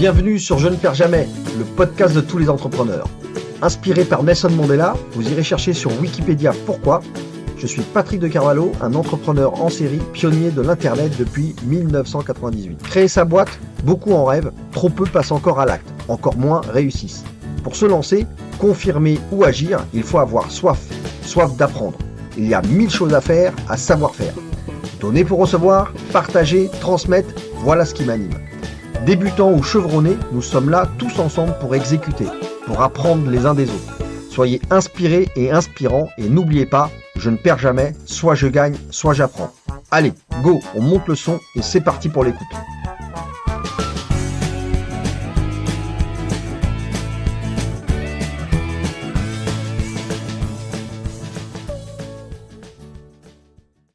Bienvenue sur Je ne perds jamais, le podcast de tous les entrepreneurs. Inspiré par Nelson Mandela, vous irez chercher sur Wikipédia pourquoi. Je suis Patrick de Carvalho, un entrepreneur en série, pionnier de l'Internet depuis 1998. Créer sa boîte, beaucoup en rêvent, trop peu passent encore à l'acte, encore moins réussissent. Pour se lancer, confirmer ou agir, il faut avoir soif d'apprendre. Il y a 1000 choses à faire, à savoir faire. Donner pour recevoir, partager, transmettre, voilà ce qui m'anime. Débutants ou chevronnés, nous sommes là tous ensemble pour exécuter, pour apprendre les uns des autres. Soyez inspirés et inspirants et n'oubliez pas, je ne perds jamais, soit je gagne, soit j'apprends. Allez, go, on monte le son et c'est parti pour l'écoute.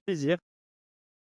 Plaisir.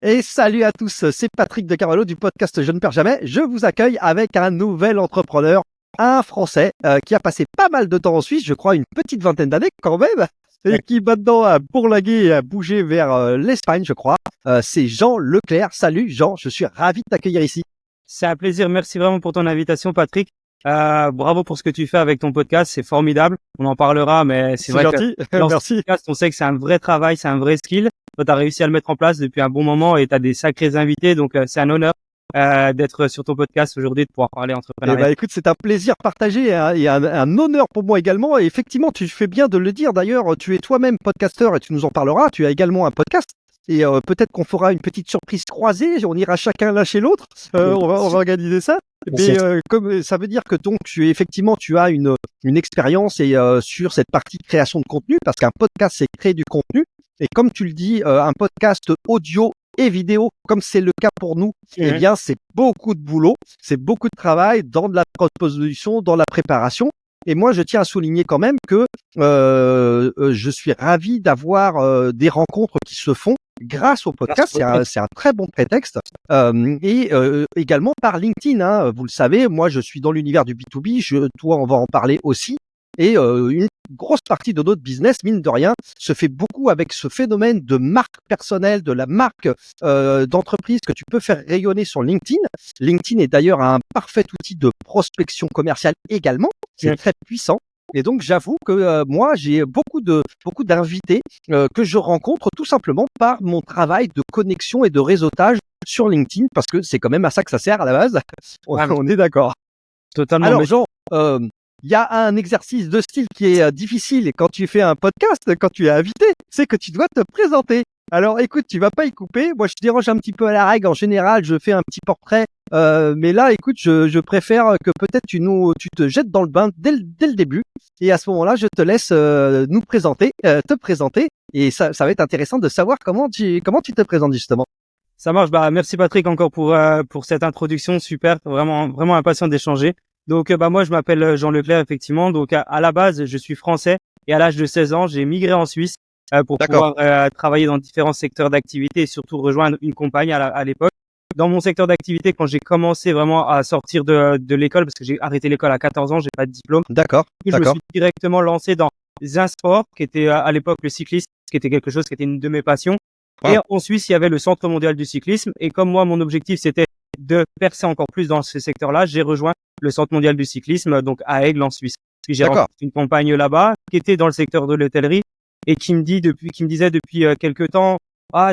Et salut à tous, c'est Patrick de Carvalho du podcast Je ne perds jamais. Je vous accueille avec un nouvel entrepreneur, un Français qui a passé pas mal de temps en Suisse, je crois une petite vingtaine d'années quand même, et qui maintenant a bourlingué et a bougé vers l'Espagne, je crois. C'est Jean Leclerc. Salut Jean, je suis ravi de t'accueillir ici. C'est un plaisir, merci vraiment pour ton invitation Patrick. Bravo pour ce que tu fais avec ton podcast, c'est formidable. On en parlera, mais c'est vrai gentil. que dans Merci. ce podcast, on sait que c'est un vrai travail, c'est un vrai skill. Toi, tu as réussi à le mettre en place depuis un bon moment et tu as des sacrés invités, donc c'est un honneur d'être sur ton podcast aujourd'hui, de pouvoir parler entrepreneuriat. Écoute, c'est un plaisir partagé hein, et un honneur pour moi également. Et effectivement, tu fais bien de le dire. D'ailleurs, tu es toi-même podcasteur et tu nous en parleras. Tu as également un podcast. Et peut-être qu'on fera une petite surprise croisée. On ira chacun l'un chez l'autre. On va organiser ça. Mais comme ça veut dire que donc tu as une expérience et sur cette partie création de contenu, parce qu'un podcast c'est créer du contenu. Et comme tu le dis, un podcast audio et vidéo, comme c'est le cas pour nous, eh bien c'est beaucoup de boulot, c'est beaucoup de travail dans de la proposition, dans la préparation. Et moi, je tiens à souligner quand même que je suis ravi d'avoir des rencontres qui se font grâce au podcast. C'est un très bon prétexte. Et également par LinkedIn. Hein. Vous le savez, moi, je suis dans l'univers du B2B. Toi, on va en parler aussi. Et une grosse partie de notre business, mine de rien, se fait beaucoup avec ce phénomène de marque personnelle, de la marque d'entreprise que tu peux faire rayonner sur LinkedIn. LinkedIn est d'ailleurs un parfait outil de prospection commerciale également. C'est très puissant. Et donc, j'avoue que moi, j'ai beaucoup d'invités que je rencontre tout simplement par mon travail de connexion et de réseautage sur LinkedIn, parce que c'est quand même à ça que ça sert à la base. On est d'accord. Totalement. Alors, Jean, il y a un exercice de style qui est difficile quand tu fais un podcast, quand tu es invité, c'est que tu dois te présenter. Alors écoute, tu vas pas y couper. Moi, je dérange un petit peu à la règle. En général, je fais un petit portrait. Mais là, écoute, je préfère que peut-être tu te jettes dans le bain dès le début. Et à ce moment-là, je te laisse te présenter. Et ça va être intéressant de savoir comment tu te présentes justement. Ça marche. Merci Patrick encore pour cette introduction. Super. Vraiment, vraiment impatient d'échanger. Donc, moi, je m'appelle Jean Leclerc, effectivement. Donc, à la base, je suis français et à l'âge de 16 ans, j'ai migré en Suisse pour pouvoir travailler dans différents secteurs d'activité et surtout rejoindre une compagnie à l'époque. Dans mon secteur d'activité, quand j'ai commencé vraiment à sortir de l'école, parce que j'ai arrêté l'école à 14 ans, j'ai pas de diplôme. D'accord. Je me suis directement lancé dans un sport qui était à l'époque le cyclisme, qui était quelque chose qui était une de mes passions. Et en Suisse, il y avait le Centre mondial du cyclisme. Et comme moi, mon objectif, c'était de percer encore plus dans ce secteur-là, j'ai rejoint le Centre mondial du cyclisme, donc à Aigle en Suisse. J'ai rencontré une compagne là-bas qui était dans le secteur de l'hôtellerie et qui me disait depuis quelques temps,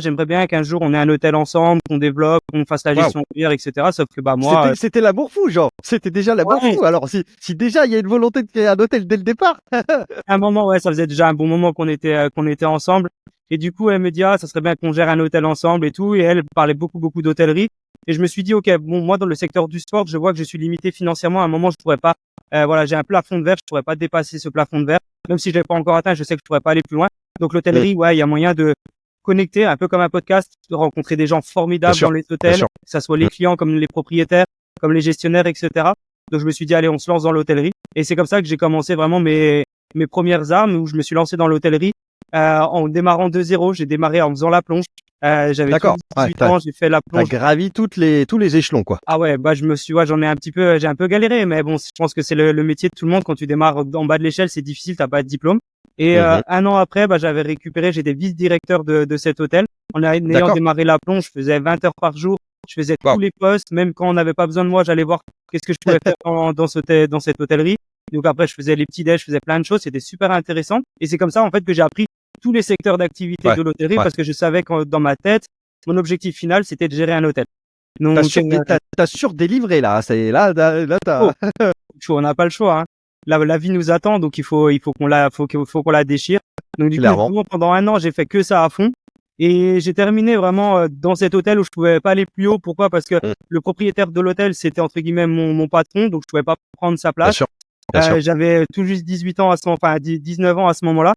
j'aimerais bien qu'un jour on ait un hôtel ensemble, qu'on développe, qu'on fasse la gestion hôtelière, etc. Sauf que moi, c'était l'amour fou, genre. C'était déjà l'amour fou. Alors si déjà il y a une volonté de créer un hôtel dès le départ. Un moment, ça faisait déjà un bon moment qu'on était ensemble. Et du coup, elle me dit ça serait bien qu'on gère un hôtel ensemble et tout. Et elle parlait beaucoup d'hôtellerie. Et je me suis dit moi dans le secteur du sport, je vois que je suis limité financièrement. À un moment, je pourrais pas. J'ai un plafond de verre, je pourrais pas dépasser ce plafond de verre. Même si je l'ai pas encore atteint, je sais que je pourrais pas aller plus loin. Donc l'hôtellerie, il y a moyen de connecter, un peu comme un podcast, de rencontrer des gens formidables dans les hôtels, que ça soit les clients comme les propriétaires, comme les gestionnaires, etc. Donc je me suis dit allez, on se lance dans l'hôtellerie. Et c'est comme ça que j'ai commencé vraiment mes premières armes, où je me suis lancé dans l'hôtellerie en démarrant de zéro. J'ai démarré en faisant la plonge. J'avais 18 ans, j'ai fait la plonge. T'as gravi tous les échelons, quoi. Ah ouais, j'ai un peu galéré, mais bon, je pense que c'est le métier de tout le monde. Quand tu démarres en bas de l'échelle, c'est difficile, t'as pas de diplôme. Et un an après, j'étais vice-directeur de cet hôtel. En ayant démarré la plonge, je faisais 20 heures par jour Je faisais Wow. tous les postes, même quand on n'avait pas besoin de moi, j'allais voir qu'est-ce que je pouvais faire dans cette hôtellerie. Donc après, je faisais les petits déj, je faisais plein de choses. C'était super intéressant. Et c'est comme ça, en fait, que j'ai appris tous les secteurs d'activité Ouais, de l'hôtellerie ouais. parce que je savais que dans ma tête, mon objectif final, c'était de gérer un hôtel. T'as Donc, t'as surdélivré là. C'est là t'as. on n'a pas le choix, hein. La vie nous attend, donc il faut qu'on la déchire. Donc du coup, Clairement. vraiment, pendant 1 an, j'ai fait que ça à fond. Et j'ai terminé vraiment dans cet hôtel où je pouvais pas aller plus haut. Pourquoi? Parce que le propriétaire de l'hôtel, c'était entre guillemets mon patron, donc je pouvais pas prendre sa Bien place. sûr. Bien sûr. J'avais tout juste 18 ans à ce moment, enfin 19 ans à ce moment-là.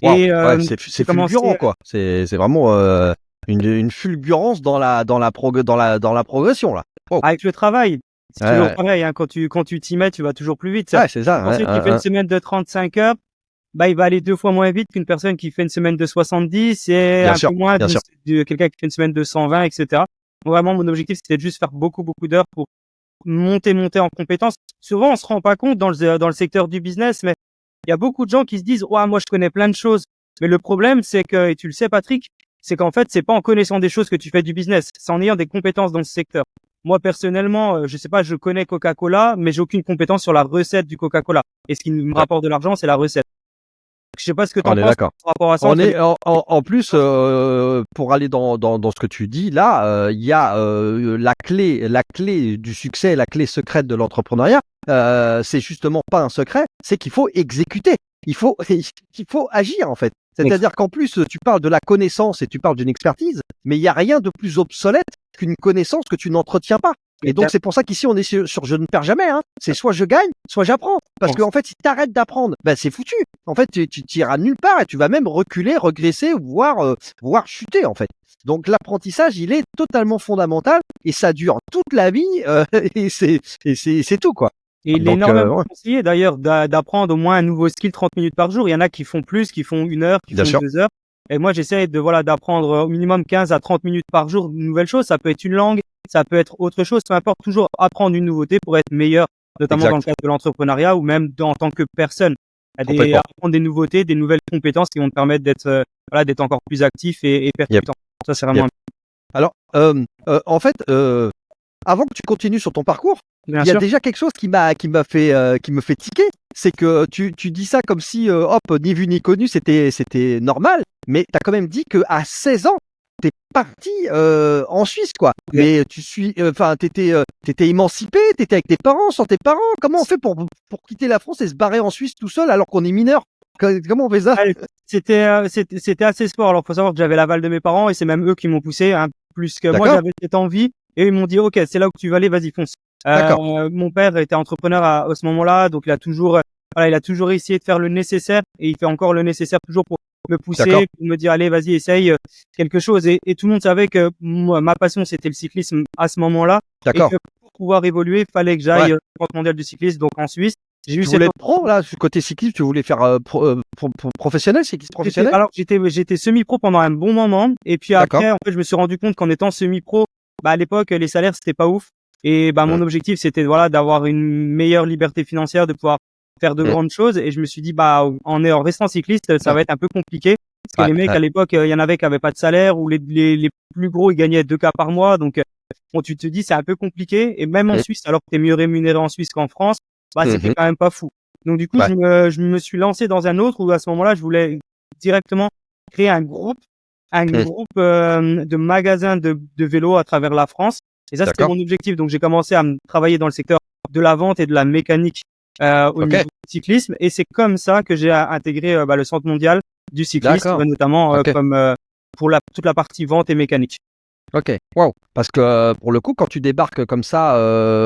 Wow. Et Ouais, c'est commencé fulgurant quoi. C'est vraiment une fulgurance dans la progression là. Wow. avec le travail. C'est Ouais, toujours ouais. pareil, hein. Quand tu t'y mets, tu vas toujours plus vite. Ouais, c'est ça. Une personne qui fait une semaine de 35 heures, bah, il va aller 2 fois moins vite qu'une personne qui fait une semaine de 70 et Bien un sûr, peu moins bien sûr. de quelqu'un qui fait une semaine de 120, etc. Donc vraiment, mon objectif, c'était de juste faire beaucoup d'heures pour monter en compétences. Souvent, on se rend pas compte dans le secteur du business, mais il y a beaucoup de gens qui se disent, ouais, moi, je connais plein de choses. Mais le problème, c'est que, et tu le sais, Patrick, c'est qu'en fait, c'est pas en connaissant des choses que tu fais du business. C'est en ayant des compétences dans ce secteur. Moi, personnellement, je sais pas, je connais Coca-Cola, mais j'ai aucune compétence sur la recette du Coca-Cola. Et ce qui me rapporte de l'argent, c'est la recette. Je sais pas ce que On t'en est penses d'accord. par rapport à ça. On est en plus pour aller dans ce que tu dis là, il y a la clé du succès, la clé secrète de l'entrepreneuriat. C'est justement pas un secret, c'est qu'il faut exécuter. Il faut agir en fait. C'est-à-dire qu'en plus tu parles de la connaissance et tu parles d'une expertise, mais il y a rien de plus obsolète qu'une connaissance que tu n'entretiens pas. Et donc c'est pour ça qu'ici on est sur je ne perds jamais. Hein. C'est soit je gagne, soit j'apprends. Parce que en fait si tu arrêtes d'apprendre, ben c'est foutu. En fait tu iras nulle part et tu vas même reculer, regresser, voire chuter en fait. Donc l'apprentissage il est totalement fondamental et ça dure toute la vie et c'est tout quoi. Et il est Donc, énormément ouais. conseillé d'ailleurs d'apprendre au moins un nouveau skill 30 minutes par jour. Il y en a qui font plus, qui font 1 heure, qui Bien font sûr. 2 heures. Et moi, j'essaie d'apprendre au minimum 15 à 30 minutes par jour une nouvelle chose. Ça peut être une langue, ça peut être autre chose. Peu importe, toujours apprendre une nouveauté pour être meilleur, notamment dans le cadre de l'entrepreneuriat ou même en tant que personne. Apprendre des nouveautés, des nouvelles compétences qui vont te permettre d'être encore plus actif et percutant. Ça, c'est vraiment Alors, en fait, avant que tu continues sur ton parcours, il y a déjà quelque chose qui me fait tiquer, c'est que tu dis ça comme si hop, ni vu ni connu, c'était normal, mais tu as quand même dit que à 16 ans, tu es parti en Suisse quoi. Mais t'étais émancipé, t'étais avec tes parents, sans tes parents. Comment on fait pour quitter la France et se barrer en Suisse tout seul alors qu'on est mineur? Comment on fait ça? C'était assez sport. Alors, faut savoir que j'avais l'aval de mes parents et c'est même eux qui m'ont poussé, hein, plus que moi, j'avais cette envie et ils m'ont dit, OK, c'est là où tu vas aller, vas-y, fonce. Mon père était entrepreneur à ce moment-là, donc il a toujours essayé de faire le nécessaire et il fait encore le nécessaire toujours pour me pousser, pour me dire, allez, vas-y, essaye quelque chose. Et tout le monde savait que moi, ma passion, c'était le cyclisme à ce moment-là. Et que pour pouvoir évoluer, il fallait que j'aille au championnat mondial du cyclisme, donc en Suisse. Tu voulais être pro là, côté cyclisme, tu voulais faire professionnel, cycliste professionnel? Alors j'étais semi-pro pendant un bon moment et puis après en fait je me suis rendu compte qu'en étant semi-pro, à l'époque les salaires c'était pas ouf et mon objectif c'était d'avoir une meilleure liberté financière, de pouvoir faire de grandes choses et je me suis dit en restant cycliste ça va être un peu compliqué parce que les mecs à l'époque il y en avait qui avaient pas de salaire ou les plus gros ils gagnaient 2K par mois donc tu te dis c'est un peu compliqué et même en Suisse alors que t'es mieux rémunéré en Suisse qu'en France, c'était quand même pas fou. Donc du coup, je me suis lancé dans un autre où à ce moment-là, je voulais directement créer un groupe de magasins de vélos à travers la France. Et ça, c'était mon objectif. Donc j'ai commencé à travailler dans le secteur de la vente et de la mécanique au niveau du cyclisme. Et c'est comme ça que j'ai intégré le Centre mondial du cyclisme, notamment comme pour toute la partie vente et mécanique. Ok, wow. Parce que pour le coup, quand tu débarques comme ça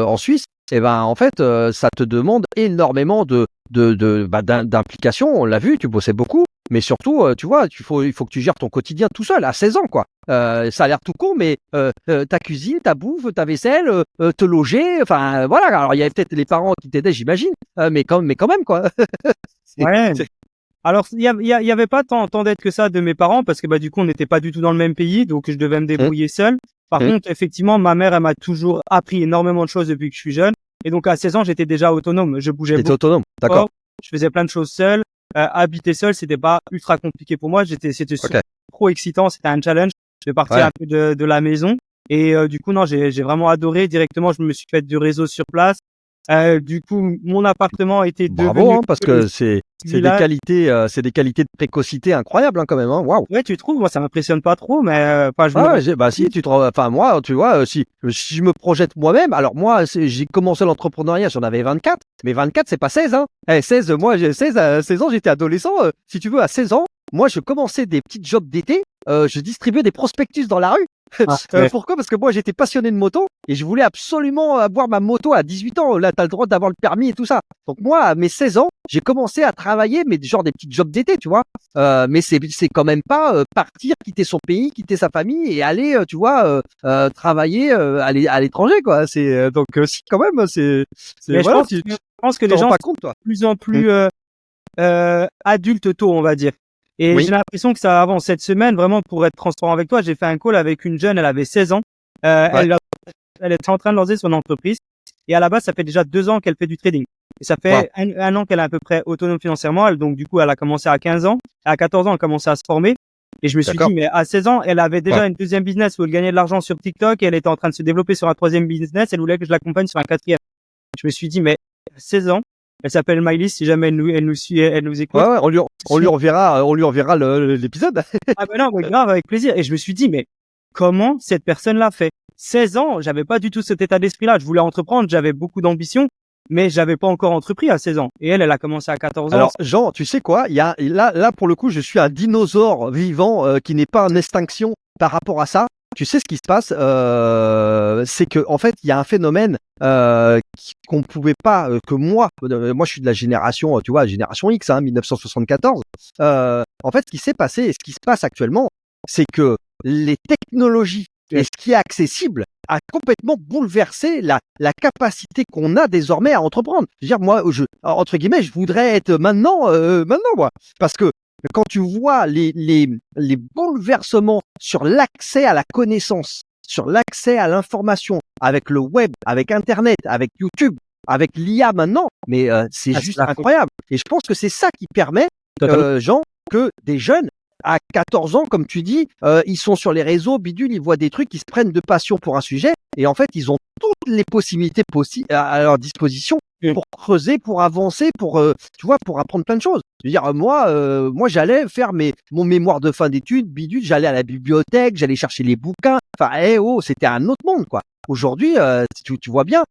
en Suisse, en fait, ça te demande énormément d'implication. On l'a vu, tu bossais beaucoup, mais surtout, tu vois, il faut que tu gères ton quotidien tout seul à 16 ans, quoi. Ça a l'air tout con, mais ta cuisine, ta bouffe, ta vaisselle, te loger, enfin voilà. Alors il y avait peut-être les parents qui t'aidaient, j'imagine, mais quand même, quoi. Alors, il y avait pas tant d'aide que ça de mes parents parce que du coup, on n'était pas du tout dans le même pays, donc je devais me débrouiller seul. Par contre, effectivement, ma mère, elle m'a toujours appris énormément de choses depuis que je suis jeune. Et donc, à 16 ans, j'étais déjà autonome. Je bougeais beaucoup. Autonome, d'accord. Je faisais plein de choses seul. Habiter seul, c'était pas ultra compliqué pour moi. C'était trop excitant. C'était un challenge de partir un peu de la maison. Et du coup, non, j'ai vraiment adoré. Directement, je me suis fait du réseau sur place. Du coup, mon appartement était Bravo, devenu hein, parce le que c'est des village. qualités, c'est des qualités de précocité incroyables, hein, quand même, hein. Waouh. Ouais, tu trouves? Moi, ça m'impressionne pas trop, mais enfin, je me Ah rends ouais, bah si, enfin moi, tu vois, si je me projette moi-même, alors moi, j'ai commencé l'entrepreneuriat, j'en avais 24, mais 24, c'est pas 16, hein. 16, moi, j'ai 16, à 16 ans, j'étais adolescent. Si tu veux, à 16 ans, moi, je commençais des petits jobs d'été, je distribuais des prospectus dans la rue. Ah, ouais. Pourquoi? Parce que moi, j'étais passionné de moto et je voulais absolument avoir ma moto à 18 ans. Là, tu as le droit d'avoir le permis et tout ça. Donc moi, à mes 16 ans, j'ai commencé à travailler, mais genre des petits jobs d'été, tu vois. Mais c'est quand même pas partir, quitter son pays, quitter sa famille et aller, tu vois, travailler à l'étranger, quoi. C'est donc si quand même, c'est Mais voilà, je pense que les t'en rends gens pas sont compte, toi. de plus en Mm. plus adultes tôt, on va dire. Et Oui, j'ai l'impression que ça avance. Cette semaine, vraiment, pour être transparent avec toi, j'ai fait un call avec une jeune, elle avait 16 ans. ouais, Elle était en train de lancer son entreprise. Et à la base, ça fait déjà 2 ans qu'elle fait du trading. Et ça waouh, fait un an qu'elle est à peu près autonome financièrement. Donc, du coup, elle a commencé à 15 ans. À 14 ans, elle a commencé à se former. Et je me suis d'accord. dit, mais à 16 ans, elle avait Waouh. déjà une deuxième business où elle gagnait de l'argent sur TikTok et elle était en train de se développer sur un troisième business. Elle voulait que je l'accompagne sur un quatrième. Je me suis dit, mais à 16 ans, elle s'appelle Miley. Si jamais elle nous suit, elle nous Ouais, écoute. ouais, on lui enverra l'épisode. Ah ben non, mais grave, avec plaisir. Et je me suis dit, mais comment cette personne-là fait? 16 ans, j'avais pas du tout cet état d'esprit-là. Je voulais entreprendre, j'avais beaucoup d'ambition, mais j'avais pas encore entrepris à 16 ans. Et elle a commencé à 14 ans. Alors, Jean, tu sais quoi? Là, pour le coup, je suis un dinosaure vivant qui n'est pas en extinction par rapport à ça. Tu sais ce qui se passe? C'est que, en fait, il y a un phénomène qu'on pouvait pas, que moi, je suis de la génération, tu vois, génération X, hein, 1974. En fait, ce qui s'est passé et ce qui se passe actuellement, c'est que les technologies et ce qui est accessible a complètement bouleversé la capacité qu'on a désormais à entreprendre. Je veux dire, moi, entre guillemets, je voudrais être maintenant, moi. Parce que quand tu vois les bouleversements sur l'accès à la connaissance, sur l'accès à l'information, avec le web, avec Internet, avec YouTube, avec l'IA maintenant, mais c'est Ah, juste incroyable. Et je pense que c'est ça qui permet, Totalement. Jean, que des jeunes à 14 ans, comme tu dis, ils sont sur les réseaux, bidule, ils voient des trucs, ils se prennent de passion pour un sujet, et en fait, ils ont toutes les possibilités à leur disposition pour creuser, pour avancer, tu vois, pour apprendre plein de choses. Je veux dire, moi, j'allais faire mon mémoire de fin d'études, bidule, j'allais à la bibliothèque, j'allais chercher les bouquins. Enfin, c'était un autre monde, quoi. Aujourd'hui, tu vois bien,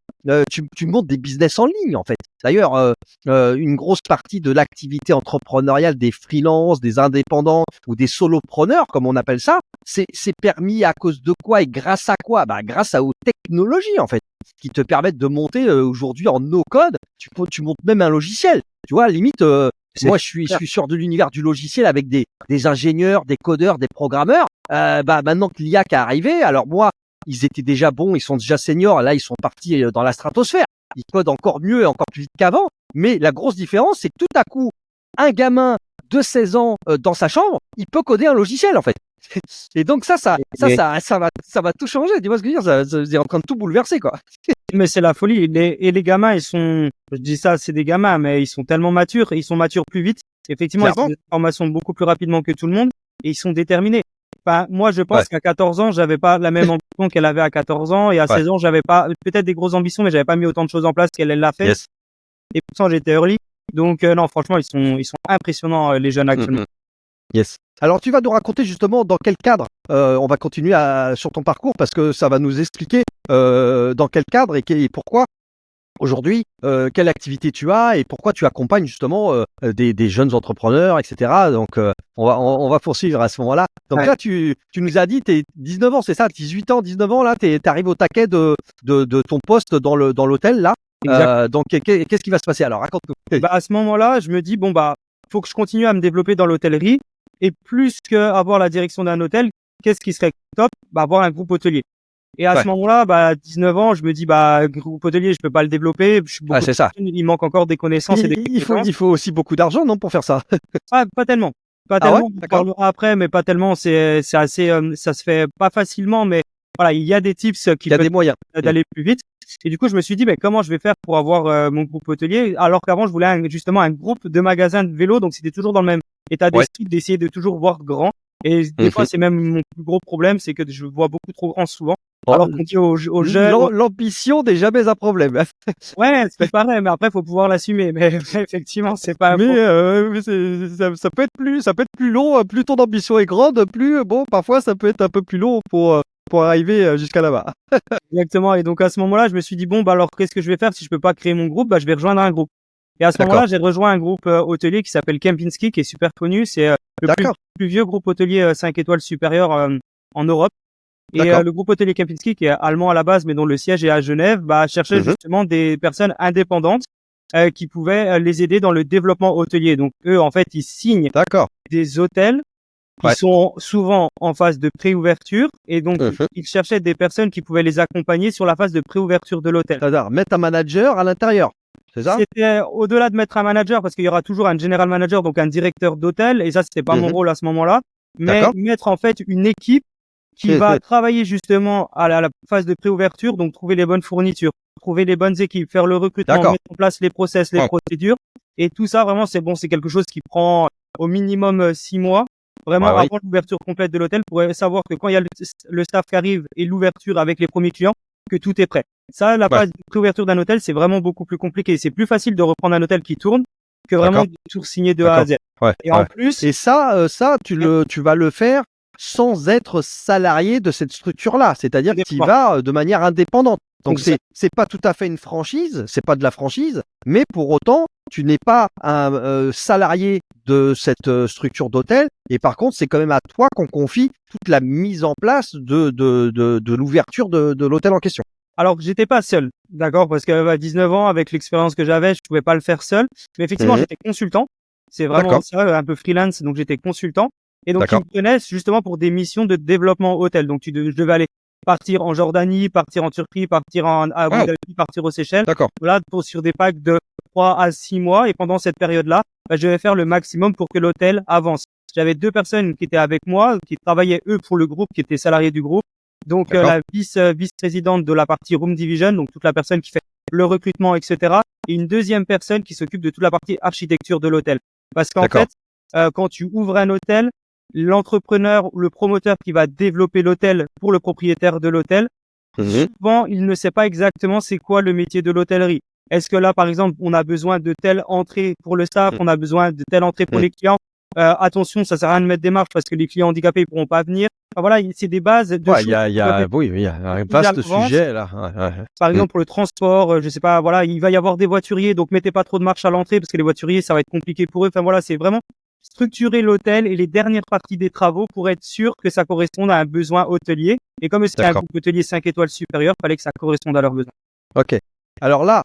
tu montes des business en ligne, en fait. D'ailleurs, une grosse partie de l'activité entrepreneuriale des freelances, des indépendants ou des solopreneurs, comme on appelle ça, c'est permis à cause de quoi et grâce à quoi? Bah, grâce aux technologies, en fait, qui te permettent de monter aujourd'hui en no code. Tu montes même un logiciel. Tu vois, limite, moi, je suis sûr de l'univers du logiciel avec des ingénieurs, des codeurs, des programmeurs. Bah, maintenant que l'IA qui est arrivé, alors moi, ils étaient déjà bons, ils sont déjà seniors. Là, ils sont partis dans la stratosphère. Ils codent encore mieux et encore plus vite qu'avant. Mais la grosse différence, c'est que tout à coup, un gamin de 16 ans dans sa chambre, il peut coder un logiciel, en fait. Et donc ça va tout changer. Tu vois ce que je veux dire? C'est en train de tout bouleverser, quoi. Mais c'est la folie. Les gamins, je dis ça, c'est des gamins, mais ils sont tellement matures, et ils sont matures plus vite. Effectivement, ils ont Clairement. des informations beaucoup plus rapidement que tout le monde, et ils sont déterminés. Enfin, moi, je pense Ouais. qu'à 14 ans, j'avais pas la même ambition qu'elle avait à 14 ans, et à Ouais. 16 ans, j'avais pas, peut-être des grosses ambitions, mais j'avais pas mis autant de choses en place qu'elle l'a fait. Yes. Et pourtant, j'étais early. Donc, non, franchement, ils sont impressionnants, les jeunes actuellement. Yes. Alors, tu vas nous raconter justement dans quel cadre on va continuer sur ton parcours parce que ça va nous expliquer dans quel cadre et pourquoi aujourd'hui, quelle activité tu as et pourquoi tu accompagnes justement des jeunes entrepreneurs, etc. Donc, on va poursuivre à ce moment-là. Donc Ouais. là, tu nous as dit, tu es 19 ans, c'est ça? 18 ans, 19 ans, là, tu arrives au taquet de ton poste dans l'hôtel, là. Exact. Donc, qu'est-ce qui va se passer? Alors, raconte-nous. Bah, à ce moment-là, je me dis, bon, bah, faut que je continue à me développer dans l'hôtellerie. Et plus que avoir la direction d'un hôtel, qu'est-ce qui serait top? Bah, avoir un groupe hôtelier. Et à Ouais. ce moment-là, bah, à 19 ans, je me dis, bah, groupe hôtelier, je peux pas le développer. Je suis Ah, beaucoup c'est ça. il manque encore des connaissances et des compétences. Il faut aussi beaucoup d'argent, non, pour faire ça? Ah, pas tellement. Pas Ah ouais? tellement. On D'accord. parlera après, mais pas tellement. C'est assez, ça se fait pas facilement, mais voilà, il y a des tips qui Il y a peuvent des moyens. d'aller plus vite. Et du coup, je me suis dit, mais comment je vais faire pour avoir mon groupe hôtelier? Alors qu'avant, je voulais justement un groupe de magasins de vélo, donc c'était toujours dans le même état Ouais. d'esprit d'essayer de toujours voir grand. Et des fois, c'est même mon plus gros problème, c'est que je vois beaucoup trop grand souvent. Alors qu'on dit aux jeunes, L'ambition n'est jamais un problème. ouais, c'est pareil, mais après, faut pouvoir l'assumer. Mais effectivement, c'est pas un Mais, problème. ça peut être plus long, plus ton ambition est grande, plus bon, parfois ça peut être un peu plus long pour arriver jusqu'à là-bas. Exactement. Et donc, à ce moment-là, je me suis dit, bon, bah, alors, qu'est-ce que je vais faire? Si je peux pas créer mon groupe, bah, je vais rejoindre un groupe. Et à ce moment-là, j'ai rejoint un groupe hôtelier qui s'appelle Kempinski, qui est super connu. C'est le plus vieux groupe hôtelier 5 étoiles supérieur en Europe. Et le groupe hôtelier Kempinski, qui est allemand à la base, mais dont le siège est à Genève, bah, cherchait justement des personnes indépendantes qui pouvaient les aider dans le développement hôtelier. Donc, eux, en fait, ils signent des hôtels qui sont souvent en phase de préouverture. Et donc, ils cherchaient des personnes qui pouvaient les accompagner sur la phase de préouverture de l'hôtel. C'est-à-dire mettre un manager à l'intérieur. C'est ça? C'était au-delà de mettre un manager, parce qu'il y aura toujours un general manager, donc un directeur d'hôtel, et ça, c'était pas mon rôle à ce moment-là, mais mettre en fait une équipe qui va travailler justement à la phase de préouverture, donc trouver les bonnes fournitures, trouver les bonnes équipes, faire le recrutement, mettre en place les process, les procédures, et tout ça, vraiment, c'est quelque chose qui prend au minimum 6 mois, vraiment avant l'ouverture complète de l'hôtel, pour savoir que quand il y a le staff qui arrive et l'ouverture avec les premiers clients, que tout est prêt. Ça, la phase de préouverture d'un hôtel, c'est vraiment beaucoup plus compliqué. C'est plus facile de reprendre un hôtel qui tourne que vraiment de tout signer de A à Z. Et en plus. Et ça, tu vas le faire sans être salarié de cette structure-là. C'est-à-dire que tu y vas de manière indépendante. Donc, c'est pas tout à fait une franchise, c'est pas de la franchise, mais pour autant, tu n'es pas un salarié de cette structure d'hôtel. Et par contre, c'est quand même à toi qu'on confie toute la mise en place de l'ouverture de l'hôtel en question. Alors, j'étais pas seul, d'accord, parce qu'à 19 ans, avec l'expérience que j'avais, je pouvais pas le faire seul. Mais effectivement, j'étais consultant. C'est vraiment ça, un peu freelance. Donc, j'étais consultant. Et donc, ils me prenaient justement pour des missions de développement hôtel. Donc, je devais aller partir en Jordanie, partir en Turquie, partir à Abu Dhabi, partir aux Seychelles. Voilà, sur des packs de 3 à 6 mois. Et pendant cette période-là, bah, je vais faire le maximum pour que l'hôtel avance. J'avais 2 personnes qui étaient avec moi, qui travaillaient eux pour le groupe, qui étaient salariés du groupe. Donc, la vice-présidente de la partie Room Division, donc toute la personne qui fait le recrutement, etc. Et une deuxième personne qui s'occupe de toute la partie architecture de l'hôtel. Parce qu'en fait, quand tu ouvres un hôtel, l'entrepreneur ou le promoteur qui va développer l'hôtel pour le propriétaire de l'hôtel, souvent, il ne sait pas exactement c'est quoi le métier de l'hôtellerie. Est-ce que là, par exemple, on a besoin de telle entrée pour le staff, on a besoin de telle entrée pour les clients? Attention, ça sert à rien de mettre des marches parce que les clients handicapés ils pourront pas venir. Enfin, voilà, c'est des bases de choses. Il y a un vaste sujet là. Par exemple, pour le transport, je sais pas, voilà, il va y avoir des voituriers, donc mettez pas trop de marches à l'entrée parce que les voituriers, ça va être compliqué pour eux. Enfin voilà, c'est vraiment structurer l'hôtel et les dernières parties des travaux pour être sûr que ça corresponde à un besoin hôtelier. Et comme c'est un groupe hôtelier 5 étoiles supérieur, fallait que ça corresponde à leurs besoins. Ok. Alors là,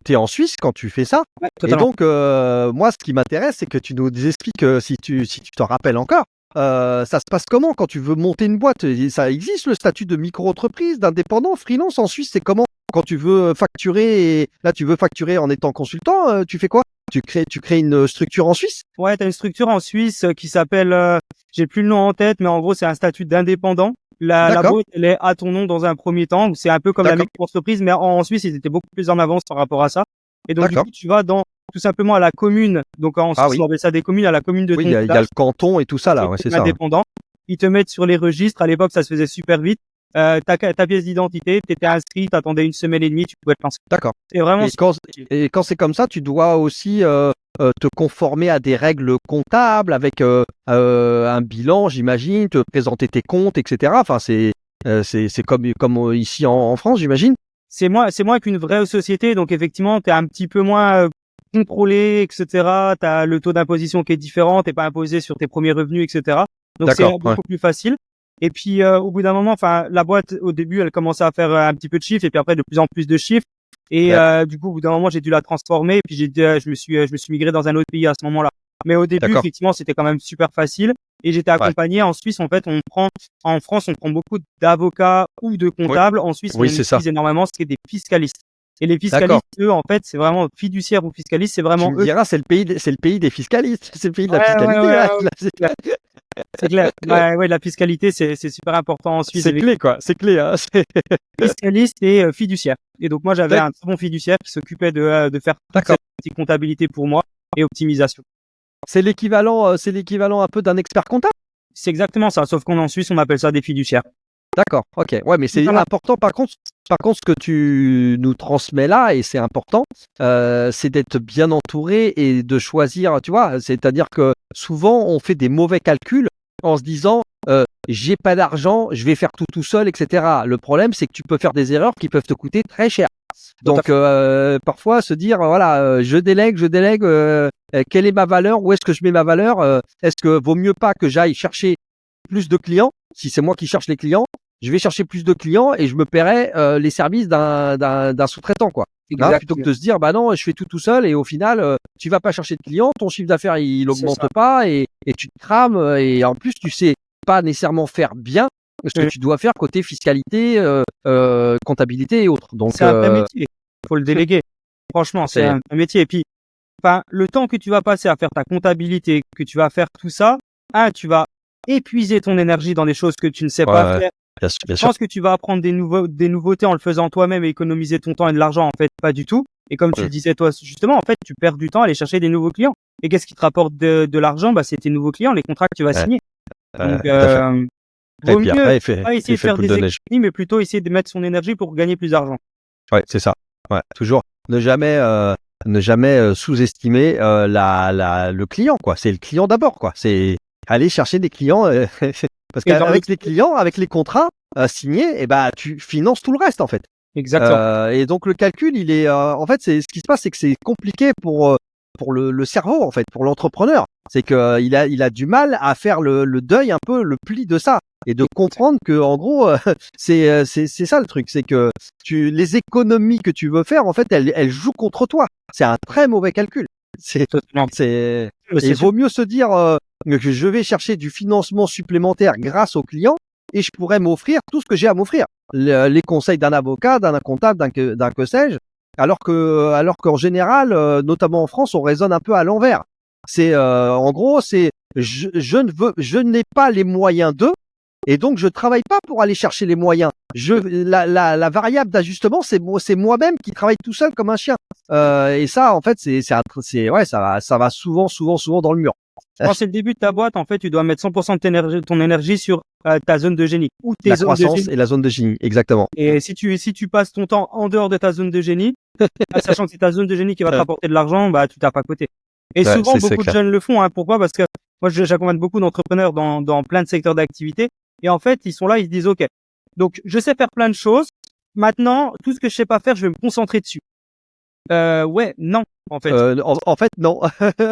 t'es en Suisse quand tu fais ça. Et donc, moi, ce qui m'intéresse, c'est que tu nous expliques, si tu t'en rappelles encore, ça se passe comment quand tu veux monter une boîte? Ça existe le statut de micro-entreprise, d'indépendant, freelance en Suisse? C'est comment quand tu veux facturer? Et là, tu veux facturer en étant consultant, tu fais quoi? Tu crées une structure en Suisse? Ouais, t'as une structure en Suisse qui s'appelle, j'ai plus le nom en tête, mais en gros, c'est un statut d'indépendant. La boîte, elle est à ton nom dans un premier temps. C'est un peu comme la micro-entreprise, mais en Suisse, ils étaient beaucoup plus en avance par rapport à ça. Et donc, du coup, tu vas tout simplement à la commune. Donc, en Suisse, on appelle ça des communes, à la commune de ton village. Il y a le canton et tout ça, là. Ouais, c'est ça. Indépendant. Ils te mettent sur les registres. À l'époque, ça se faisait super vite. Ta pièce d'identité, t'étais inscrit, t'attendais 1 semaine et demie, tu pouvais te lancer. D'accord. C'est vraiment. Et quand c'est comme ça, tu dois aussi te conformer à des règles comptables avec un bilan, j'imagine, te présenter tes comptes, etc. Enfin, c'est comme ici en France, j'imagine. C'est moins qu'une vraie société, donc effectivement, t'es un petit peu moins contrôlé, etc. T'as le taux d'imposition qui est différent, t'es pas imposé sur tes premiers revenus, etc. Donc c'est beaucoup plus facile. Et puis au bout d'un moment, enfin la boîte au début, elle commençait à faire un petit peu de chiffres et puis après de plus en plus de chiffres. Et du coup, au bout d'un moment, j'ai dû la transformer. Et puis je me suis migré dans un autre pays à ce moment-là. Mais au début, effectivement, c'était quand même super facile. Et j'étais accompagné. En Suisse, en fait, en France, on prend beaucoup d'avocats ou de comptables. En Suisse, on utilise énormément, c'est des fiscalistes. Et les fiscalistes, eux, en fait, c'est vraiment fiduciaire ou fiscaliste, c'est vraiment eux. Tu me diras, c'est le pays des fiscalistes. C'est le pays de la fiscalité. C'est clair. Ouais, la fiscalité, c'est super important en Suisse. C'est clé, quoi. C'est clé, hein. Fiscaliste et fiduciaire. Et donc, moi, j'avais un très bon fiduciaire qui s'occupait de faire cette petite comptabilité pour moi et optimisation. C'est l'équivalent un peu d'un expert comptable? C'est exactement ça. Sauf qu'en Suisse, on appelle ça des fiduciaires. D'accord, ok. Ouais, mais c'est Voilà. important. Par contre, ce que tu nous transmets là, et c'est important, c'est d'être bien entouré et de choisir, tu vois. C'est-à-dire que souvent, on fait des mauvais calculs en se disant, j'ai pas d'argent, je vais faire tout seul, etc. Le problème, c'est que tu peux faire des erreurs qui peuvent te coûter très cher. Tout à Donc, parfois, se dire, voilà, je délègue, quelle est ma valeur, où est-ce que je mets ma valeur, est-ce que vaut mieux pas que j'aille chercher plus de clients? Si c'est moi qui cherche les clients, je vais chercher plus de clients et je me paierai les services d'un sous-traitant, quoi. Hein, plutôt que Exactement. de se dire, bah non, je fais tout seul et au final, tu vas pas chercher de clients, ton chiffre d'affaires il C'est augmente ça. pas et tu te crames et en plus tu sais pas nécessairement faire bien ce que Mmh. tu dois faire côté fiscalité, comptabilité et autres. Donc, C'est un vrai métier. Faut le déléguer. Franchement, c'est c'est un vrai métier. Et puis, enfin, le temps que tu vas passer à faire ta comptabilité, que tu vas faire tout ça, tu vas épuiser ton énergie dans des choses que tu ne sais ouais, pas ouais, faire. bien sûr, bien Je sûr. pense que tu vas apprendre des nouveautés en le faisant toi-même et économiser ton temps et de l'argent. En fait, pas du tout. Et comme tu Mmh. le disais toi, justement, en fait, tu perds du temps à aller chercher des nouveaux clients. Et qu'est-ce qui te rapporte de l'argent? Bah, c'est tes nouveaux clients, les contrats que tu vas Ouais, signer. Donc, tout à fait. Et vaut puis mieux après, pas essayer de effet faire boule des de neige. économies, mais plutôt essayer de mettre son énergie pour gagner plus d'argent. Ouais, c'est ça. Ouais, toujours ne jamais sous-estimer le client, quoi. C'est le client d'abord, quoi. C'est aller chercher des clients parce Et dans qu'avec l'autre les clients, avec les contrats signés, et bah tu finances tout le reste en fait. exactement. Et donc le calcul, il est en fait, c'est ce qui se passe, c'est que c'est compliqué pour le cerveau en fait, pour l'entrepreneur. C'est que il a du mal à faire le deuil un peu, le pli de ça et de comprendre que en gros, c'est ça le truc, c'est que les économies que tu veux faire en fait, elles jouent contre toi. C'est un très mauvais calcul. C'est Totalement. c'est et C'est il sûr. vaut mieux se dire que je vais chercher du financement supplémentaire grâce aux clients et je pourrais m'offrir tout ce que j'ai à m'offrir. Les conseils d'un avocat, d'un comptable, d'un que sais-je. Alors qu'en général, notamment en France, on raisonne un peu à l'envers. C'est en gros, c'est je n'ai pas les moyens d'eux, et donc je travaille pas pour aller chercher les moyens. La variable d'ajustement, c'est moi-même qui travaille tout seul comme un chien. Et ça, en fait, ouais, ça va souvent dans le mur. Quand c'est le début de ta boîte, en fait, tu dois mettre 100% de ton énergie sur ta zone de génie ou tes La zones de croissance génie. et la zone de génie, exactement. Et si tu passes ton temps en dehors de ta zone de génie, sachant que c'est ta zone de génie qui va te rapporter de l'argent, bah, tu tapes à côté. Et Ouais, souvent, c'est beaucoup de clair. jeunes le font, hein. Pourquoi? Parce que moi, j'accompagne beaucoup d'entrepreneurs dans plein de secteurs d'activité. Et en fait, ils sont là, ils se disent, OK, donc, je sais faire plein de choses. Maintenant, tout ce que je sais pas faire, je vais me concentrer dessus. Ouais, non, en fait. En fait, non.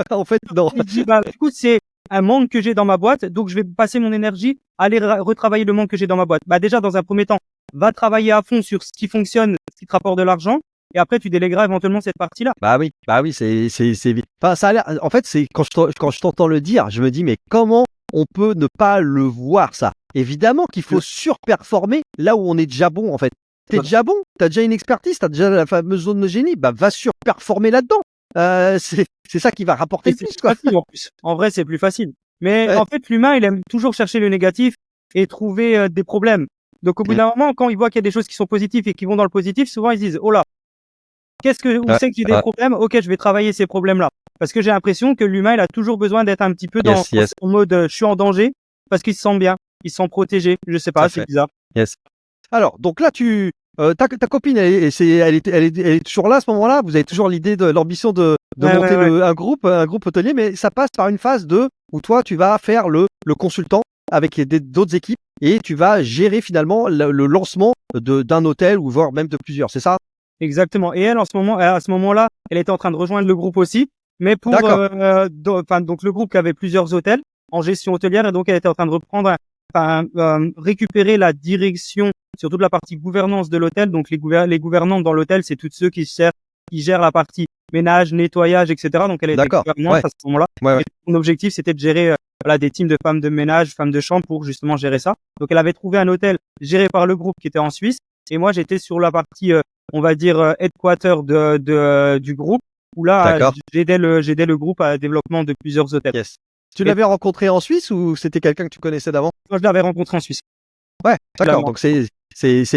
En fait, non. Il dit, bah, du coup, c'est un manque que j'ai dans ma boîte, donc je vais passer mon énergie à aller retravailler le manque que j'ai dans ma boîte. Bah, déjà, dans un premier temps, va travailler à fond sur ce qui fonctionne, ce qui te rapporte de l'argent, et après, tu délègueras éventuellement cette partie-là. Bah oui, enfin, ça a l'air, en fait, c'est quand je t'entends le dire, je me dis, mais comment on peut ne pas le voir, ça? Évidemment qu'il faut surperformer là où on est déjà bon, en fait. T'es déjà bon, t'as déjà une expertise, t'as déjà la fameuse zone de génie, bah, va surperformer là-dedans. C'est ça qui va rapporter Et le c'est plus, plus quoi. facile, en plus. En vrai, c'est plus facile. Mais Ouais. en fait, l'humain, il aime toujours chercher le négatif et trouver des problèmes. Donc, au bout Mmh. d'un moment, quand il voit qu'il y a des choses qui sont positives et qui vont dans le positif, souvent, ils se disent, oh là, où Ouais, c'est que j'ai des ouais. problèmes? OK, je vais travailler ces problèmes-là. Parce que j'ai l'impression que l'humain, il a toujours besoin d'être un petit peu Yes, yes, en mode, je suis en danger parce qu'il se sent bien, il se sent protégé. Je sais tout à pas, c'est fait. bizarre. Yes. Alors, donc là, ta copine, elle est toujours là à ce moment-là. Vous avez toujours l'ambition de Ouais, ouais, monter ouais. un groupe hôtelier, mais ça passe par une phase où toi, tu vas faire le consultant avec d'autres équipes et tu vas gérer finalement le lancement d'un hôtel ou voire même de plusieurs. C'est ça? Exactement. Et elle, à ce moment-là, elle était en train de rejoindre le groupe aussi, mais pour, D'accord. donc le groupe qui avait plusieurs hôtels en gestion hôtelière, et donc elle était en train de reprendre, récupérer la direction sur toute la partie gouvernance de l'hôtel. Donc les gouvernants dans l'hôtel, c'est tous ceux qui gèrent la partie ménage, nettoyage, etc. Donc elle était D'accord. gouvernante Ouais. à ce moment-là. Ouais, ouais. Et son objectif, c'était de gérer voilà, des teams de femmes de ménage, femmes de chambre pour justement gérer ça. Donc elle avait trouvé un hôtel géré par le groupe qui était en Suisse. Et moi, j'étais sur la partie, on va dire, headquarter du groupe, où là, D'accord. j'aidais le groupe à développement de plusieurs hôtels. Yes. Tu Et l'avais rencontré en Suisse ou c'était quelqu'un que tu connaissais d'avant? moi, je l'avais rencontré en Suisse. Ouais. Je l'avais D'accord. Donc c'est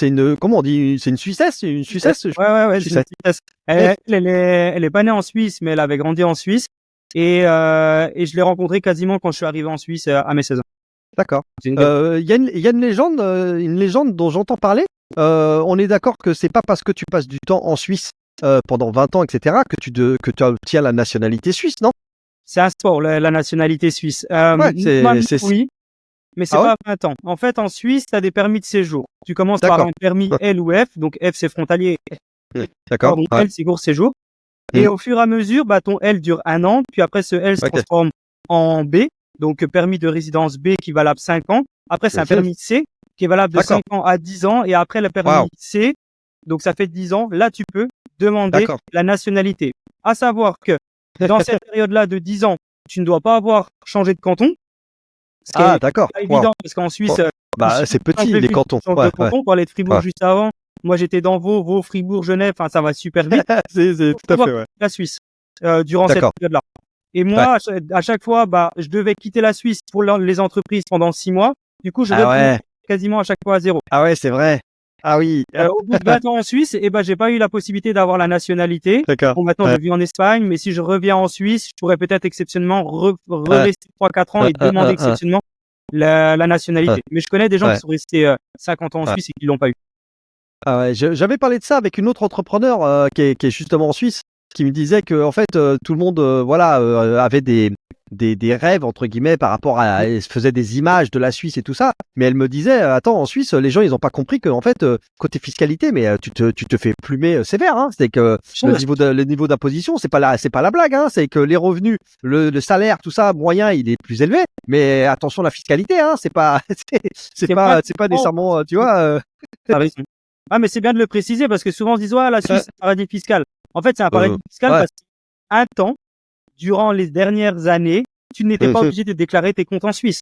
une comment on dit? C'est une Suissesse? Une Suissesse? Ouais, c'est une Suissesse. Suissesse. Elle est pas née en Suisse, mais elle avait grandi en Suisse. Et je l'ai rencontrée quasiment quand je suis arrivé en Suisse à mes 16 ans. D'accord. C'est une Il y a une légende dont j'entends parler. On est d'accord que c'est pas parce que tu passes du temps en Suisse pendant 20 ans, etc., que tu obtiens la nationalité suisse, non? C'est un sport, la nationalité suisse. Ouais, Normalement, c'est... oui, mais c'est Ah ouais? pas à 20 ans. En fait, en Suisse, tu as des permis de séjour. Tu commences par D'accord. un permis L ou F. Donc F, c'est frontalier. D'accord. Pardon, Ouais. L, c'est court séjour. Et au fur et à mesure, ton L dure 1 an, puis après ce L se Ok. transforme en B, donc permis de résidence B qui est valable 5 ans. Après, c'est un permis C qui est valable de D'accord. 5 ans à 10 ans. Et après le permis Waouh. C, donc ça fait 10 ans, là tu peux demander D'accord. la nationalité. À savoir que dans cette période-là de 10 ans, tu ne dois pas avoir changé de canton. Ce qui Ah, est d'accord. pas Wow. évident parce qu'en Suisse, Bah, c'est petit, les cantons. change Ouais, de canton. On parlait de Fribourg Ouais. juste avant. Moi, j'étais dans Vaud, Fribourg, Genève. Enfin, ça va super vite. c'est tout à fait, ouais. La Suisse durant cette D'accord. période-là. Et moi, à chaque fois, je devais quitter la Suisse pour les entreprises pendant 6 mois. Du coup, je Ah revenais ouais. quasiment à chaque fois à zéro. Ah ouais, c'est vrai. Ah oui. Au bout de 20 ans en Suisse, j'ai pas eu la possibilité d'avoir la nationalité. D'accord. Bon, maintenant, je vis en Espagne, mais si je reviens en Suisse, je pourrais peut-être exceptionnellement rester 3-4 ans et demander exceptionnellement la nationalité. Mais je connais des gens qui sont restés 50 ans en Suisse et qui l'ont pas eu. Ah ouais, j'avais parlé de ça avec une autre entrepreneur qui est justement en Suisse, qui me disait que en fait tout le monde avait des rêves entre guillemets par rapport à elle se faisait des images de la Suisse et tout ça, mais elle me disait attends, en Suisse les gens ils ont pas compris que en fait côté fiscalité tu te fais plumer sévère, hein. C'est que le niveau d'imposition c'est pas la blague, hein. C'est que les revenus, le salaire, tout ça moyen il est plus élevé, mais attention la fiscalité, hein, c'est pas nécessairement tu vois T'as raison. Ah, mais c'est bien de le préciser parce que souvent on se dit la Suisse c'est un paradis fiscal. En fait, c'est un paradis fiscal parce qu'un temps, durant les dernières années, tu n'étais pas obligé de déclarer tes comptes en Suisse.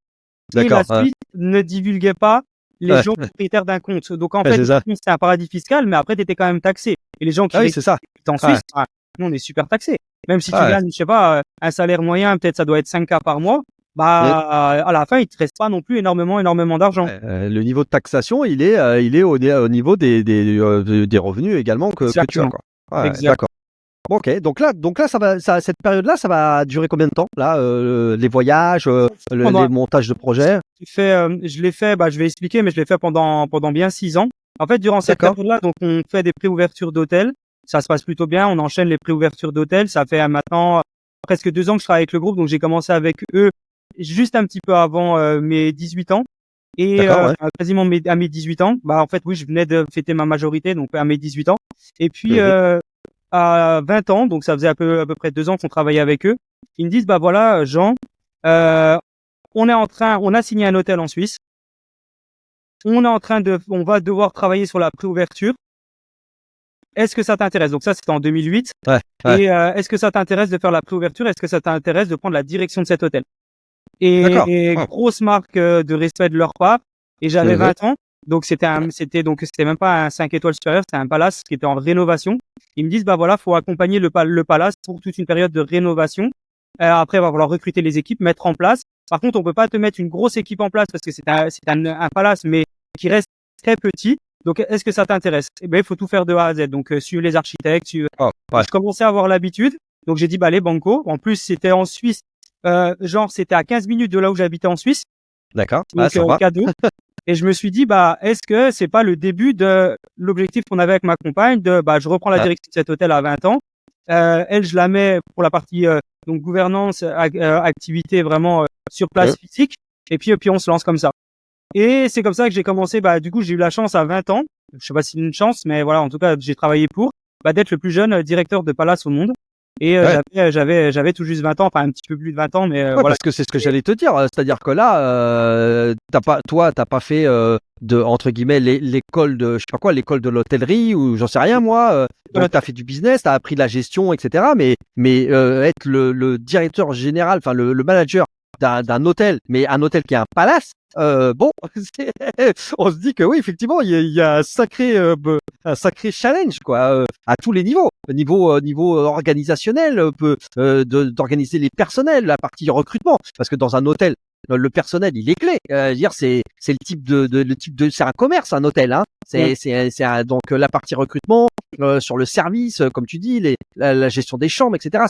Et la Suisse ne divulguait pas les gens propriétaires d'un compte. Donc en fait, c'est un paradis fiscal, mais après tu étais quand même taxé. Et les gens qui c'est ça. en Suisse, nous on est super taxés. Même si tu gagnes, je sais pas, un salaire moyen, peut-être ça doit être 5K par mois. À la fin, il te reste pas non plus énormément d'argent. Le niveau de taxation, il est au niveau des revenus également que tu as, quoi. Ouais, d'accord. Bon, ok, donc là, cette période-là, ça va durer combien de temps, là, les voyages, les montages de projets? Je l'ai fait, je vais expliquer, mais je l'ai fait pendant bien 6 ans. En fait, durant cette période-là, donc on fait des préouvertures d'hôtels. Ça se passe plutôt bien. On enchaîne les préouvertures d'hôtels. Ça fait maintenant presque 2 ans que je travaille avec le groupe, donc j'ai commencé avec eux juste un petit peu avant mes 18 ans et quasiment à mes 18 ans. En fait, oui, je venais de fêter ma majorité, donc à mes 18 ans. Et puis à 20 ans, donc ça faisait à peu près 2 ans qu'on travaillait avec eux. Ils me disent voilà, Jean, on a signé un hôtel en Suisse. On va devoir travailler sur la préouverture. Est-ce que ça t'intéresse? Donc ça, c'était en 2008. Et est-ce que ça t'intéresse de faire la préouverture? Est-ce que ça t'intéresse de prendre la direction de cet hôtel? Et grosse marque de respect de leur part. Et j'avais 20 ans. Donc c'était même pas un 5 étoiles supérieur, c'était un palace qui était en rénovation. Ils me disent faut accompagner le palace pour toute une période de rénovation. Après, il va falloir recruter les équipes, mettre en place. Par contre, on peut pas te mettre une grosse équipe en place parce que c'est un palace, mais qui reste très petit. Donc, est-ce que ça t'intéresse? Il faut tout faire de A à Z. Donc, suivre les architectes. Je commençais à avoir l'habitude. Donc, j'ai dit, allez, banco. En plus, c'était en Suisse. C'était à 15 minutes de là où j'habitais en Suisse. D'accord. Donc, cadeau. Et je me suis dit, est-ce que c'est pas le début de l'objectif qu'on avait avec ma compagne je reprends la direction de cet hôtel à 20 ans. Elle, je la mets pour la partie, donc, gouvernance, activité vraiment, sur place physique. Et puis, on se lance comme ça. Et c'est comme ça que j'ai commencé. Du coup, j'ai eu la chance à 20 ans. Je sais pas si c'est une chance, mais voilà, en tout cas, j'ai travaillé pour, d'être le plus jeune directeur de palace au monde. Et j'avais tout juste 20 ans, enfin un petit peu plus de 20 ans, mais voilà. Parce que c'est ce que j'allais te dire, c'est-à-dire que là, t'as pas fait entre guillemets l'école de, je sais pas quoi, l'école de l'hôtellerie ou j'en sais rien moi. Donc t'as fait du business, t'as appris de la gestion, etc. Mais être le directeur général, enfin le manager d'un hôtel, mais un hôtel qui est un palace. On se dit que oui, effectivement, il y a un sacré challenge, quoi, à tous les niveaux. Niveau organisationnel, d'organiser les personnels, la partie recrutement, parce que dans un hôtel, le personnel, il est clé. C'est le type de, c'est un commerce, un hôtel, hein. Donc la partie recrutement, sur le service, comme tu dis, la gestion des chambres, etc.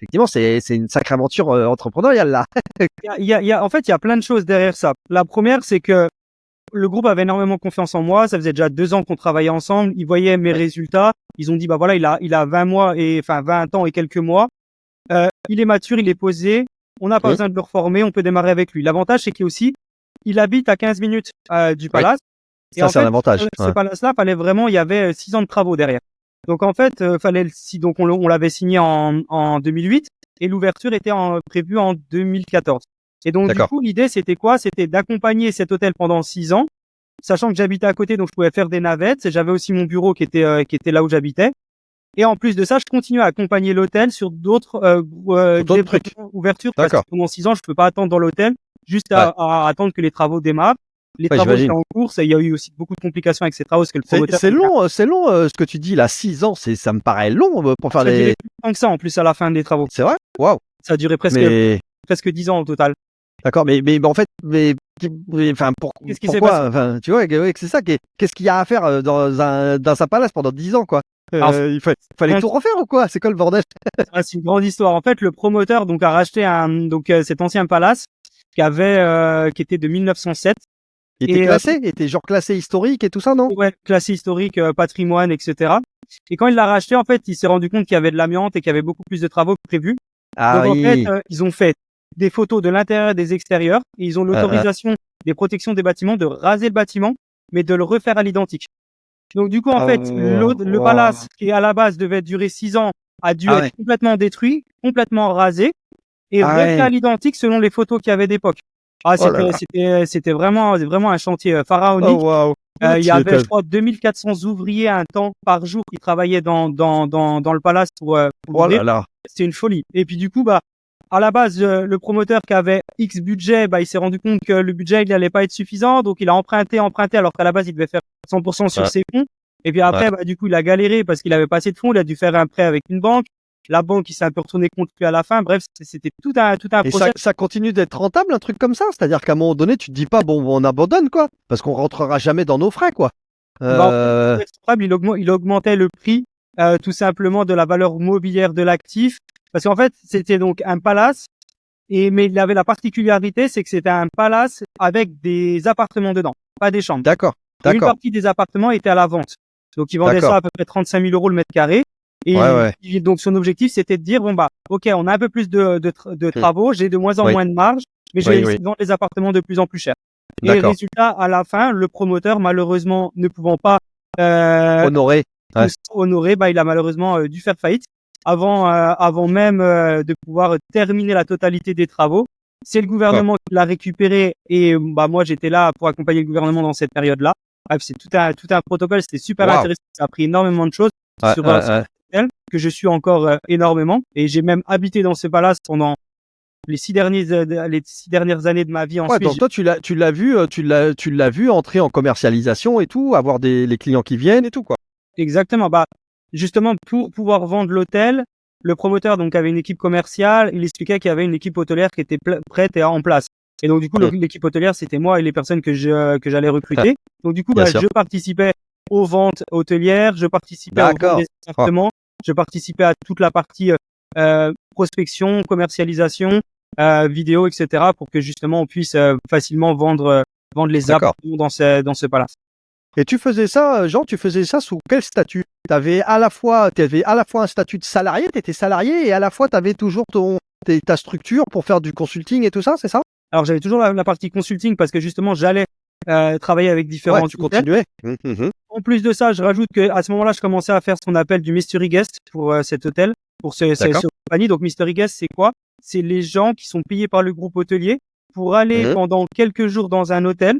effectivement, c'est une sacrée aventure entrepreneuriale là. En fait, il y a plein de choses derrière ça. La première, c'est que le groupe avait énormément confiance en moi. Ça faisait déjà 2 ans qu'on travaillait ensemble. Ils voyaient mes résultats. Ils ont dit, bah voilà, il a 20 mois enfin 20 ans et quelques mois. Il est mature, il est posé. On n'a pas besoin de le reformer. On peut démarrer avec lui. L'avantage, c'est qu'il habite à 15 minutes du palace. Ça, c'est un avantage. Ce palace-là, il y avait 6 ans de travaux derrière. Donc en fait, donc on l'avait signé en 2008 et l'ouverture était prévue en 2014. Et donc du coup, l'idée c'était quoi? C'était d'accompagner cet hôtel pendant 6 ans, sachant que j'habitais à côté, donc je pouvais faire des navettes. J'avais aussi mon bureau qui était là où j'habitais. Et en plus de ça, je continuais à accompagner l'hôtel sur d'autres ouvertures. Parce que pendant 6 ans, je peux pas attendre dans l'hôtel, juste à attendre que les travaux démarrent. Les travaux étaient en cours. Il y a eu aussi beaucoup de complications avec ces travaux parce que le promoteur. C'est long, ce que tu dis là. 6 ans, ça me paraît long pour faire les. Ça a duré plus longtemps que ça en plus à la fin des travaux. C'est vrai? Waouh. Ça a duré presque 10 ans au total. D'accord, mais en fait, enfin qu'est-ce qui pourquoi? s'est passé? Enfin, tu vois, c'est ça. Qu'est-ce qu'il y a à faire dans un palace pendant 10 ans, quoi? Il fallait tout refaire ou quoi? C'est quoi le bordel? C'est une grande histoire. En fait, le promoteur a racheté cet ancien palace qui était de 1907. Il était classé? Il était genre classé historique et tout ça, non? Ouais, classé historique, patrimoine, etc. Et quand il l'a racheté, en fait, il s'est rendu compte qu'il y avait de l'amiante et qu'il y avait beaucoup plus de travaux que prévu. Donc en fait, ils ont fait des photos de l'intérieur et des extérieurs et ils ont l'autorisation des protections des bâtiments de raser le bâtiment, mais de le refaire à l'identique. Donc du coup, en fait, le palace qui à la base devait durer 6 ans a dû être complètement détruit, complètement rasé et refait à l'identique selon les photos qu'il y avait d'époque. C'était vraiment un chantier pharaonique. Il y avait, je crois, 2400 ouvriers un temps par jour qui travaillaient dans le palace pour l'ouvrir. C'était une folie. Et puis du coup, à la base, le promoteur qui avait X budget, il s'est rendu compte que le budget, il n'allait pas être suffisant. Donc, il a emprunté, alors qu'à la base, il devait faire 100% sur ses fonds. Et puis après, du coup, il a galéré parce qu'il avait pas assez de fonds. Il a dû faire un prêt avec une banque. La banque, il s'est un peu retourné contre lui à la fin. Bref, c'était tout un projet. Et ça continue d'être rentable, un truc comme ça? C'est-à-dire qu'à un moment donné, tu te dis pas, bon, on abandonne, quoi. Parce qu'on rentrera jamais dans nos frais, quoi. Il augmentait le prix, tout simplement de la valeur mobilière de l'actif. Parce qu'en fait, c'était donc un palace, mais il avait la particularité, c'est que c'était un palace avec des appartements dedans, pas des chambres. D'accord. Une partie des appartements était à la vente. Donc, il vendait ça à peu près 35 000 € le mètre carré. Et donc, son objectif, c'était de dire, ok, on a un peu plus de travaux, j'ai de moins en moins de marge, mais je vais vendre les appartements de plus en plus chers. Et résultat, à la fin, le promoteur, malheureusement, ne pouvant pas honorer, il a malheureusement dû faire faillite. Avant même de pouvoir terminer la totalité des travaux. C'est le gouvernement qui l'a récupéré et moi j'étais là pour accompagner le gouvernement dans cette période-là. Bref, c'est tout un protocole, c'était super intéressant, ça a appris énormément de choses sur tel que je suis encore énormément et j'ai même habité dans ce palace pendant les 6 dernières années de ma vie. Ensuite, donc toi tu l'as vu entrer en commercialisation et tout, avoir les clients qui viennent et tout, quoi. Exactement. Justement, pour pouvoir vendre l'hôtel, le promoteur donc avait une équipe commerciale. Il expliquait qu'il y avait une équipe hôtelière qui était prête et en place. Et donc du coup, l'équipe hôtelière, c'était moi et les personnes que j'allais recruter. Donc du coup, je participais aux ventes hôtelières, je participais aux ventes des appartements, je participais à toute la partie prospection, commercialisation, vidéo, etc. pour que justement on puisse facilement vendre les appartements dans ce palace. Et tu faisais ça, Jean, sous quel statut? T'avais à la fois un statut de salarié, t'étais salarié, et à la fois t'avais toujours ta structure pour faire du consulting et tout ça, c'est ça? Alors j'avais toujours la partie consulting parce que justement j'allais travailler avec différents. Tu continuais. En plus de ça, je rajoute que à ce moment-là, je commençais à faire ce qu'on appelle du mystery guest pour cet hôtel, pour cette compagnie. Donc mystery guest, c'est quoi? C'est les gens qui sont payés par le groupe hôtelier pour aller pendant quelques jours dans un hôtel,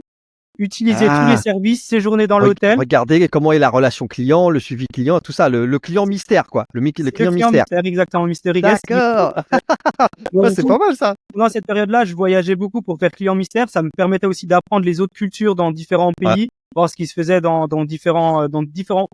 utiliser tous les services, séjourner dans l'hôtel. Regardez comment est la relation client, le suivi client, tout ça, le client mystère, quoi. Le client mystère. Exactement, mystery guest. D'accord. C'est pas mal, ça. Pendant cette période-là, je voyageais beaucoup pour faire client mystère. Ça me permettait aussi d'apprendre les autres cultures dans différents pays, voir ce qui se faisait dans différents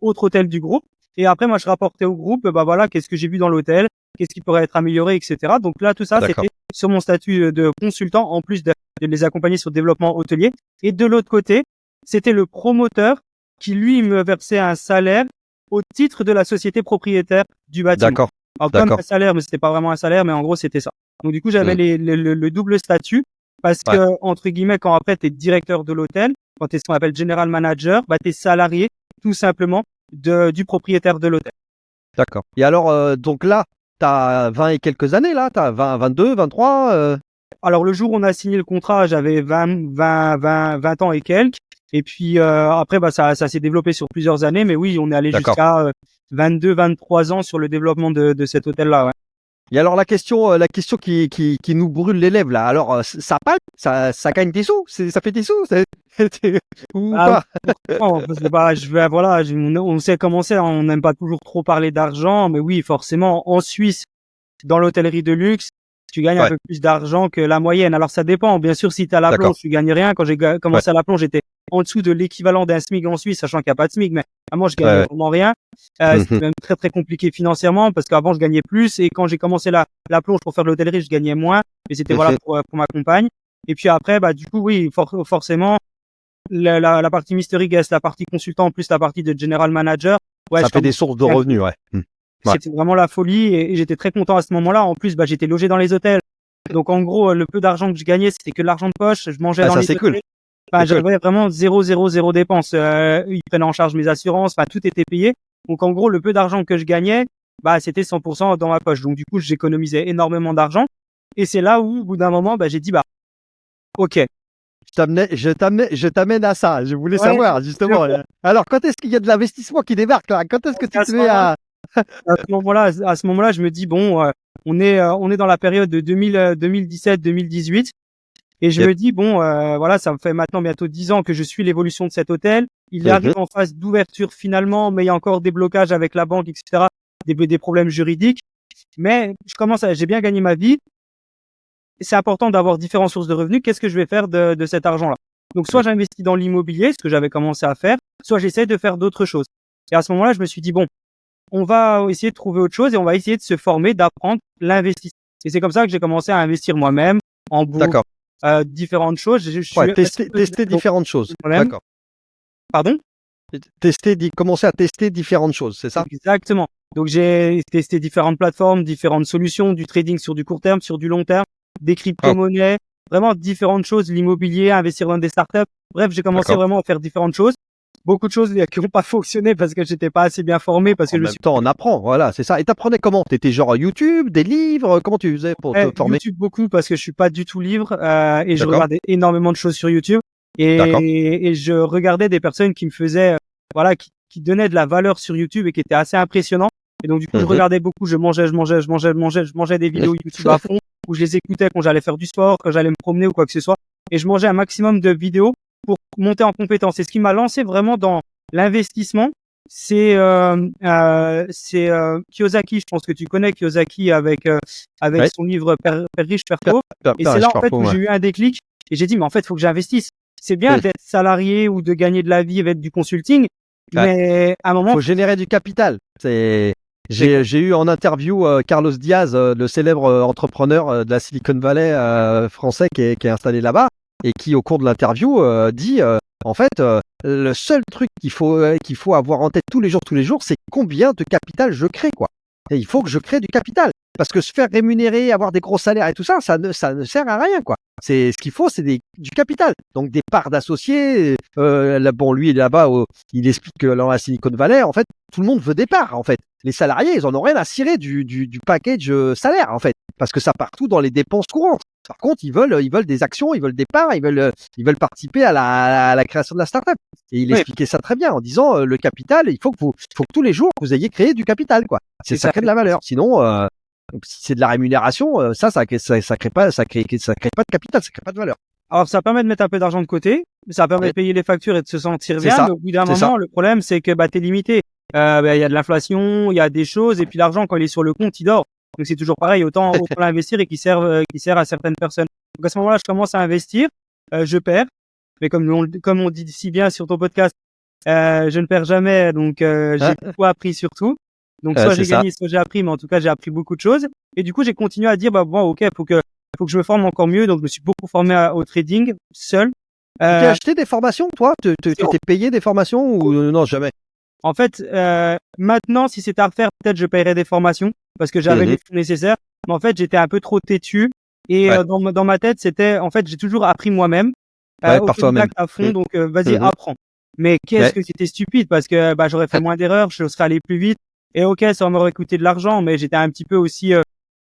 autres hôtels du groupe. Et après, moi, je rapportais au groupe, qu'est-ce que j'ai vu dans l'hôtel, qu'est-ce qui pourrait être amélioré, etc. Donc là, tout ça, c'était sur mon statut de consultant, en plus de les accompagner sur le développement hôtelier. Et de l'autre côté, c'était le promoteur qui, lui, me versait un salaire au titre de la société propriétaire du bâtiment. D'accord. Alors, comme D'accord. un salaire, mais c'était pas vraiment un salaire, mais en gros, c'était ça. Donc, du coup, j'avais le double statut parce Ouais. que, entre guillemets, quand après, t'es directeur de l'hôtel, quand t'es ce qu'on appelle general manager, bah, t'es salarié, tout simplement, du propriétaire de l'hôtel. D'accord. Et alors, donc là, t'as 20 et quelques années, là? T'as 20, 22, 23 Alors, le jour où on a signé le contrat, j'avais 20 ans et quelques. Et puis, après, bah, ça s'est développé sur plusieurs années. Mais oui, on est allé D'accord. jusqu'à 22, 23 ans sur le développement de cet hôtel-là, ouais. Et alors, la question qui nous brûle les lèvres, là. Alors, ça palpe? Ça gagne des sous? Ça fait des sous? Ou Ah, pas? non, c'est pas, voilà, on sait comment c'est, on n'aime pas toujours trop parler d'argent, mais oui, forcément, en Suisse, dans l'hôtellerie de luxe, tu gagnes un Ouais. peu plus d'argent que la moyenne. Alors, ça dépend. Bien sûr, si tu as la D'accord. plonge, tu gagnes rien. Quand j'ai Ouais. commencé à la plonge, j'étais en dessous de l'équivalent d'un SMIC en Suisse, sachant qu'il n'y a pas de SMIC, mais vraiment, je gagnais Ouais. vraiment rien. C'était Mhm. même très, très compliqué financièrement parce qu'avant, je gagnais plus et quand j'ai commencé la plonge pour faire de l'hôtellerie, je gagnais moins. Mais c'était, voilà, Mhm. pour ma compagne. Et puis après, bah, du coup, oui, forcément, la partie mystery guest, la partie consultant, plus la partie de general manager. Ouais, Ça je fait des commence sources de à gagner un peu. revenus, ouais. Ouais. C'était vraiment la folie et j'étais très content à ce moment-là. En plus, bah, j'étais logé dans les hôtels. Donc, en gros, le peu d'argent que je gagnais, c'était que de l'argent de poche. Je mangeais Ah, dans ça, les c'est cool. hôtels. Enfin, C'est cool. j'avais vraiment zéro dépense. Ils prenaient en charge mes assurances. Enfin, tout était payé. Donc, en gros, le peu d'argent que je gagnais, bah, c'était 100% dans ma poche. Donc, du coup, j'économisais énormément d'argent. Et c'est là où, au bout d'un moment, bah, j'ai dit, bah, OK. Je t'amène à ça. Je voulais Ouais, savoir, je justement. vois. Alors, quand est-ce qu'il y a de l'investissement qui débarque, là? Quand est-ce que tu À te ce mets moment-là, à... je me dis bon, on est dans la période de 2017-2018 et je Yep. me dis bon, voilà, ça me fait maintenant bientôt 10 ans que je suis l'évolution de cet hôtel. Il Mhm. arrive en phase d'ouverture finalement, mais il y a encore des blocages avec la banque, etc., des problèmes juridiques. Mais j'ai bien gagné ma vie. C'est important d'avoir différentes sources de revenus. Qu'est-ce que je vais faire de cet argent-là? Donc, soit j'investis dans l'immobilier, ce que j'avais commencé à faire, soit j'essaie de faire d'autres choses. Et à ce moment-là, je me suis dit bon, on va essayer de trouver autre chose et on va essayer de se former, d'apprendre l'investissement. Et c'est comme ça que j'ai commencé à investir moi-même en bourse, D'accord. différentes choses. Je Ouais, suis assez tester autodidacte différentes choses. moi-même. D'accord. Pardon? Commencer à tester différentes choses, c'est ça? Exactement. Donc, j'ai testé différentes plateformes, différentes solutions, du trading sur du court terme, sur du long terme, des Ah, crypto-monnaies, vraiment différentes choses, l'immobilier, investir dans des startups. Bref, j'ai commencé d'accord. vraiment à faire différentes choses. Beaucoup de choses qui n'ont pas fonctionné parce que j'étais pas assez bien formé, parce que En je me même suis temps, on apprend, voilà, c'est ça. Et t'apprenais comment? T'étais genre YouTube, des livres? Comment tu faisais pour te former? YouTube beaucoup parce que je suis pas du tout livre et je D'accord. regardais énormément de choses sur YouTube D'accord. et je regardais des personnes qui me faisaient voilà qui donnaient de la valeur sur YouTube et qui étaient assez impressionnants et donc du coup je Mhm. regardais beaucoup, je mangeais des vidéos YouTube à fond où je les écoutais quand j'allais faire du sport, quand j'allais me promener ou quoi que ce soit et je mangeais un maximum de vidéos pour monter en compétence et ce qui m'a lancé vraiment dans l'investissement c'est Kiyosaki. Je pense que tu connais Kiyosaki avec Ouais. son livre Père riche, Père Père, pauvre. Et c'est là, riche, en père fait, où pauvre, ouais. j'ai eu un déclic et j'ai dit, mais en fait, il faut que j'investisse. C'est bien Mhm. d'être salarié ou de gagner de la vie avec du consulting, Ouais. mais à un moment, Faut générer du capital. c'est J'ai eu en interview Carlos Diaz, le célèbre entrepreneur de la Silicon Valley français qui est installé là-bas et qui, au cours de l'interview, dit en fait, le seul truc qu'il faut avoir en tête tous les jours, c'est combien de capital je crée, quoi. Et il faut que je crée du capital. Parce que se faire rémunérer, avoir des gros salaires et tout ça, ça ne sert à rien, quoi. Ce qu'il faut, c'est du capital. Donc des parts d'associés. Là, bon, lui, là-bas, il explique que dans la Silicon Valley, en fait, tout le monde veut des parts, en fait. Les salariés, ils en ont rien à cirer du package salaire, en fait, parce que ça part tout dans les dépenses courantes. Par contre, ils veulent des actions, ils veulent des parts, ils veulent participer à la création de la startup. Et il oui, expliquait ça très bien en disant le capital, il faut que tous les jours vous ayez créé du capital, quoi. c'est Ça ça. crée de la valeur. Sinon, si c'est de la rémunération, ça crée pas de capital, ça crée pas de valeur. Alors, ça permet de mettre un peu d'argent de côté, ça permet Ouais. de payer les factures et de se sentir C'est bien, ça, mais au bout d'un c'est ça. moment, le problème, c'est que bah, tu es limité. Il y a de l'inflation, il y a des choses, et puis l'argent, quand il est sur le compte, il dort. Donc, c'est toujours pareil, autant l'investir et qui sert à certaines personnes. Donc, à ce moment-là, je commence à investir, je perds, mais comme on dit si bien sur ton podcast, je ne perds jamais, donc j'ai Hein. beaucoup appris surtout. Donc, soit C'est j'ai ça. gagné, soit j'ai appris, mais en tout cas, j'ai appris beaucoup de choses. Et du coup, j'ai continué à dire, bah bon, ok, faut que je me forme encore mieux. Donc, je me suis beaucoup formé au trading seul. Tu t'es Euh, acheté des formations, toi? Tu t'es payé des formations ou non, jamais? En fait, maintenant, si c'était à refaire, peut-être je paierais des formations parce que j'avais les fonds nécessaires. Mais en fait, j'étais un peu trop têtu et Ouais. dans ma tête, c'était en fait, j'ai toujours appris moi-même, Ouais, par toi-même. autodidacte à fond. Mmh. Donc, vas-y, Mmh. apprends. Mais qu'est-ce Ouais. que c'était stupide parce que bah j'aurais fait moins d'erreurs, je serais allé plus vite. Et ok, ça m'aurait coûté de l'argent, mais j'étais un petit peu aussi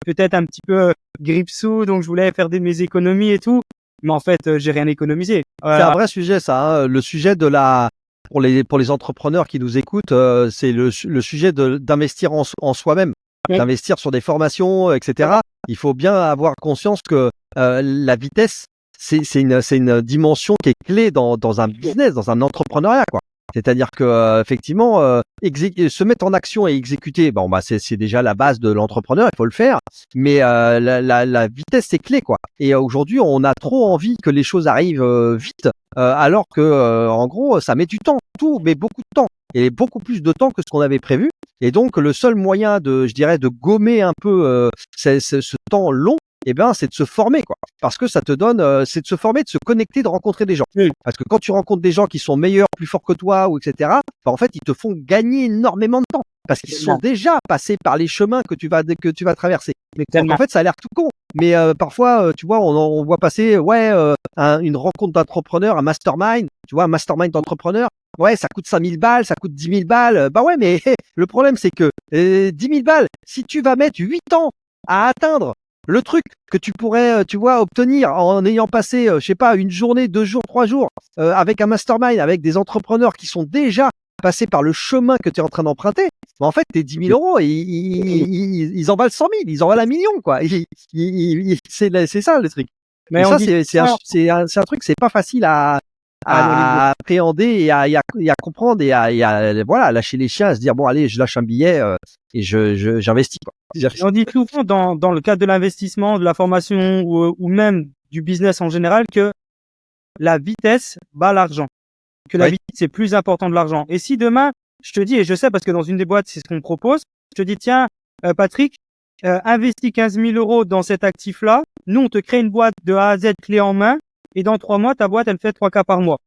peut-être un petit peu grippe-sous, donc je voulais faire mes économies et tout. Mais en fait, j'ai rien économisé. C'est un vrai sujet, ça, hein. Le sujet de la pour les entrepreneurs qui nous écoutent, c'est le sujet d'investir en soi-même, Ouais. d'investir sur des formations, etc. Il faut bien avoir conscience que la vitesse, c'est une dimension qui est clé dans un business, dans un entrepreneuriat, quoi. C'est-à-dire que effectivement, se mettre en action et exécuter, bon bah c'est déjà la base de l'entrepreneur, il faut le faire. Mais la vitesse c'est clé, quoi. Et aujourd'hui, on a trop envie que les choses arrivent vite, alors que en gros, ça met du temps, tout met beaucoup de temps et beaucoup plus de temps que ce qu'on avait prévu. Et donc, le seul moyen je dirais, de gommer un peu ce temps long, eh ben, c'est de se former, quoi. Parce que ça te donne, c'est de se former, de se connecter, de rencontrer des gens. Oui. Parce que quand tu rencontres des gens qui sont meilleurs, plus forts que toi, ou etc., bah, en fait, ils te font gagner énormément de temps. Parce qu'ils sont déjà passés par les chemins que tu vas traverser. Mais en fait, ça a l'air tout con. Mais parfois, tu vois, on voit passer, une rencontre d'entrepreneurs, un mastermind, tu vois, un mastermind d'entrepreneurs. Ouais, ça coûte 5 000 balles, ça coûte 10 000 balles. Bah ouais, mais le problème, c'est que 10 000 balles, si tu vas mettre 8 ans à atteindre le truc que tu pourrais, tu vois, obtenir en ayant passé, je sais pas, une journée, 2 jours, 3 jours, avec un mastermind, avec des entrepreneurs qui sont déjà passés par le chemin que tu es en train d'emprunter, bah en fait, tes 10 000 euros, ils en valent 100 000, ils en valent 1 million, quoi. C'est ça le truc. Mais Et on ça, dit c'est un truc, c'est pas facile à analyser. appréhender et à comprendre et à voilà, lâcher les chiens, à se dire bon allez, je lâche un billet et j'investis, quoi. Et on dit souvent dans le cadre de l'investissement, de la formation ou même du business en général que la vitesse bat l'argent. Que la Oui. vitesse c'est plus important de l'argent. Et si demain, je te dis, et je sais parce que dans une des boîtes, c'est ce qu'on propose, je te dis, tiens, Patrick, investis 15 000 euros dans cet actif-là. Nous, on te crée une boîte de A à Z clé en main. Et dans 3 mois, ta boîte, elle fait 3K par mois.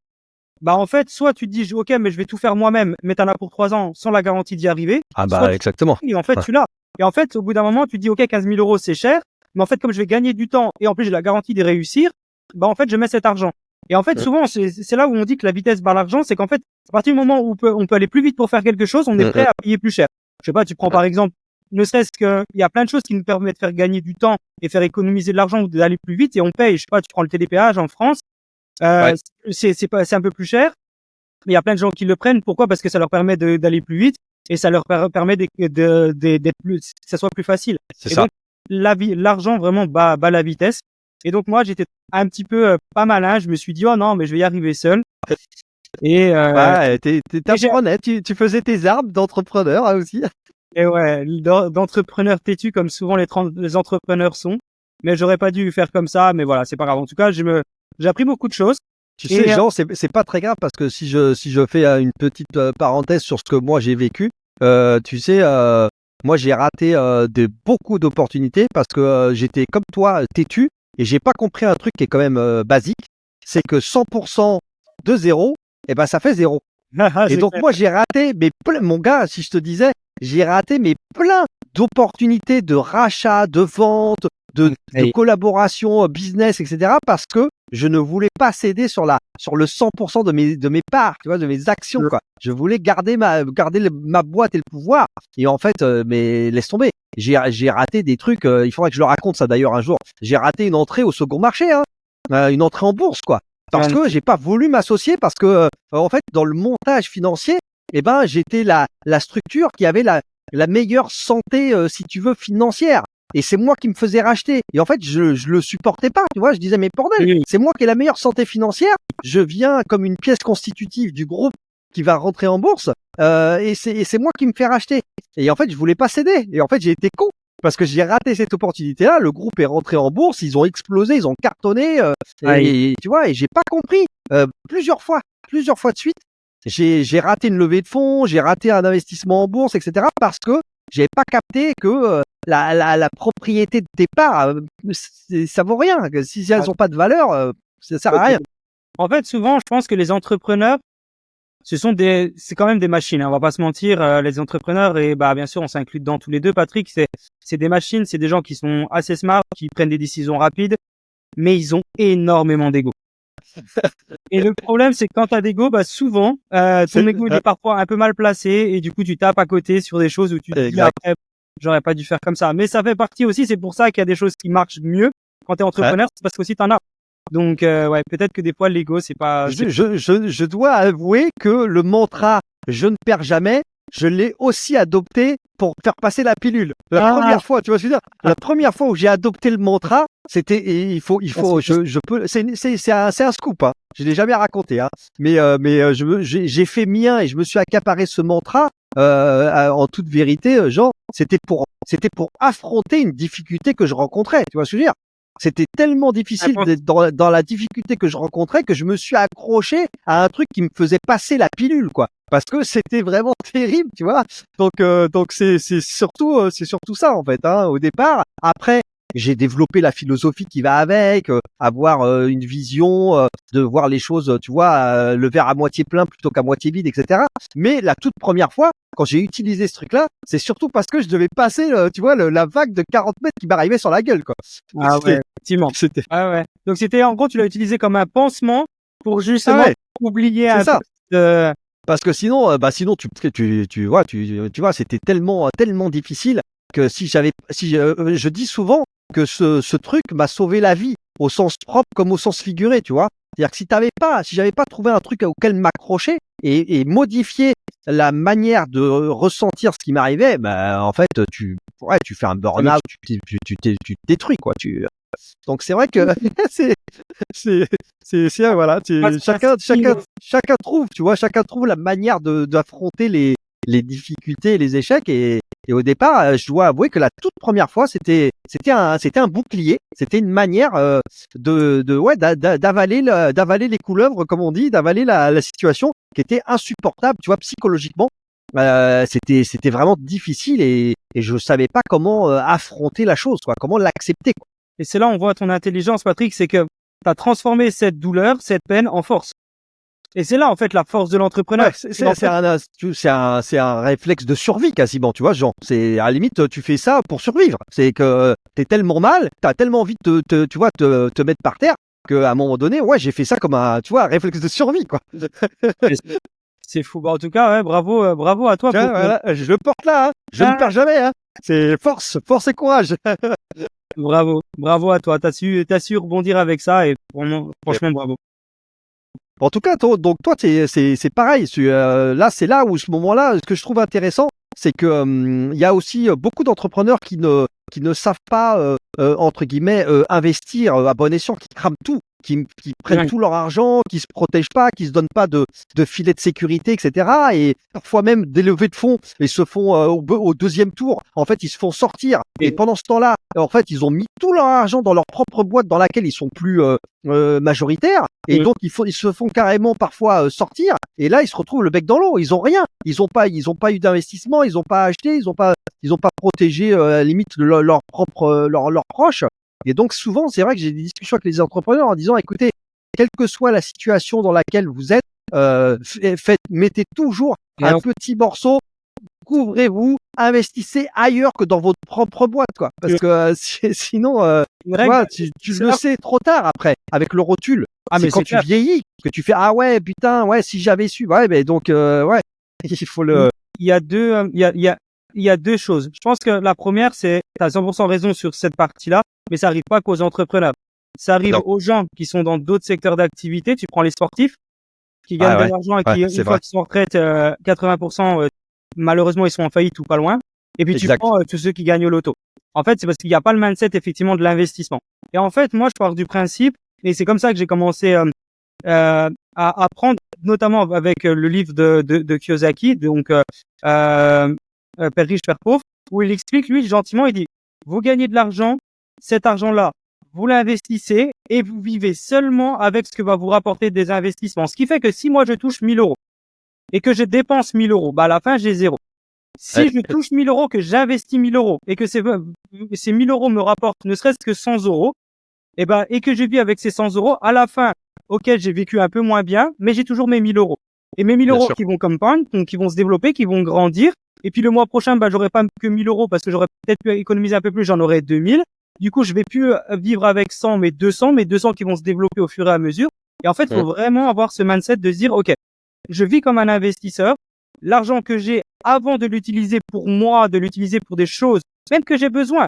Bah, en fait, soit tu te dis, OK, mais je vais tout faire moi-même, mais t'en as pour 3 ans sans la garantie d'y arriver. Ah Soit bah exactement. et en fait, Ouais. tu l'as. Et en fait, au bout d'un moment, tu te dis, OK, 15 000 euros, c'est cher. Mais en fait, comme je vais gagner du temps et en plus, j'ai la garantie de réussir, bah, en fait, je mets cet argent. Et en fait, souvent, c'est là où on dit que la vitesse bat l'argent, c'est qu'en fait, à partir du moment où on peut aller plus vite pour faire quelque chose, on est prêt à payer plus cher. Je sais pas, tu prends par exemple, ne serait-ce que, il y a plein de choses qui nous permettent de faire gagner du temps et faire économiser de l'argent ou d'aller plus vite et on paye. Je sais pas, tu prends le télépéage en France, Ouais. c'est un peu plus cher. Mais il y a plein de gens qui le prennent. Pourquoi? Parce que ça leur permet d'aller plus vite et ça leur permet d'être plus, que ça soit plus facile. C'est Et ça. donc, l'argent vraiment bat la vitesse. Et donc, moi, j'étais un petit peu pas malin. Je me suis dit, oh non, mais je vais y arriver seul. Et, Ouais, j'ai- t'apprenais, tu faisais tes armes d'entrepreneur, hein, aussi. et ouais, d'entrepreneurs têtus comme souvent les entrepreneurs sont. Mais j'aurais pas dû faire comme ça. Mais voilà, c'est pas grave. En tout cas, j'ai appris beaucoup de choses. Tu Et, sais, Jean, c'est pas très grave parce que si je fais une petite parenthèse sur ce que moi j'ai vécu, tu sais, moi j'ai raté beaucoup d'opportunités parce que j'étais comme toi têtu et j'ai pas compris un truc qui est quand même basique, c'est que 100% de zéro, eh ben ça fait zéro. Et c'est donc clair. moi j'ai raté mon gars, si je te disais, j'ai raté plein d'opportunités de rachat, de vente, de collaboration business, etc. parce que je ne voulais pas céder sur le 100% de mes parts, tu vois, de mes actions, quoi. Je voulais garder ma boîte et le pouvoir. Et en fait, mais laisse tomber. J'ai raté des trucs. Il faudrait que je le raconte ça d'ailleurs un jour. J'ai raté une entrée au second marché, hein, une entrée en bourse, quoi. Parce que j'ai pas voulu m'associer parce que en fait dans le montage financier, eh ben j'étais la structure qui avait la meilleure santé, si tu veux, financière. Et c'est moi qui me faisais racheter. Et en fait, je le supportais pas, tu vois. Je disais, mais bordel, c'est moi qui ai la meilleure santé financière. Je viens comme une pièce constitutive du groupe qui va rentrer en bourse. Et c'est moi qui me fais racheter. Et en fait, je voulais pas céder. Et en fait, j'ai été con. Parce que j'ai raté cette opportunité-là. Le groupe est rentré en bourse. Ils ont explosé. Ils ont cartonné. Et tu vois, et j'ai pas compris. Plusieurs fois de suite. J'ai raté une levée de fonds. J'ai raté un investissement en bourse, etc. Parce que j'avais pas capté que la propriété de tes parts, ça vaut rien. Si elles ont pas de valeur, ça sert à rien. En fait, souvent, je pense que les entrepreneurs, c'est quand même des machines, hein, on va pas se mentir, les entrepreneurs et bah bien sûr on s'inclut dedans tous les deux, Patrick, c'est des machines, c'est des gens qui sont assez smart, qui prennent des décisions rapides, mais ils ont énormément d'ego. Et le problème c'est que quand t'as d'ego, bah souvent ton ego il est parfois un peu mal placé et du coup tu tapes à côté sur des choses où tu te dis après j'aurais pas dû faire comme ça. Mais ça fait partie aussi, c'est pour ça qu'il y a des choses qui marchent mieux quand t'es entrepreneur, c'est parce qu'aussi t'en as. Donc ouais, peut-être que des fois l'ego c'est pas. Je dois avouer que le mantra je ne perds jamais, je l'ai aussi adopté pour faire passer la pilule. La première fois, tu vois ce que je veux dire, la première fois où j'ai adopté le mantra, c'était je peux c'est un scoop, hein. Je l'ai jamais raconté, hein. Mais j'ai fait mien et je me suis accaparé ce mantra en toute vérité, genre c'était pour affronter une difficulté que je rencontrais, tu vois ce que je veux dire. C'était tellement difficile d'être dans la difficulté que je rencontrais que je me suis accroché à un truc qui me faisait passer la pilule, quoi. Parce que c'était vraiment terrible, tu vois. Donc c'est surtout ça en fait, hein, au départ. Après, j'ai développé la philosophie qui va avec, avoir une vision, de voir les choses, tu vois, le verre à moitié plein plutôt qu'à moitié vide, etc. Mais la toute première fois, quand j'ai utilisé ce truc-là, c'est surtout parce que je devais passer, tu vois, la vague de 40 mètres qui m'arrivait sur la gueule, quoi. Ah ouais, effectivement. Ah ouais. Donc c'était en gros, tu l'as utilisé comme un pansement pour justement oublier un peu. Parce que sinon, tu vois, c'était tellement difficile que je dis souvent que ce truc m'a sauvé la vie au sens propre comme au sens figuré, tu vois. C'est-à-dire que si j'avais pas trouvé un truc auquel m'accrocher et modifier la manière de ressentir ce qui m'arrivait, bah en fait tu fais un burn-out, tu te détruis, quoi. Donc c'est vrai que voilà, chacun trouve, tu vois, chacun trouve la manière d'affronter les difficultés et les échecs et au départ, je dois avouer que la toute première fois, c'était un bouclier, c'était une manière d'avaler les couleuvres, comme on dit, d'avaler la situation qui était insupportable, tu vois, psychologiquement. C'était vraiment difficile et je savais pas comment affronter la chose, quoi, comment l'accepter, quoi. Et c'est là on voit ton intelligence, Patrick, c'est que tu as transformé cette douleur, cette peine en force. Et c'est là, en fait, la force de l'entrepreneur. Ouais, c'est un réflexe de survie quasiment, tu vois, Jean. C'est à la limite, tu fais ça pour survivre. C'est que t'es tellement mal, t'as tellement envie de te mettre par terre qu'à un moment donné, ouais, j'ai fait ça comme un réflexe de survie, quoi. C'est fou. Bah, en tout cas, ouais, bravo à toi. Tiens, voilà, je le porte là, hein. Je ne perds jamais, hein. C'est force et courage. Bravo à toi. T'as su rebondir avec ça et franchement, bravo. En tout cas, donc toi, c'est pareil. Là, c'est là où, ce moment-là, ce que je trouve intéressant, c'est que il y a aussi beaucoup d'entrepreneurs qui ne savent pas entre guillemets investir à bon escient, qui crament tout, qui prennent tout leur argent, qui se protègent pas, qui se donnent pas de filet de sécurité, etc. Et parfois même des levées de fonds, ils se font au deuxième tour. En fait, ils se font sortir. Et pendant ce temps-là, en fait, ils ont mis tout leur argent dans leur propre boîte dans laquelle ils sont plus majoritaires. Et donc ils se font carrément parfois sortir. Et là, ils se retrouvent le bec dans l'eau. Ils ont rien. Ils ont pas eu d'investissement. Ils ont pas acheté. Ils ont pas protégé à la limite leurs proches. Et donc souvent, c'est vrai que j'ai des discussions avec les entrepreneurs en disant, écoutez, quelle que soit la situation dans laquelle vous êtes, mettez toujours un petit morceau, couvrez-vous, investissez ailleurs que dans votre propre boîte, quoi. Parce que sinon, tu le sais trop tard après, avec le recul. C'est quand tu vieillis que tu fais, ah ouais, putain, ouais, si j'avais su, ouais, mais donc, ouais, il faut le. Il y a deux choses. Je pense que la première, c'est, t'as 100% raison sur cette partie-là, mais ça arrive pas qu'aux entrepreneurs. Ça arrive aux gens qui sont dans d'autres secteurs d'activité. Tu prends les sportifs, qui gagnent de l'argent et qui, une fois qu'ils sont en retraite, 80%, malheureusement, ils sont en faillite ou pas loin. Et puis tu prends tous ceux qui gagnent au loto. En fait, c'est parce qu'il n'y a pas le mindset, effectivement, de l'investissement. Et en fait, moi, je pars du principe, et c'est comme ça que j'ai commencé à apprendre, notamment avec le livre de Kiyosaki, donc Père riche, Père pauvre, où il explique, lui, gentiment, il dit, vous gagnez de l'argent, cet argent-là, vous l'investissez et vous vivez seulement avec ce que va vous rapporter des investissements. Ce qui fait que si moi je touche 1000 euros et que je dépense 1000 euros, bah à la fin j'ai zéro. Si je touche 1000 euros, que j'investis 1000 euros et que ces 1000 euros me rapportent ne serait-ce que 100 euros, et que je vis avec ces 100 euros, à la fin, ok, j'ai vécu un peu moins bien, mais j'ai toujours mes 1000 euros. Et mes 1000 Bien euros sûr. qui vont compound, donc qui vont se développer, qui vont grandir. Et puis le mois prochain, j'aurai pas que 1000 euros parce que j'aurais peut-être pu économiser un peu plus, j'en aurai 2000. Du coup, je vais plus vivre avec 100, mais 200 qui vont se développer au fur et à mesure. Et en fait, il faut vraiment avoir ce mindset de se dire, OK, je vis comme un investisseur. L'argent que j'ai, avant de l'utiliser pour moi, de l'utiliser pour des choses, même que j'ai besoin,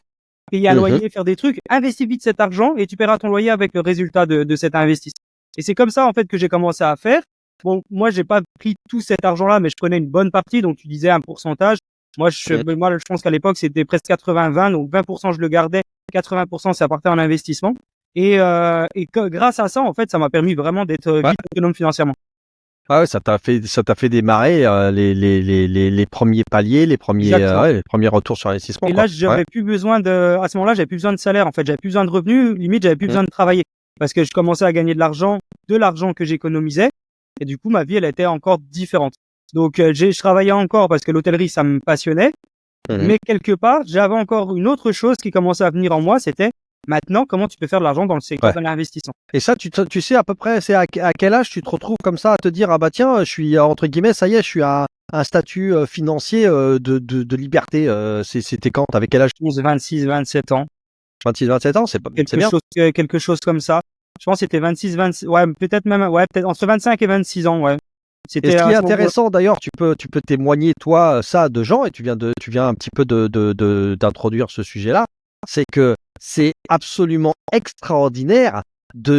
payer un loyer, faire des trucs, investis vite cet argent et tu paieras ton loyer avec le résultat de cet investissement. Et c'est comme ça, en fait, que j'ai commencé à faire. Bon, moi, j'ai pas pris tout cet argent-là, mais je prenais une bonne partie. Donc, tu disais un pourcentage. Moi, je pense qu'à l'époque, c'était presque 80-20. Donc, 20%, je le gardais. 80%, ça partait en investissement. Et grâce à ça, en fait, ça m'a permis vraiment d'être vite autonome financièrement. Ah ouais, ça t'a fait démarrer les premiers paliers, les premiers retours sur investissement. Et quoi. là, j'avais plus besoin à ce moment-là, j'avais plus besoin de salaire. En fait, j'avais plus besoin de revenus. Limite, j'avais plus besoin de travailler parce que je commençais à gagner de l'argent que j'économisais. Et du coup, ma vie, elle était encore différente. Donc, je travaillais encore parce que l'hôtellerie, ça me passionnait. Mais quelque part, j'avais encore une autre chose qui commençait à venir en moi, c'était maintenant, comment tu peux faire de l'argent dans le secteur de l'investissement. Et ça, tu sais à peu près, c'est à quel âge tu te retrouves comme ça à te dire, ah bah tiens, je suis, entre guillemets, ça y est, je suis à un statut financier de liberté. C'était quand? T'avais quel âge? 11, 26, 27 ans. 26, 27 ans, c'est bien. Quelque chose comme ça. Je pense que c'était 26, 26, peut-être entre 25 et 26 ans, ouais. Et ce qui est intéressant d'ailleurs, tu peux témoigner toi ça de Jean, et tu viens un petit peu d'introduire ce sujet-là, c'est que c'est absolument extraordinaire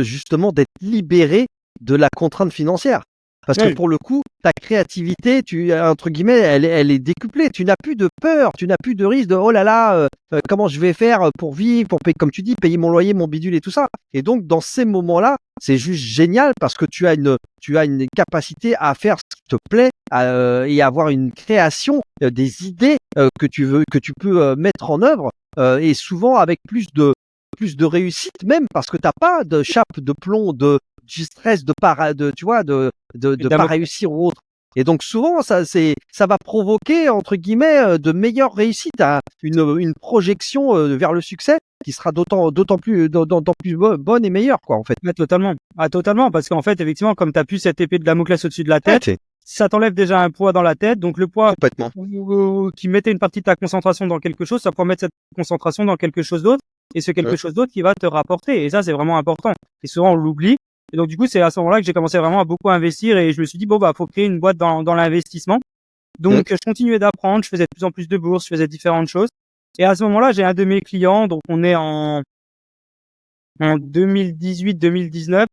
justement d'être libéré de la contrainte financière. Parce que pour le coup, ta créativité, entre guillemets, elle est décuplée. Tu n'as plus de peur, tu n'as plus de risque de oh là là, comment je vais faire pour vivre, pour payer, comme tu dis, payer mon loyer, mon bidule et tout ça. Et donc dans ces moments-là, c'est juste génial parce que tu as une capacité à faire ce qui te plaît et avoir une création, des idées que tu peux mettre en œuvre et souvent avec plus de réussite même parce que t'as pas de chape de plomb, du stress de pas réussir ou autre. Et donc souvent ça va provoquer entre guillemets de meilleures réussites, une projection vers le succès qui sera d'autant plus bonne et meilleure quoi en fait. Ouais, totalement parce qu'en fait effectivement comme tu as plus cette épée de Damoclès au-dessus de la tête, ça t'enlève déjà un poids dans la tête, donc le poids qui mettait une partie de ta concentration dans quelque chose, ça peut mettre cette concentration dans quelque chose d'autre et ce quelque chose d'autre qui va te rapporter, et ça c'est vraiment important et souvent on l'oublie. Et donc du coup c'est à ce moment-là que j'ai commencé vraiment à beaucoup investir et je me suis dit faut créer une boîte dans l'investissement. Donc je continuais d'apprendre, je faisais de plus en plus de bourses, je faisais différentes choses, et à ce moment-là j'ai un de mes clients, donc on est en 2018-2019,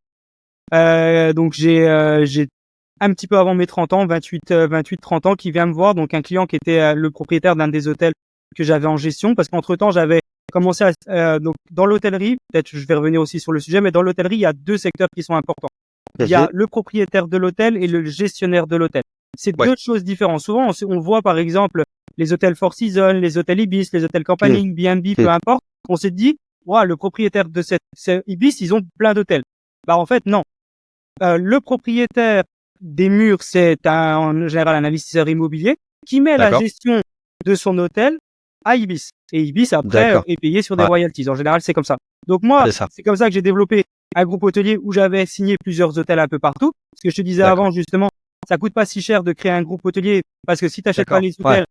donc j'ai un petit peu avant mes 30 ans, 28-30 ans, qui vient me voir, donc un client qui était le propriétaire d'un des hôtels que j'avais en gestion, parce qu'entre-temps, j'avais commencé donc dans l'hôtellerie, peut-être je vais revenir aussi sur le sujet, mais dans l'hôtellerie, il y a deux secteurs qui sont importants. Il y a le propriétaire de l'hôtel et le gestionnaire de l'hôtel. C'est deux choses différentes. Souvent, on voit par exemple les hôtels Four Seasons, les hôtels Ibis, les hôtels Campaning, B&B, peu importe. On s'est dit, le propriétaire de cette Ibis, ils ont plein d'hôtels. En fait, non. Le propriétaire des murs, c'est en général un investisseur immobilier qui met la gestion de son hôtel à Ibis. Et Ibis, après, est payé sur des royalties. En général, c'est comme ça. Donc moi, c'est comme ça que j'ai développé un groupe hôtelier où j'avais signé plusieurs hôtels un peu partout. Parce que je te disais avant, justement, ça coûte pas si cher de créer un groupe hôtelier parce que si tu n'achètes pas les hôtels...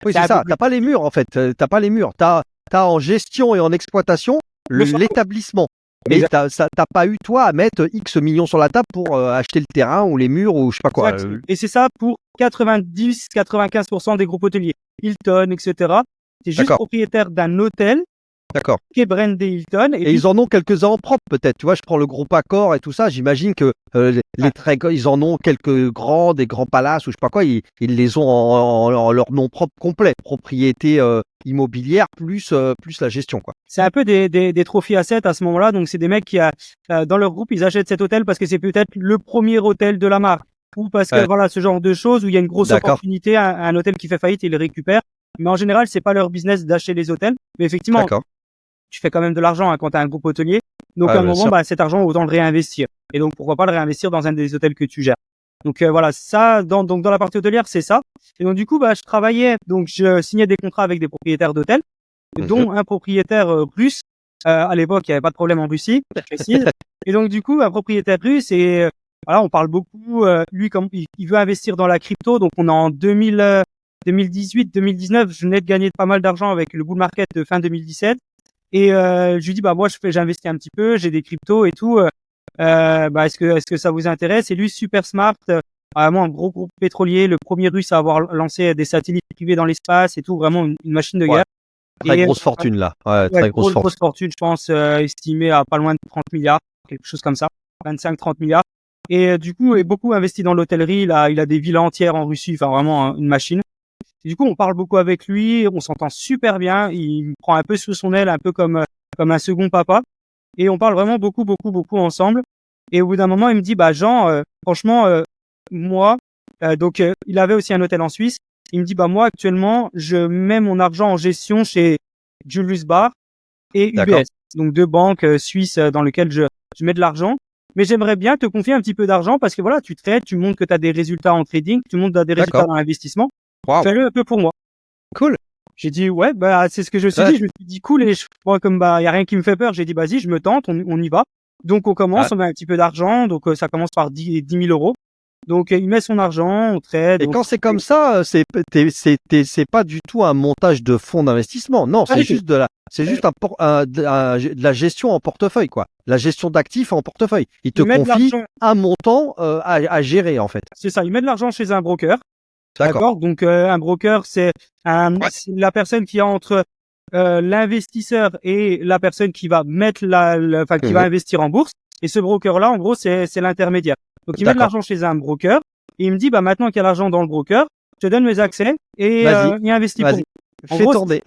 Oui, c'est ça. T'as pas les murs, en fait. T'as pas les murs. T'as en gestion et en exploitation l'établissement. Mais t'as pas eu, toi, à mettre X millions sur la table pour acheter le terrain ou les murs ou je sais pas quoi. Et c'est ça pour 90-95% des groupes hôteliers. Hilton, etc. C'est juste propriétaire d'un hôtel qui est brandé Hilton. Et ils en ont quelques-uns en propre, peut-être. Tu vois, je prends le groupe Accor et tout ça. J'imagine que ils en ont quelques grands, des grands palaces ou je sais pas quoi. Ils les ont en leur nom propre complet. Propriété immobilière plus la gestion, quoi. C'est un peu des trophy assets à ce moment-là. Donc, c'est des mecs qui, dans leur groupe, ils achètent cet hôtel parce que c'est peut-être le premier hôtel de la marque. Ou parce que, voilà, ce genre de choses où il y a une grosse opportunité, un hôtel qui fait faillite, ils le récupèrent. Mais en général, c'est pas leur business d'acheter les hôtels. Mais effectivement, tu fais quand même de l'argent quand tu as un groupe hôtelier. Donc, à un moment, cet argent, autant le réinvestir. Et donc, pourquoi pas le réinvestir dans un des hôtels que tu gères. Donc, voilà, ça, donc, dans la partie hôtelière, c'est ça. Et donc, du coup, je travaillais, donc, je signais des contrats avec des propriétaires d'hôtels, dont un propriétaire russe. À l'époque, il n'y avait pas de problème en Russie, je précise. Et donc, du coup, un propriétaire russe, et voilà, on parle beaucoup. Lui, comme il veut investir dans la crypto, donc on est en 2018, 2019. Je venais de gagner pas mal d'argent avec le bull market de fin 2017. Et je lui dis bah moi j'investis un petit peu, j'ai des cryptos et tout. Bah est-ce que ça vous intéresse? Et lui super smart, vraiment un gros groupe pétrolier, le premier russe à avoir lancé des satellites privés dans l'espace et tout, vraiment une machine de guerre. Très Et grosse fortune là. Ouais, ouais, très grosse grosse fortune, je pense estimée à pas loin de 30 milliards, quelque chose comme ça, 25-30 milliards. Et du coup, il est beaucoup investi dans l'hôtellerie. Il a des villas entières en Russie, enfin vraiment une machine. Et du coup, on parle beaucoup avec lui, on s'entend super bien. Il me prend un peu sous son aile, un peu comme un second papa. Et on parle vraiment beaucoup ensemble. Et au bout d'un moment, il me dit, bah Jean, franchement, moi, il avait aussi un hôtel en Suisse. Il me dit, bah moi actuellement, je mets mon argent en gestion chez Julius Baer et D'accord. UBS, donc deux banques suisses dans lesquelles je mets de l'argent. Mais j'aimerais bien te confier un petit peu d'argent parce que voilà, tu trades, tu montres que tu as des résultats en trading, tu montres que tu as des résultats D'accord. dans l'investissement. Waouh. Fais-le un peu pour moi. Cool. J'ai dit ouais, bah c'est ce que je me suis Ouais. dit. Je me suis dit cool et moi comme bah y a rien qui me fait peur, j'ai dit vas-y, je me tente, on y va. Donc on commence, on met un petit peu d'argent, donc ça commence par 10 000 euros. Donc il met son argent, on trade. Et quand c'est comme ça, c'est pas du tout un montage de fonds d'investissement. Non, c'est juste de la gestion en portefeuille, quoi. La gestion d'actifs en portefeueuille. Il te confie un montant à gérer, en fait. C'est ça, il met de l'argent chez un broker. D'accord. Donc un broker, c'est c'est la personne qui est entre l'investisseur et la personne qui va mettre qui va investir en bourse. Et ce broker-là, en gros, c'est l'intermédiaire. Donc il met de l'argent chez un broker et il me dit bah maintenant qu'il y a l'argent dans le broker, je te donne mes accès et il investit pour moi. Fais tourner.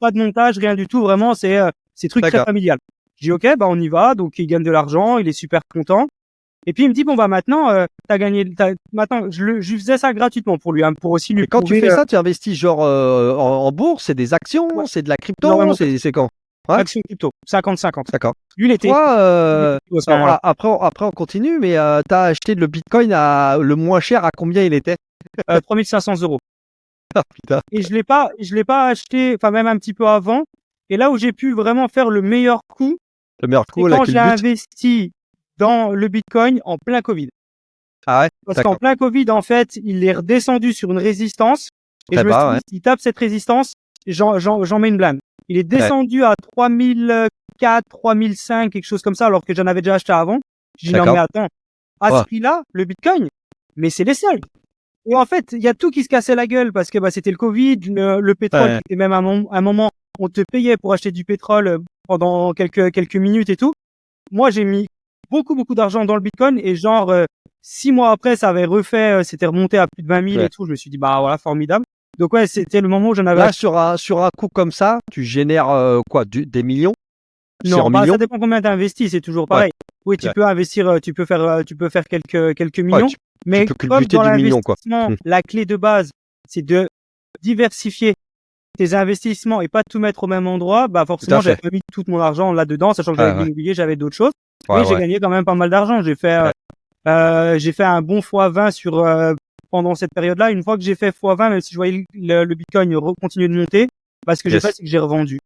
Pas de montage, rien du tout, vraiment c'est truc très familial. Je dis OK, bah on y va. Donc il gagne de l'argent, il est super content. Et puis il me dit bon bah maintenant maintenant je lui faisais ça gratuitement pour lui pour aussi lui. Et quand tu fais ça, tu investis genre en bourse, c'est des actions, c'est de la crypto, c'est quand? Ouais. Action crypto, 50-50. D'accord. Lui, il était. Après, on continue, mais t'as acheté le Bitcoin le moins cher, à combien il était? 3500 €. Ah, putain. Et je l'ai pas acheté, enfin, même un petit peu avant. Et là où j'ai pu vraiment faire le meilleur coup, c'est quand j'ai investi dans le Bitcoin en plein Covid. Ah ouais? Parce qu'en plein Covid, en fait, il est redescendu sur une résistance. Et je me suis dit, s'il tape cette résistance, j'en mets une blinde. Il est descendu à 3004, 3005, quelque chose comme ça, alors que j'en avais déjà acheté avant. Je dis, non, mais attends, à ce prix-là, le Bitcoin, mais c'est les seuls. Et en fait, il y a tout qui se cassait la gueule parce que, c'était le Covid, le pétrole, était même à un moment, on te payait pour acheter du pétrole pendant quelques minutes et tout. Moi, j'ai mis beaucoup d'argent dans le Bitcoin et genre, 6 mois après, ça avait c'était remonté à plus de 20 000 et tout. Je me suis dit, bah voilà, formidable. Donc ouais, c'était le moment où j'en avais. Là, sur un coup comme ça, tu génères des millions? Non, ça dépend combien tu investis, c'est toujours pareil. Oui, tu peux investir, tu peux faire quelques millions, mais comme dans l'investissement, la clé de base, c'est de diversifier tes investissements et pas tout mettre au même endroit. Bah forcément, j'avais pas mis tout mon argent là-dedans, sachant que j'avais de l'immobilier, j'avais d'autres choses. Mais j'ai gagné quand même pas mal d'argent. J'ai fait un bon x20 pendant cette période-là. Une fois que j'ai fait x20, même si je voyais le Bitcoin continuer de monter, ce que j'ai fait, c'est que j'ai revendu.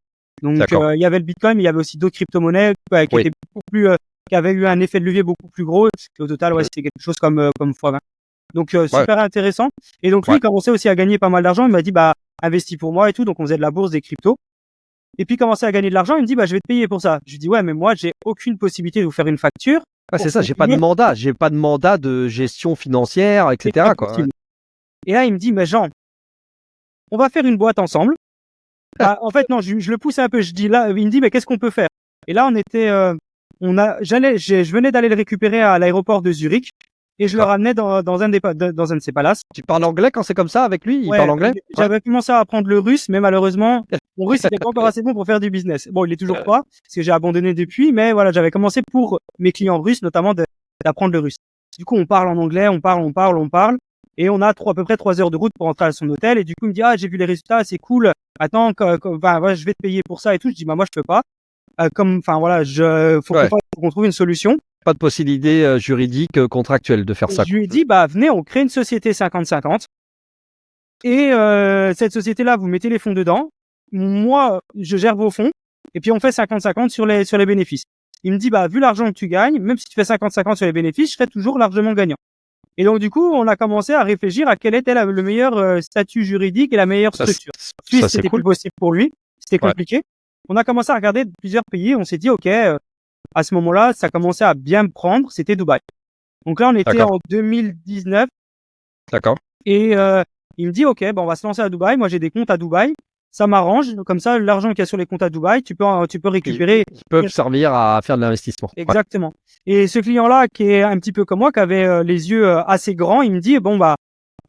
Donc il y avait le Bitcoin, mais il y avait aussi d'autres crypto-monnaies qui étaient beaucoup plus, qui avaient eu un effet de levier beaucoup plus gros. Et au total, c'était quelque chose comme x20. Donc super intéressant. Et donc lui, il commençait aussi à gagner pas mal d'argent. Il m'a dit investis pour moi et tout. Donc on faisait de la bourse, des cryptos. Et puis il commençait à gagner de l'argent. Il me dit je vais te payer pour ça. Je lui dis ouais, mais moi j'ai aucune possibilité de vous faire une facture. C'est ça, j'ai pas de mandat de gestion financière, etc. quoi. Et là il me dit mais Jean, on va faire une boîte ensemble. En fait non, je le pousse un peu. Je dis là, il me dit mais qu'est-ce qu'on peut faire? Et là on était, je venais d'aller le récupérer à l'aéroport de Zurich. Et je le ramenais dans un de ses palaces. Tu parles anglais quand c'est comme ça avec lui? Il parle anglais? J'avais commencé à apprendre le russe, mais malheureusement, mon russe n'était pas encore assez bon pour faire du business. Bon, il est toujours pas, parce que j'ai abandonné depuis, mais voilà, j'avais commencé pour mes clients russes, notamment d'apprendre le russe. Du coup, on parle en anglais, on parle, et on a à peu près 3 heures de route pour rentrer à son hôtel. Et du coup, il me dit j'ai vu les résultats, c'est cool. Attends, je vais te payer pour ça et tout. Je dis moi je peux pas. Faut qu'on trouve une solution. Pas de possibilité juridique, contractuelle de faire ça. Je lui ai dit, venez, on crée une société 50-50. Et cette société-là, vous mettez les fonds dedans. Moi, je gère vos fonds. Et puis, on fait 50-50 sur les bénéfices. il me dit, bah, vu l'argent que tu gagnes, même si tu fais 50-50 sur les bénéfices, je serais toujours largement gagnant. Et donc, du coup, on a commencé à réfléchir à quel était le meilleur statut juridique et la meilleure structure. Suisse, c'était plus possible pour lui. C'était compliqué. On a commencé à regarder plusieurs pays. On s'est dit, OK, à ce moment-là, ça commençait à bien me prendre. C'était Dubaï. Donc là, on était en 2019. D'accord. Et il me dit, OK, on va se lancer à Dubaï. Moi, j'ai des comptes à Dubaï. Ça m'arrange. Comme ça, l'argent qu'il y a sur les comptes à Dubaï, tu peux récupérer. Ils peuvent servir à faire de l'investissement. Exactement. Ouais. Et ce client-là, qui est un petit peu comme moi, qui avait les yeux assez grands, il me dit,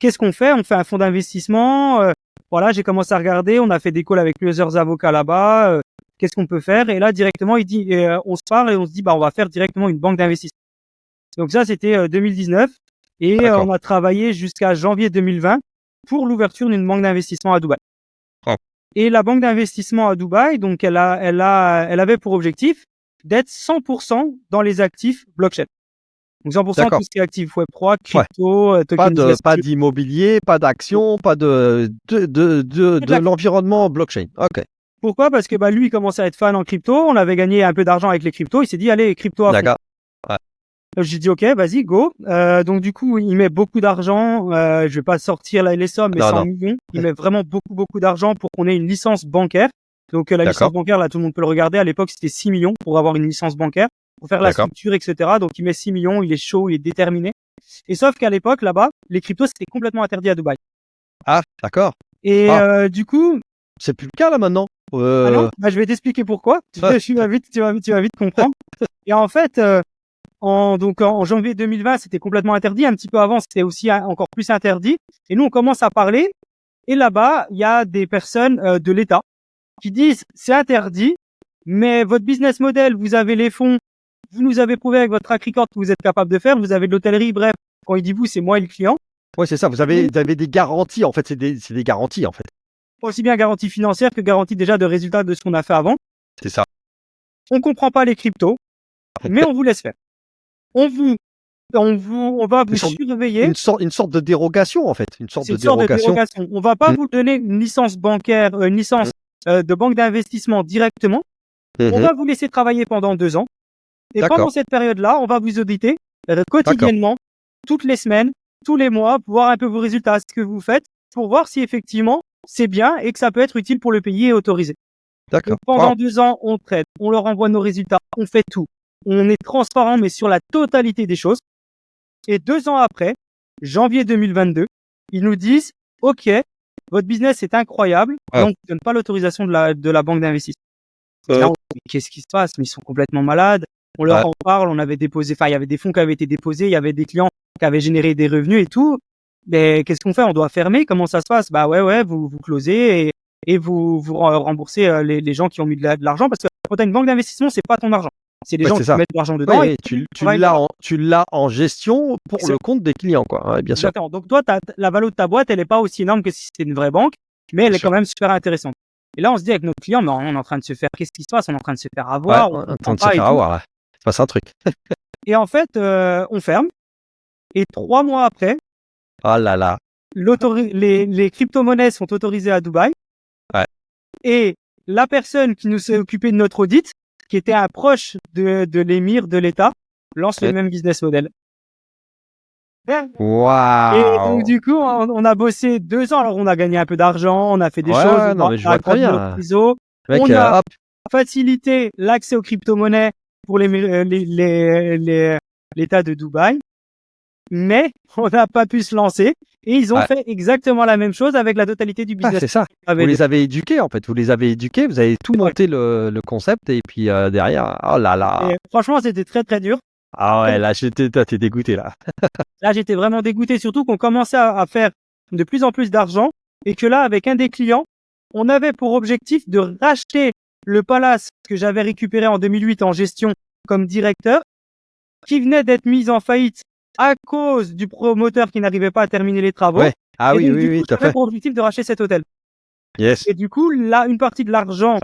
qu'est-ce qu'on fait? On fait un fonds d'investissement. Voilà, j'ai commencé à regarder. On a fait des calls avec plusieurs avocats là-bas. Qu'est-ce qu'on peut faire? Et là, directement, il dit, on se parle et on se dit, on va faire directement une banque d'investissement. Donc ça, c'était 2019. Et on a travaillé jusqu'à janvier 2020 pour l'ouverture d'une banque d'investissement à Dubaï. Oh. Et la banque d'investissement à Dubaï, donc elle avait pour objectif d'être 100% dans les actifs blockchain. Donc 100% tout ce qui est actifs Web3, crypto, tokenisation. Pas d'immobilier, pas d'actions, pas de l'environnement blockchain. OK. Pourquoi? Parce que lui, il commençait à être fan en crypto. On avait gagné un peu d'argent avec les cryptos. Il s'est dit, allez, crypto à fond. D'accord. Ouais. J'ai dit, OK, vas-y, go. Donc, du coup, il met beaucoup d'argent. Je vais pas sortir là les sommes, mais 100 millions. Il met vraiment beaucoup, beaucoup d'argent pour qu'on ait une licence bancaire. Donc, la licence bancaire, là, tout le monde peut le regarder. À l'époque, c'était 6 millions pour avoir une licence bancaire, pour faire la structure, etc. Donc, il met 6 millions. Il est chaud, il est déterminé. Et sauf qu'à l'époque, là-bas, les cryptos, c'était complètement interdit à Dubaï. Ah, d'accord. Et du coup... C'est plus le cas, là, maintenant. Non, je vais t'expliquer pourquoi. Tu vas vite comprendre. Et en fait, en janvier 2020, c'était complètement interdit. Un petit peu avant, c'était aussi encore plus interdit. Et nous, on commence à parler. Et là-bas, il y a des personnes de l'État qui disent c'est interdit, mais votre business model, vous avez les fonds, vous nous avez prouvé avec votre track record que vous êtes capable de faire, vous avez de l'hôtellerie, bref. Quand il dit vous, c'est moi et le client. Ouais, c'est ça. Vous avez des garanties. En fait, c'est des garanties, en fait. Aussi bien garantie financière que garantie déjà de résultats de ce qu'on a fait avant. C'est ça. On comprend pas les cryptos, mais on vous laisse faire. On va vous surveiller. Une sorte de dérogation, en fait. Une sorte de dérogation. On va pas vous donner une licence bancaire, une licence de banque d'investissement directement. On va vous laisser travailler pendant 2 ans. Et pendant cette période-là, on va vous auditer quotidiennement, toutes les semaines, tous les mois, pour voir un peu vos résultats, ce que vous faites, pour voir si effectivement c'est bien et que ça peut être utile pour le pays et autorisé. D'accord. Donc, pendant 2 ans, on traite, on leur envoie nos résultats, on fait tout. On est transparent, mais sur la totalité des choses. Et 2 ans après, janvier 2022, ils nous disent, OK, votre business est incroyable, mais on ne donne pas l'autorisation de la banque d'investissement. Là, on dit, qu'est-ce qui se passe? Mais ils sont complètement malades. On leur en parle, on avait déposé, il y avait des fonds qui avaient été déposés, il y avait des clients qui avaient généré des revenus et tout. Mais qu'est-ce qu'on fait? On doit fermer? Comment ça se passe? Vous closez et vous remboursez les gens qui ont mis de l'argent, parce que quand tu as une banque d'investissement, c'est pas ton argent. C'est des gens qui mettent de l'argent dedans. Oui, tu l'as en gestion pour le compte des clients, quoi. Ouais, bien sûr. Exactement. Donc toi, la valeur de ta boîte, elle est pas aussi énorme que si c'était une vraie banque, mais elle est quand même super intéressante. Et là, on se dit avec notre client, mais on est en train de se faire, qu'est-ce qui se passe? On est en train de se faire avoir. On est en train de se faire avoir, là. C'est pas ça un truc. Et en fait, on ferme. Et 3 mois après, oh là là. les crypto-monnaies sont autorisées à Dubaï. Ouais. Et la personne qui nous s'est occupée de notre audit, qui était un proche de l'émir de l'État, lance le même business model. Waouh. Et donc, du coup, on a bossé 2 ans. Alors, on a gagné un peu d'argent, on a fait des choses. Non, mais je vois très bien. On a facilité l'accès aux crypto-monnaies pour l'État de Dubaï. Mais on n'a pas pu se lancer. Et ils ont fait exactement la même chose avec la totalité du business. C'est ça. Vous les avez éduqués, en fait. Vous avez tout monté le concept. Et puis derrière, oh là là. Et franchement, c'était très, très dur. Ah ouais, là, t'es dégoûté, là. Là, j'étais vraiment dégoûté, surtout qu'on commençait à faire de plus en plus d'argent et que là, avec un des clients, on avait pour objectif de racheter le palace que j'avais récupéré en 2008 en gestion comme directeur, qui venait d'être mis en faillite à cause du promoteur qui n'arrivait pas à terminer les travaux. Ouais. Ah oui, tout à fait. Pour objectif de racheter cet hôtel. Yes. Et du coup, là, une partie de l'argent,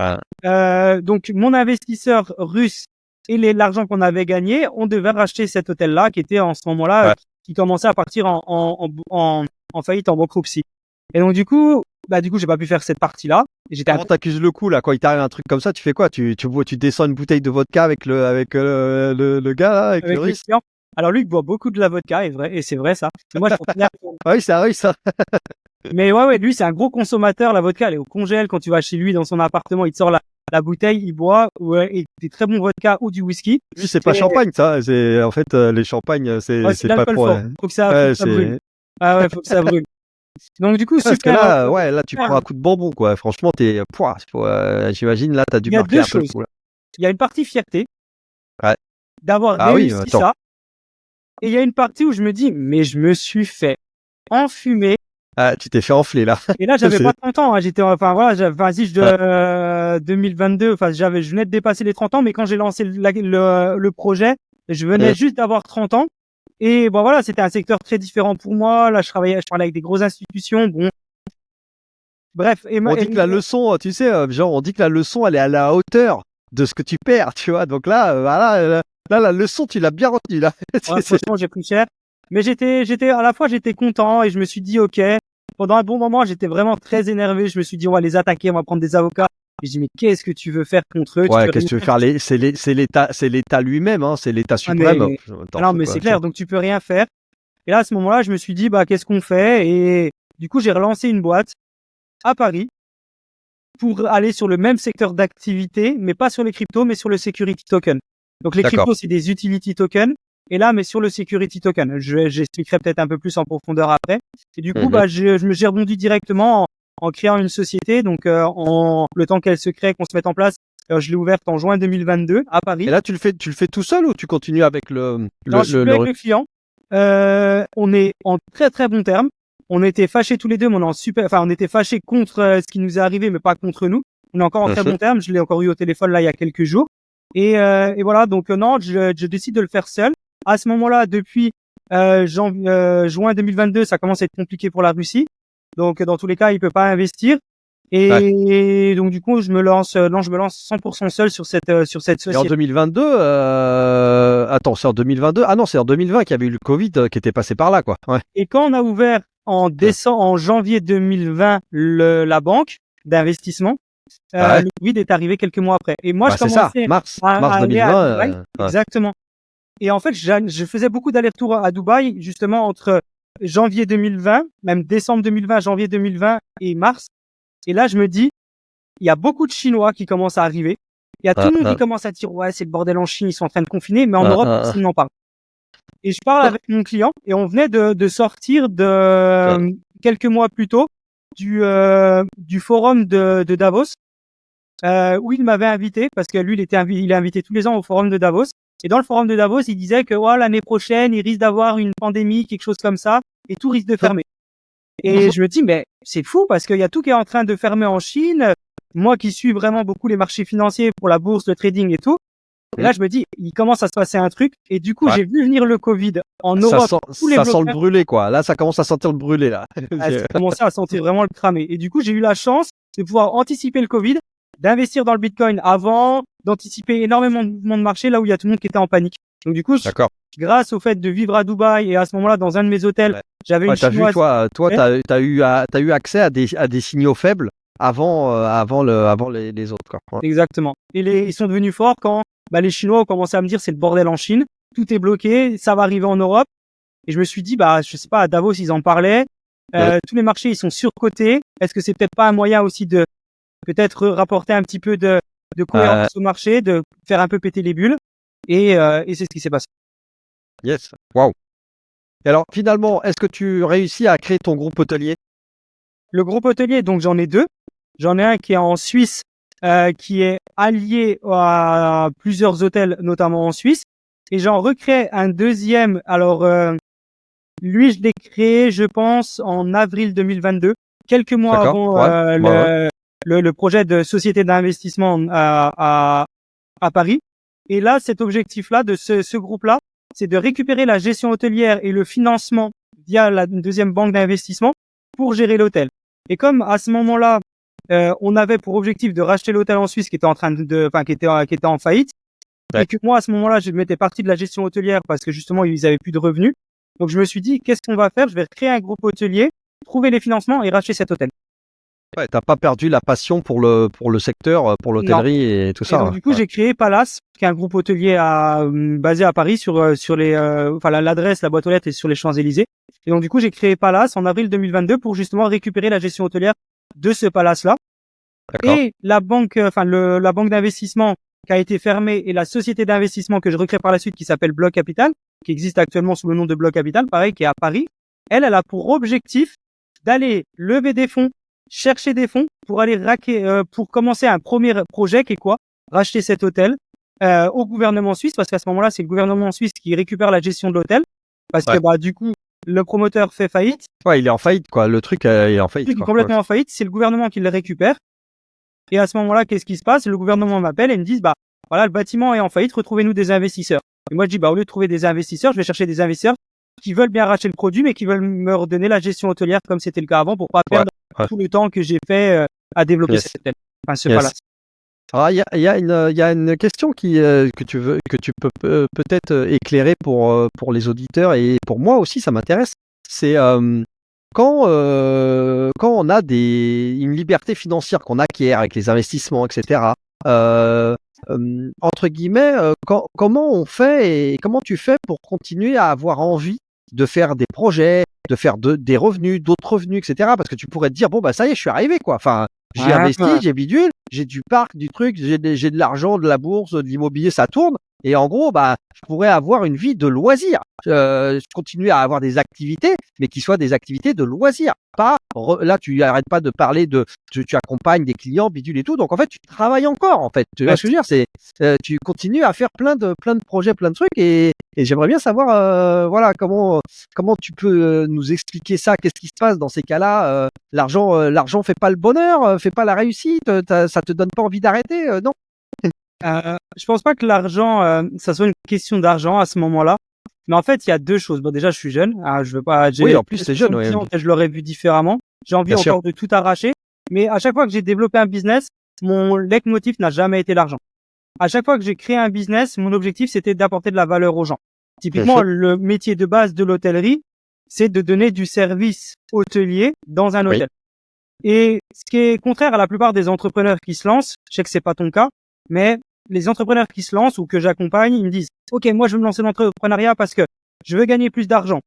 donc mon investisseur russe et l'argent qu'on avait gagné, on devait racheter cet hôtel-là qui était en ce moment-là, qui commençait à partir en faillite, en bankruptcy. Et donc du coup, bah du coup, j'ai pas pu faire cette partie-là. Et j'étais Comment t'accuses le coup là quand il t'arrive un truc comme ça? Tu fais quoi? Tu descends une bouteille de vodka avec le gars là, avec avec le le russe? client. Alors lui, il boit beaucoup de la vodka, et c'est vrai ça. Et moi, je continue à- Ah oui, ça arrive ça. Mais ouais, lui, c'est un gros consommateur. La vodka, elle est au congèle. Quand tu vas chez lui dans son appartement, il te sort la bouteille, il boit, ouais, et des très bons vodka ou du whisky. Lui, c'est pas Et- champagne, ça. C'est en fait les champagnes, Ouais, c'est c'est de pas l'alcool pour. fort. Faut que ça Ouais, brûle. c'est Ah ouais, faut que ça brûle. Donc du coup, parce que super. là, ouais, là, tu super. prends un coup de bambou, quoi. Franchement, j'imagine là, t'as dû Il y a marquer deux un peu le choses. coup là. Il y a une partie fierté Ouais. d'avoir Ah oui, réussi attends. ça. Et il y a une partie où je me dis, mais je me suis fait enfumer. Ah, tu t'es fait enfler là. Et là, j'avais C'est- pas 30 ans, hein. J'étais, enfin, voilà, vas-y, 2022, enfin, je venais de dépasser les 30 ans, mais quand j'ai lancé le projet, je venais juste d'avoir 30 ans. Et bon, voilà, c'était un secteur très différent pour moi. Là, je parlais avec des grosses institutions. Bon. Bref. On dit que la leçon, tu sais, genre, on dit que la leçon, elle est à la hauteur de ce que tu perds, tu vois. Donc là, voilà, là, la leçon, tu l'as bien retenue là. Ouais, franchement, j'ai pris cher. Mais à la fois, j'étais content et je me suis dit, OK. Pendant un bon moment, j'étais vraiment très énervé. Je me suis dit, on va les attaquer, on va prendre des avocats. Et je dis, mais qu'est-ce que tu veux faire contre eux? Ouais, qu'est-ce que tu veux faire? C'est l'État lui-même, hein, c'est l'État Ah, mais, suprême. non, mais c'est clair. Donc, tu peux rien faire. Et là, à ce moment-là, je me suis dit, bah, qu'est-ce qu'on fait? Et du coup, j'ai relancé une boîte à Paris pour aller sur le même secteur d'activité, mais pas sur les cryptos, mais sur le security token. Donc, les D'accord. cryptos, c'est des utility tokens. Et là, mais sur le security token, j'expliquerai peut-être un peu plus en profondeur après. Et du coup, Mhm. bah, j'ai rebondi directement en créant une société. Donc, le temps qu'elle se crée, qu'on se mette en place, je l'ai ouverte en juin 2022 à Paris. Et là, tu le fais tout seul ou tu continues avec Non, je suis plus avec le client. On est en très très bon terme. On était fâchés tous les deux, mais on était fâchés contre ce qui nous est arrivé, mais pas contre nous. On est encore en très bon terme. Je l'ai encore eu au téléphone là il y a quelques jours. Et voilà, donc non, je décide de le faire seul. À ce moment-là, depuis juin 2022, ça commence à être compliqué pour la Russie. Donc dans tous les cas, il peut pas investir. Et donc du coup, je me lance 100% seul sur cette Et en société. 2022, attends, c'est en 2022? Ah non, c'est en 2020 qu'il y avait eu le Covid qui était passé par là, quoi. Ouais. Et quand on a ouvert en janvier 2020 la banque d'investissement, le Covid est arrivé quelques mois après. Et moi, je c'est ça, commençais mars à aller à 2020. Dubaï. Exactement. Et en fait, je faisais beaucoup d'allers-retours à Dubaï, justement, entre janvier 2020, même décembre 2020, janvier 2020 et mars. Et là, je me dis, il y a beaucoup de Chinois qui commencent à arriver. Il y a tout le monde qui commence à dire, ouais, c'est le bordel en Chine, ils sont en train de confiner, mais en Europe, personne n'en parle. Et je parle avec mon client et on venait de sortir quelques mois plus tôt du forum de Davos, où il m'avait invité parce que lui, il est invité tous les ans au forum de Davos. Et dans le forum de Davos, il disait que l'année prochaine, il risque d'avoir une pandémie, quelque chose comme ça, et tout risque de fermer. Et je me dis, mais c'est fou parce qu'il y a tout qui est en train de fermer en Chine. Moi qui suis vraiment beaucoup les marchés financiers pour la bourse, le trading et tout. Et là, je me dis, il commence à se passer un truc. Et du coup, j'ai vu venir le Covid en Europe. Ça sent le brûler, quoi. Là, ça commence à sentir le brûler, là. Ça commençait à sentir vraiment le cramer. Et du coup, j'ai eu la chance de pouvoir anticiper le Covid, d'investir dans le Bitcoin avant, d'anticiper énormément de mouvements de marché là où il y a tout le monde qui était en panique. Donc du coup, grâce au fait de vivre à Dubaï et à ce moment-là dans un de mes hôtels, j'avais une chinoise. T'as eu accès à des signaux faibles avant les autres, quoi. Ouais. Exactement. Et ils sont devenus forts quand les Chinois ont commencé à me dire c'est le bordel en Chine, tout est bloqué, ça va arriver en Europe. Et je me suis dit, je sais pas, à Davos, ils en parlaient. Tous les marchés, ils sont surcotés. Est-ce que c'est peut-être pas un moyen aussi de peut-être rapporter un petit peu de cohérence au marché, de faire un peu péter les bulles? Et c'est ce qui s'est passé. Yes. Waouh. Et alors, finalement, est-ce que tu réussis à créer ton groupe hôtelier? Le groupe hôtelier, donc j'en ai deux. J'en ai un qui est en Suisse, qui est allié à plusieurs hôtels, notamment en Suisse. Et j'en recrée un deuxième. Alors, lui, je l'ai créé, je pense, en avril 2022, quelques mois avant le projet de société d'investissement à Paris. Et là, cet objectif-là, de ce groupe-là, c'est de récupérer la gestion hôtelière et le financement via la deuxième banque d'investissement pour gérer l'hôtel. Et comme à ce moment-là, on avait pour objectif de racheter l'hôtel en Suisse qui était qui était en faillite, et que moi à ce moment-là, je m'étais parti de la gestion hôtelière parce que justement ils avaient plus de revenus. Donc je me suis dit, qu'est-ce qu'on va faire? Je vais créer un groupe hôtelier, trouver les financements et racheter cet hôtel. Ouais, t'as pas perdu la passion pour le secteur, pour l'hôtellerie et tout Et ça. donc, du coup, j'ai créé Palace, qui est un groupe hôtelier basé à Paris sur les, enfin, l'adresse, la boîte aux lettres est sur les Champs-Élysées. Et donc, du coup, j'ai créé Palace en avril 2022 pour justement récupérer la gestion hôtelière de ce Palace-là. D'accord. Et la banque, la banque d'investissement qui a été fermée et la société d'investissement que je recrée par la suite qui s'appelle Bloc Capital, qui existe actuellement sous le nom de Bloc Capital, pareil, qui est à Paris. Elle a pour objectif d'aller lever des fonds, chercher des fonds pour aller pour commencer un premier projet qui est quoi? Racheter cet hôtel au gouvernement suisse, parce qu'à ce moment-là, c'est le gouvernement suisse qui récupère la gestion de l'hôtel, parce que bah du coup, le promoteur fait faillite. Ouais, il est en faillite, quoi. Le truc il est en faillite. Il est complètement en faillite. C'est le gouvernement qui le récupère. Et à ce moment-là, qu'est-ce qui se passe? Le gouvernement m'appelle et me dit, bah voilà, le bâtiment est en faillite, retrouvez-nous des investisseurs. Et moi, je dis, bah au lieu de trouver des investisseurs, je vais chercher des investisseurs qui veulent bien racheter le produit, mais qui veulent me redonner la gestion hôtelière comme c'était le cas avant, pour pas perdre tout le temps que j'ai fait à développer cet hôtel. Enfin, ce palace. Alors, il y a une question que tu peux peut-être éclairer pour les auditeurs et pour moi aussi, ça m'intéresse. C'est quand on a une liberté financière qu'on acquiert avec les investissements, etc. Entre guillemets, comment on fait et comment tu fais pour continuer à avoir envie de faire des projets, de faire des revenus, d'autres revenus, etc. Parce que tu pourrais te dire, bon, bah, ça y est, je suis arrivé, quoi. Enfin, j'ai investi, j'ai bidule, j'ai du parc, du truc, j'ai de l'argent, de la bourse, de l'immobilier, ça tourne. Et en gros, bah, je pourrais avoir une vie de loisirs. Continuer à avoir des activités, mais qui soient des activités de loisirs. Pas, là, tu arrêtes pas de parler tu accompagnes des clients, bidule et tout. Donc, en fait, tu travailles encore, en fait. Tu vois ce que je veux dire? Tu continues à faire plein de projets, plein de trucs et j'aimerais bien savoir, voilà, comment tu peux nous expliquer ça? Qu'est-ce qui se passe dans ces cas-là? L'argent fait pas le bonheur, fait pas la réussite, ça te donne pas envie d'arrêter, non? Je pense pas que l'argent, ça soit une question d'argent à ce moment-là. Mais en fait, il y a deux choses. Bon, déjà, je suis jeune. Je veux pas. Oui, en plus, c'est jeune. Ouais. Je l'aurais vu différemment. J'ai envie encore de tout arracher. Mais à chaque fois que j'ai développé un business, mon leitmotiv n'a jamais été l'argent. À chaque fois que j'ai créé un business, mon objectif, c'était d'apporter de la valeur aux gens. Typiquement, le métier de base de l'hôtellerie, c'est de donner du service hôtelier dans un hôtel. Et ce qui est contraire à la plupart des entrepreneurs qui se lancent, je sais que c'est pas ton cas, mais les entrepreneurs qui se lancent ou que j'accompagne, ils me disent, OK, moi, je veux me lancer dans l'entrepreneuriat parce que je veux gagner plus d'argent.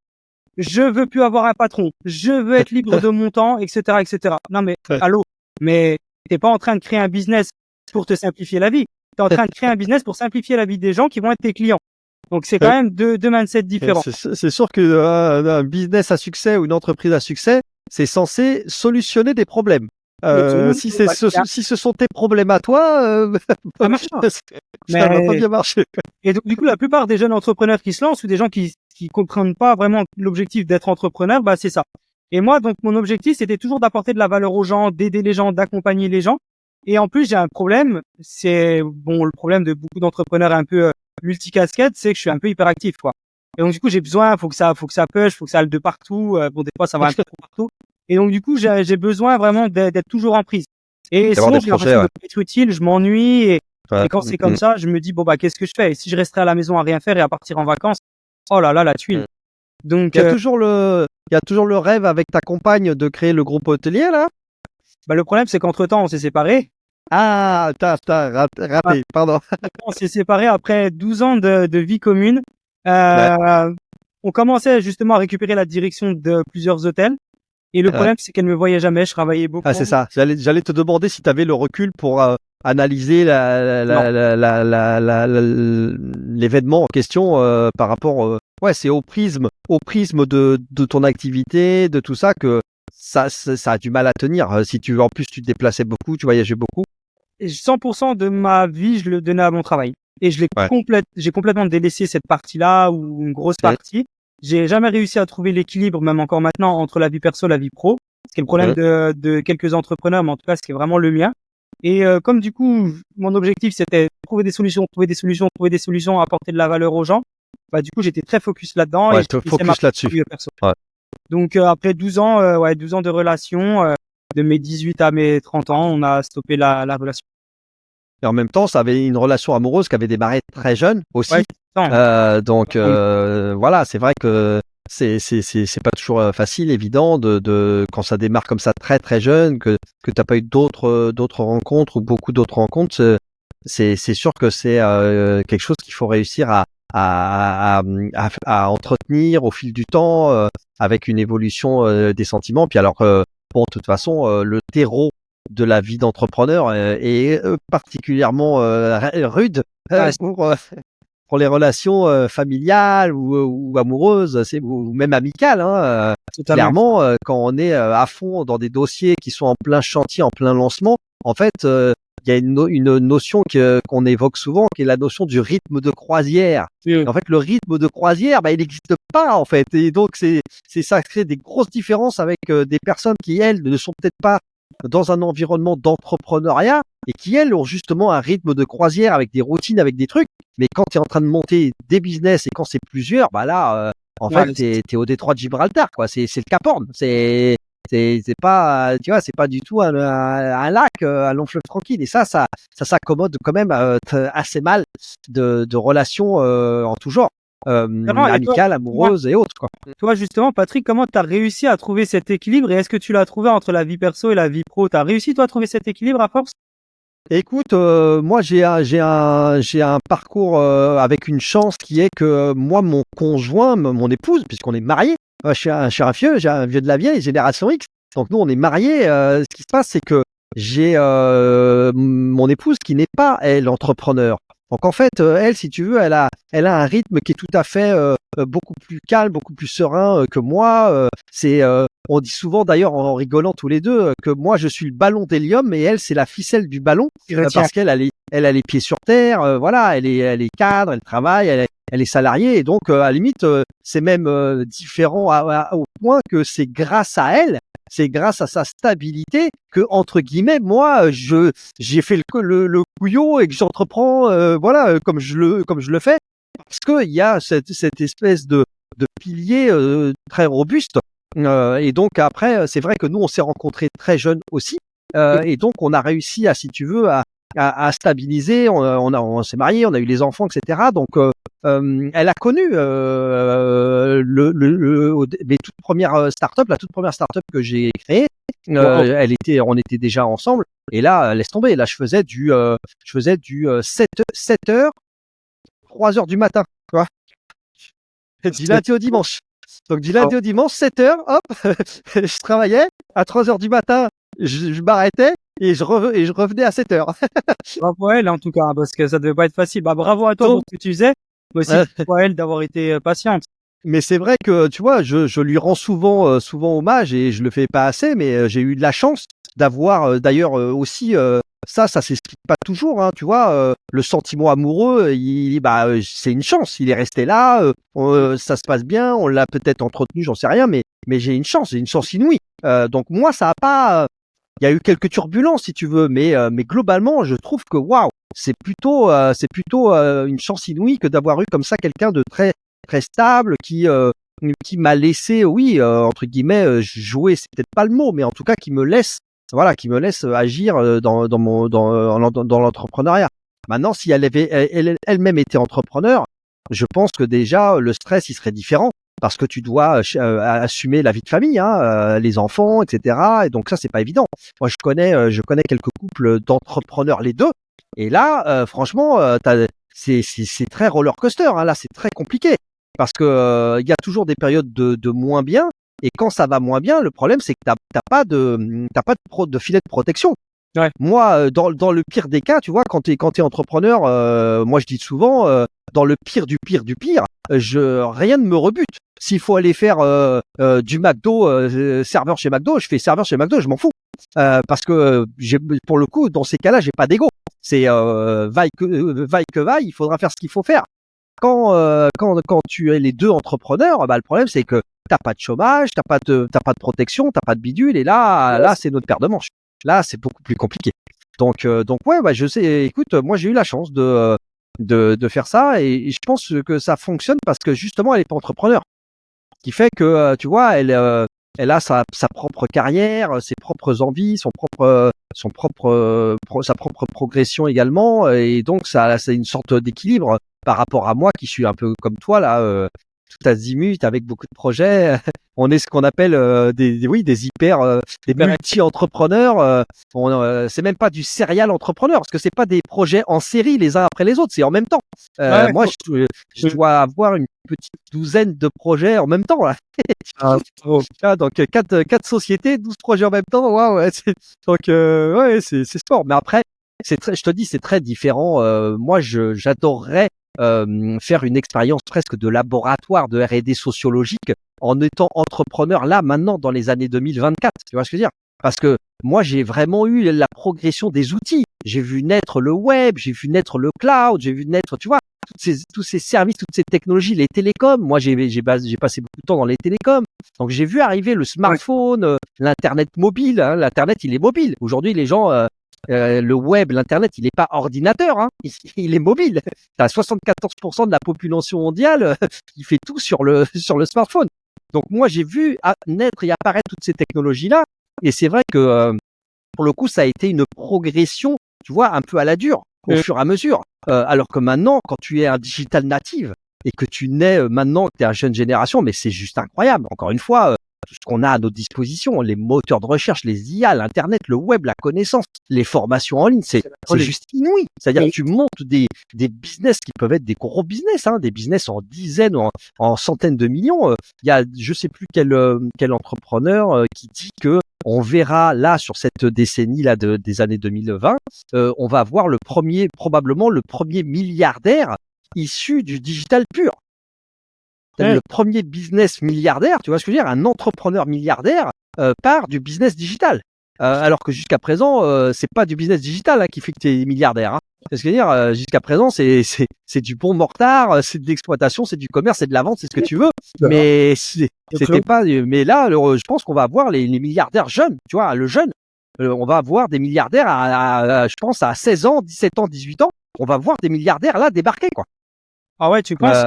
Je veux plus avoir un patron. Je veux être libre de mon temps, etc., etc. Non, mais, allô. Mais t'es pas en train de créer un business pour te simplifier la vie. T'es en train de créer un business pour simplifier la vie des gens qui vont être tes clients. Donc, c'est quand même deux mindset différents. C'est sûr que un business à succès ou une entreprise à succès, c'est censé solutionner des problèmes. Si ce sont tes problèmes à toi, ça marche pas. Ça va pas bien marcher. Et donc, du coup, la plupart des jeunes entrepreneurs qui se lancent ou des gens qui comprennent pas vraiment l'objectif d'être entrepreneur, bah, c'est ça. Et moi, donc, mon objectif, c'était toujours d'apporter de la valeur aux gens, d'aider les gens, d'accompagner les gens. Et en plus, j'ai un problème. C'est, bon, le problème de beaucoup d'entrepreneurs un peu multicasquettes, c'est que je suis un peu hyperactif, quoi. Et donc, du coup, j'ai besoin, faut que ça push, faut que ça aille de partout. Bon, des fois, ça va un peu partout. Et donc, du coup, j'ai besoin vraiment d'être toujours en prise. Et sinon, j'ai l'impression de pas être utile, je m'ennuie. Et quand c'est comme ça, je me dis, bon, bah, qu'est-ce que je fais? Et si je resterais à la maison à rien faire et à partir en vacances, oh là là, la tuile. Donc, il y a toujours le rêve avec ta compagne de créer le groupe hôtelier, là? Bah, le problème, c'est qu'entre-temps, on s'est séparés. Ah, t'as raté, pardon. On s'est séparés après 12 ans de vie commune. On commençait justement à récupérer la direction de plusieurs hôtels. Et le problème, c'est qu'elle me voyait jamais. Je travaillais beaucoup. Ah, c'est ça. J'allais te demander si tu avais le recul pour analyser l'événement en question par rapport. C'est au prisme de ton activité, de tout ça que ça a du mal à tenir. Si en plus tu te déplaçais beaucoup, tu voyageais beaucoup. Et 100% de ma vie, je le donnais à mon travail. Et j'ai complètement délaissé cette partie-là ou une grosse partie. J'ai jamais réussi à trouver l'équilibre, même encore maintenant, entre la vie perso et la vie pro. Ce qui est le problème de quelques entrepreneurs, mais en tout cas, ce qui est vraiment le mien. Et comme du coup, mon objectif, c'était trouver des solutions, apporter de la valeur aux gens. Bah, du coup, j'étais très focus là-dedans. Et te focus là-dessus. Donc, après 12 ans de relation, de mes 18 à mes 30 ans, on a stoppé la relation. Et en même temps, ça avait une relation amoureuse qui avait démarré très jeune aussi. Donc voilà, c'est vrai que c'est pas toujours facile, évident, de quand ça démarre comme ça très très jeune, que t'as pas eu d'autres rencontres ou beaucoup d'autres rencontres. C'est sûr que c'est quelque chose qu'il faut réussir à entretenir au fil du temps, avec une évolution des sentiments. Puis alors, bon, de toute façon, le terreau de la vie d'entrepreneur est particulièrement rude Ouais, pour les relations familiales ou amoureuses, ou même amicales. Hein, totalement. clairement, quand on est à fond dans des dossiers qui sont en plein chantier, en plein lancement, en fait, il y a une notion qu'on évoque souvent, qui est la notion du rythme de croisière. Oui, oui. En fait, le rythme de croisière, il n'existe pas en fait, et donc ça crée des grosses différences avec des personnes qui elles ne sont peut-être pas dans un environnement d'entrepreneuriat et qui elles ont justement un rythme de croisière avec des routines, avec des trucs. Mais quand tu es en train de monter des business et quand c'est plusieurs, là, en Ouais, fait, t'es au détroit de Gibraltar, quoi. C'est le Cap Horn. C'est pas, tu vois, c'est pas du tout un lac, un long fleuve tranquille. Et ça s'accommode quand même assez mal de relations en tout genre, vraiment. Et toi, amicales, amoureuses et autres, quoi. justement, Patrick, comment tu as réussi à trouver cet équilibre et est-ce que tu l'as trouvé entre la vie perso et la vie pro? Tu as réussi, toi, à trouver cet équilibre à force? Écoute, moi j'ai un parcours avec une chance qui est que moi, mon conjoint, mon épouse, puisqu'on est mariés, je suis un vieux de la vieille génération X. Donc nous, on est mariés. Ce qui se passe, c'est que j'ai mon épouse qui n'est pas elle entrepreneur. Donc en fait, elle, si tu veux, elle a un rythme qui est tout à fait beaucoup plus calme, beaucoup plus serein que moi. On dit souvent d'ailleurs en rigolant tous les deux que moi je suis le ballon d'hélium et elle c'est la ficelle du ballon, parce qu'elle elle a les pieds sur terre, voilà, elle est cadre, elle travaille, elle est salariée et donc à la limite c'est même différent au point que c'est grâce à elle, c'est grâce à sa stabilité que entre guillemets moi j'ai fait le couillon et que j'entreprends voilà comme je le fais, parce que il y a cette espèce de pilier très robuste. Et donc après, c'est vrai que nous, on s'est rencontrés très jeunes aussi, et donc on a réussi à, si tu veux, à stabiliser. On s'est mariés, on a eu les enfants, etc. Donc, elle a connu mes toutes premières startups, la toute première startup que j'ai créée. Wow. On était déjà ensemble. Et là, laisse tomber. Là, je faisais du 7 heures, 3 heures du matin, tu vois, du lundi au dimanche. Donc du lundi au dimanche, 7 heures, hop, je travaillais, à 3 heures du matin, je m'arrêtais et je revenais à 7 heures. Bravo à elle, en tout cas, hein, parce que ça devait pas être facile. Bah, bravo à toi pour Donc, ce que tu faisais, mais aussi euh, bravo à elle d'avoir été patiente. mais c'est vrai que, tu vois, je lui rends souvent hommage et je le fais pas assez, mais j'ai eu de la chance d'avoir d'ailleurs aussi ça s'explique pas toujours, hein, tu vois, le sentiment amoureux, c'est une chance, il est resté là, ça se passe bien, on l'a peut-être entretenu, j'en sais rien, mais j'ai une chance inouïe. Donc moi, ça a pas, il y a eu quelques turbulences si tu veux, mais globalement, je trouve que waouh, c'est plutôt une chance inouïe que d'avoir eu comme ça quelqu'un de très très stable qui m'a laissé, oui, entre guillemets, jouer, c'est peut-être pas le mot, mais en tout cas qui me laisse, voilà, qui me laisse agir dans l'entrepreneuriat. Maintenant, si elle-même était entrepreneur, je pense que déjà le stress il serait différent, parce que tu dois assumer la vie de famille, hein, les enfants, etc. Et donc ça, c'est pas évident. Moi, je connais quelques couples d'entrepreneurs, les deux, et là, franchement, c'est très roller coaster. Hein, là, c'est très compliqué parce que il y a toujours des périodes de moins bien. Et quand ça va moins bien, le problème c'est que t'as pas de filet de protection. Ouais. Moi, dans le pire des cas, tu vois, quand t'es entrepreneur, moi je dis souvent, dans le pire du pire du pire, rien ne me rebute. S'il faut aller faire du McDo, serveur chez McDo, je fais serveur chez McDo, je m'en fous. Parce que pour le coup, dans ces cas-là, j'ai pas d'ego. C'est vaille que vaille, il faudra faire ce qu'il faut faire. Quand tu es les deux entrepreneurs, le problème c'est que t'as pas de chômage, t'as pas de protection, t'as pas de bidule, et là c'est notre paire de manches. Là c'est beaucoup plus compliqué. Donc ouais, je sais. Écoute, moi j'ai eu la chance de faire ça, et je pense que ça fonctionne parce que justement elle est pas entrepreneur, ce qui fait que tu vois, elle a sa propre carrière, ses propres envies, sa propre progression également, et donc ça c'est une sorte d'équilibre par rapport à moi qui suis un peu comme toi là, tout azimut avec beaucoup de projets. On est ce qu'on appelle des des multi-entrepreneurs. C'est même pas du serial entrepreneur parce que c'est pas des projets en série les uns après les autres, c'est en même temps. Moi, je dois avoir une petite douzaine de projets en même temps là. Donc quatre sociétés, 12 projets en même temps. Waouh, ouais, donc c'est sport. Mais après, je te dis, c'est très différent. Moi, j'adorerais faire une expérience presque de laboratoire de R&D sociologique en étant entrepreneur là maintenant dans les années 2024. Tu vois ce que je veux dire? Parce que moi j'ai vraiment eu la progression des outils. J'ai vu naître le web, j'ai vu naître le cloud, j'ai vu naître, tu vois, tous ces services, toutes ces technologies, les télécoms. Moi j'ai passé beaucoup de temps dans les télécoms. Donc j'ai vu arriver le smartphone, l'internet mobile. Hein, l'internet il est mobile. Aujourd'hui les gens le web, l'internet, il n'est pas ordinateur, hein, il est mobile. Tu as 74% de la population mondiale qui fait tout sur le smartphone. Donc moi j'ai vu naître et apparaître toutes ces technologies-là, et c'est vrai que pour le coup ça a été une progression, tu vois, un peu à la dure, au fur et à mesure. Alors que maintenant, quand tu es un digital native et que tu nais maintenant, que tu es une jeune génération, mais c'est juste incroyable. Encore une fois, tout ce qu'on a à notre disposition, les moteurs de recherche, les IA, l'internet, le web, la connaissance, les formations en ligne, c'est juste inouï. C'est-à-dire que tu montes des business qui peuvent être des gros business, hein, des business en dizaines, en centaines de millions. Il y a, je sais plus quel entrepreneur qui dit que on verra là sur cette décennie là des années 2020, on va avoir probablement le premier milliardaire issu du digital pur. Le premier business milliardaire, tu vois ce que je veux dire, un entrepreneur milliardaire part du business digital. Alors que jusqu'à présent, c'est pas du business digital qui fait que tu es milliardaire. Hein. C'est ce que je veux dire, jusqu'à présent, c'est du bon mortard, c'est de l'exploitation, c'est du commerce, c'est de la vente, c'est ce que tu veux. Mais c'était pas. Mais là, je pense qu'on va avoir les milliardaires jeunes, tu vois, le jeune. On va avoir des milliardaires je pense à 16 ans, 17 ans, 18 ans. On va voir des milliardaires là débarquer, quoi. Ah ouais, tu penses?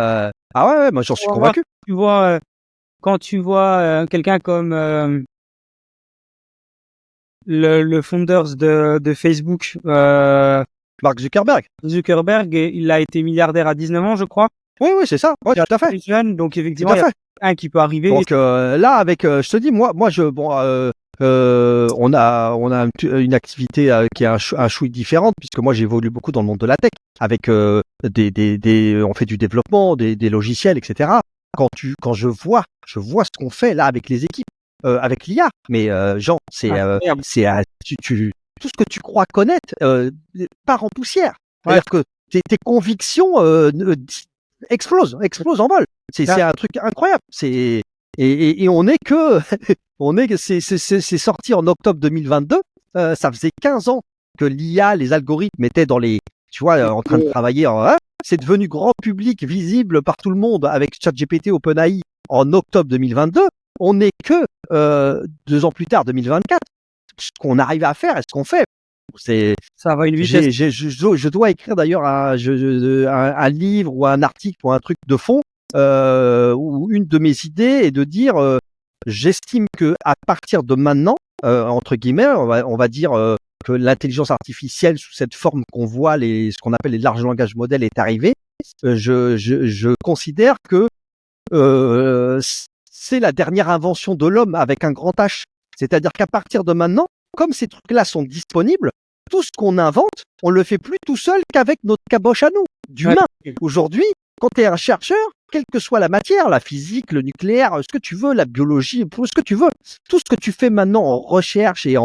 Ah ouais, moi j'en suis convaincu. Tu vois, quand tu vois quelqu'un comme le founders de Facebook, Mark Zuckerberg. Il a été milliardaire à 19 ans, je crois. Oui, c'est ça. Ouais, tout à fait. Jeune, donc effectivement, il y a un qui peut arriver. Donc là, avec, je te dis, moi, on a une activité qui est un chouï différente, puisque moi j'évolue beaucoup dans le monde de la tech, avec on fait du développement, des logiciels, etc. Quand je vois ce qu'on fait là avec les équipes, avec l'IA, mais Jean, c'est tout ce que tu crois connaître part en poussière. C'est-à-dire que tes convictions explosent en vol. C'est un truc incroyable. Et on est que c'est sorti en octobre 2022. Ça faisait 15 ans que l'IA, les algorithmes étaient en train de travailler. C'est devenu grand public, visible par tout le monde avec ChatGPT, OpenAI en octobre 2022. On n'est que 2 ans plus tard, 2024. Ce qu'on arrive à faire et ce qu'on fait, ça va une vitesse. Je dois écrire d'ailleurs un livre ou un article ou un truc de fond où une de mes idées est de dire j'estime que à partir de maintenant, entre guillemets, on va dire que l'intelligence artificielle sous cette forme qu'on voit, ce qu'on appelle les larges langages modèles est arrivée. Je considère que c'est la dernière invention de l'homme avec un grand H. C'est-à-dire qu'à partir de maintenant, comme ces trucs-là sont disponibles, tout ce qu'on invente, on le fait plus tout seul qu'avec notre caboche à nous, d'humain. Aujourd'hui, quand tu es un chercheur, quelle que soit la matière, la physique, le nucléaire, ce que tu veux, la biologie, ce que tu veux, tout ce que tu fais maintenant en recherche et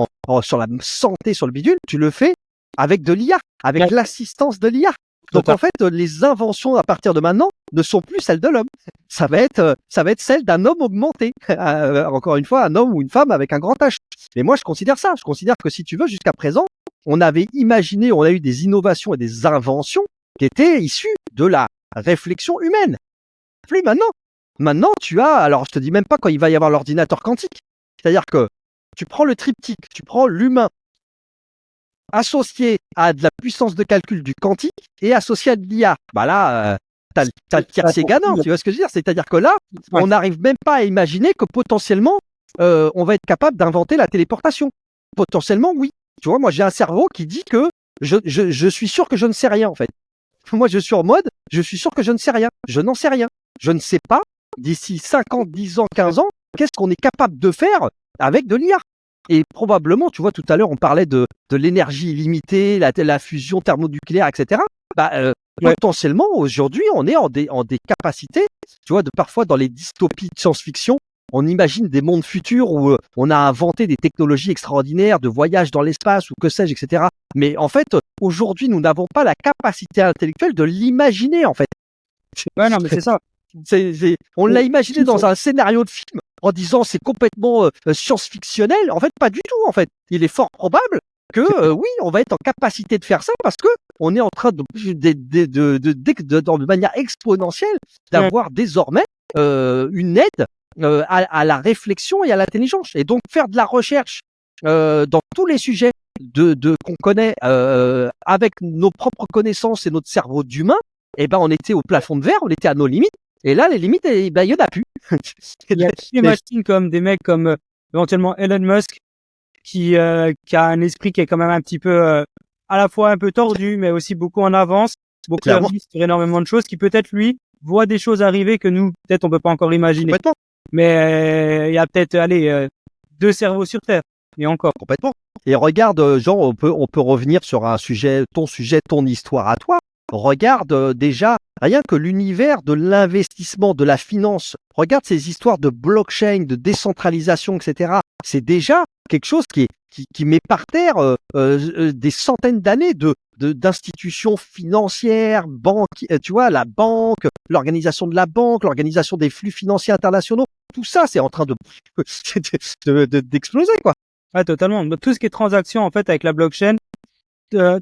sur la santé, sur le bidule, tu le fais avec de l'IA, avec l'assistance de l'IA. Donc en fait, les inventions à partir de maintenant ne sont plus celles de l'homme. Ça va être celle d'un homme augmenté. Encore une fois, un homme ou une femme avec un grand H. Mais moi, je considère ça. Je considère que si tu veux, jusqu'à présent, on avait imaginé, on a eu des innovations et des inventions qui étaient issues de la réflexion humaine. Plus maintenant. Maintenant, alors je te dis même pas quand il va y avoir l'ordinateur quantique. C'est-à-dire que tu prends le triptyque, tu prends l'humain associé à de la puissance de calcul du quantique et associé à de l'IA. Bah là, t'as le tiercé gagnant, tu vois ce que je veux dire? C'est-à-dire que là, on n'arrive même pas à imaginer que potentiellement, on va être capable d'inventer la téléportation. Potentiellement, oui. Tu vois, moi, j'ai un cerveau qui dit que je suis sûr que je ne sais rien, en fait. Moi, je suis en mode, je suis sûr que je ne sais rien. Je n'en sais rien. Je ne sais pas d'ici 5 ans, 10 ans, 15 ans, qu'est-ce qu'on est capable de faire avec de l'IA? Et probablement, tu vois, tout à l'heure, on parlait de l'énergie illimitée, la fusion thermonucléaire, etc. Potentiellement, aujourd'hui, on est en des capacités, tu vois, parfois dans les dystopies de science-fiction, on imagine des mondes futurs où on a inventé des technologies extraordinaires de voyage dans l'espace ou que sais-je, etc. Mais en fait, aujourd'hui, nous n'avons pas la capacité intellectuelle de l'imaginer, en fait. Ouais, non, mais c'est ça. On l'a imaginé dans un scénario de film en disant c'est complètement science-fictionnel. En fait, pas du tout. En fait, il est fort probable que oui, on va être en capacité de faire ça parce que on est en train de manière exponentielle d'avoir désormais une aide à la réflexion et à l'intelligence. Et donc faire de la recherche dans tous les sujets qu'on connaît avec nos propres connaissances et notre cerveau d'humain. Eh ben, on était au plafond de verre, on était à nos limites. Et là, les limites, il y en a plus. Il y a des machines comme des mecs comme éventuellement Elon Musk qui a un esprit qui est quand même un petit peu à la fois un peu tordu, mais aussi beaucoup en avance, beaucoup avise sur énormément de choses, qui peut-être lui voit des choses arriver que nous peut-être on peut pas encore imaginer. Complètement. Mais il y a peut-être 2 cerveaux sur Terre et encore. Complètement. Et regarde, Jean, on peut revenir sur un sujet, ton histoire à toi. Regarde déjà rien que l'univers de l'investissement, de la finance. Regarde ces histoires de blockchain, de décentralisation, etc. C'est déjà quelque chose qui met par terre des centaines d'années d'institutions financières, banques, tu vois, la banque, l'organisation de la banque, l'organisation des flux financiers internationaux. Tout ça, c'est en train d'exploser, quoi. Ouais, totalement. Tout ce qui est transaction, en fait, avec la blockchain,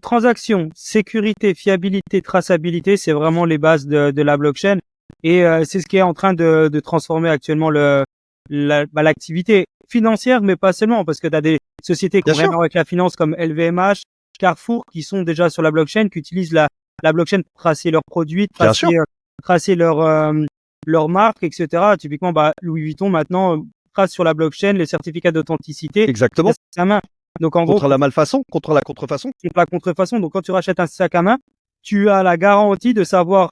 transaction, sécurité, fiabilité, traçabilité, c'est vraiment les bases de la blockchain. Et c'est ce qui est en train de transformer actuellement l'activité financière, mais pas seulement, parce que tu as des sociétés qui ont rien à voir avec la finance comme LVMH, Carrefour, qui sont déjà sur la blockchain, qui utilisent la blockchain pour tracer leurs produits, tracer leur marque, etc. Typiquement, Louis Vuitton maintenant trace sur la blockchain les certificats d'authenticité. Exactement. Sa main. Donc en contre gros, la malfaçon, contre la contrefaçon. Contre la contrefaçon. Donc quand tu rachètes un sac à main, tu as la garantie de savoir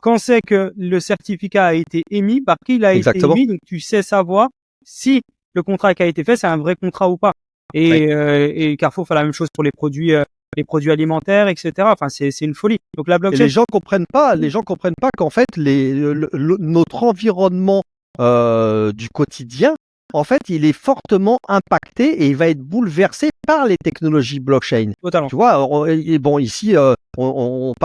quand c'est que le certificat a été émis, par qui il a été émis. Donc tu sais savoir si le contrat qui a été fait, c'est un vrai contrat ou pas. Et Carrefour fait la même chose pour les produits alimentaires, etc. Enfin, c'est une folie. Donc la blockchain. Et les gens comprennent pas qu'en fait notre environnement du quotidien, en fait, il est fortement impacté et il va être bouleversé par les technologies blockchain. Totalement. Tu vois, ici, on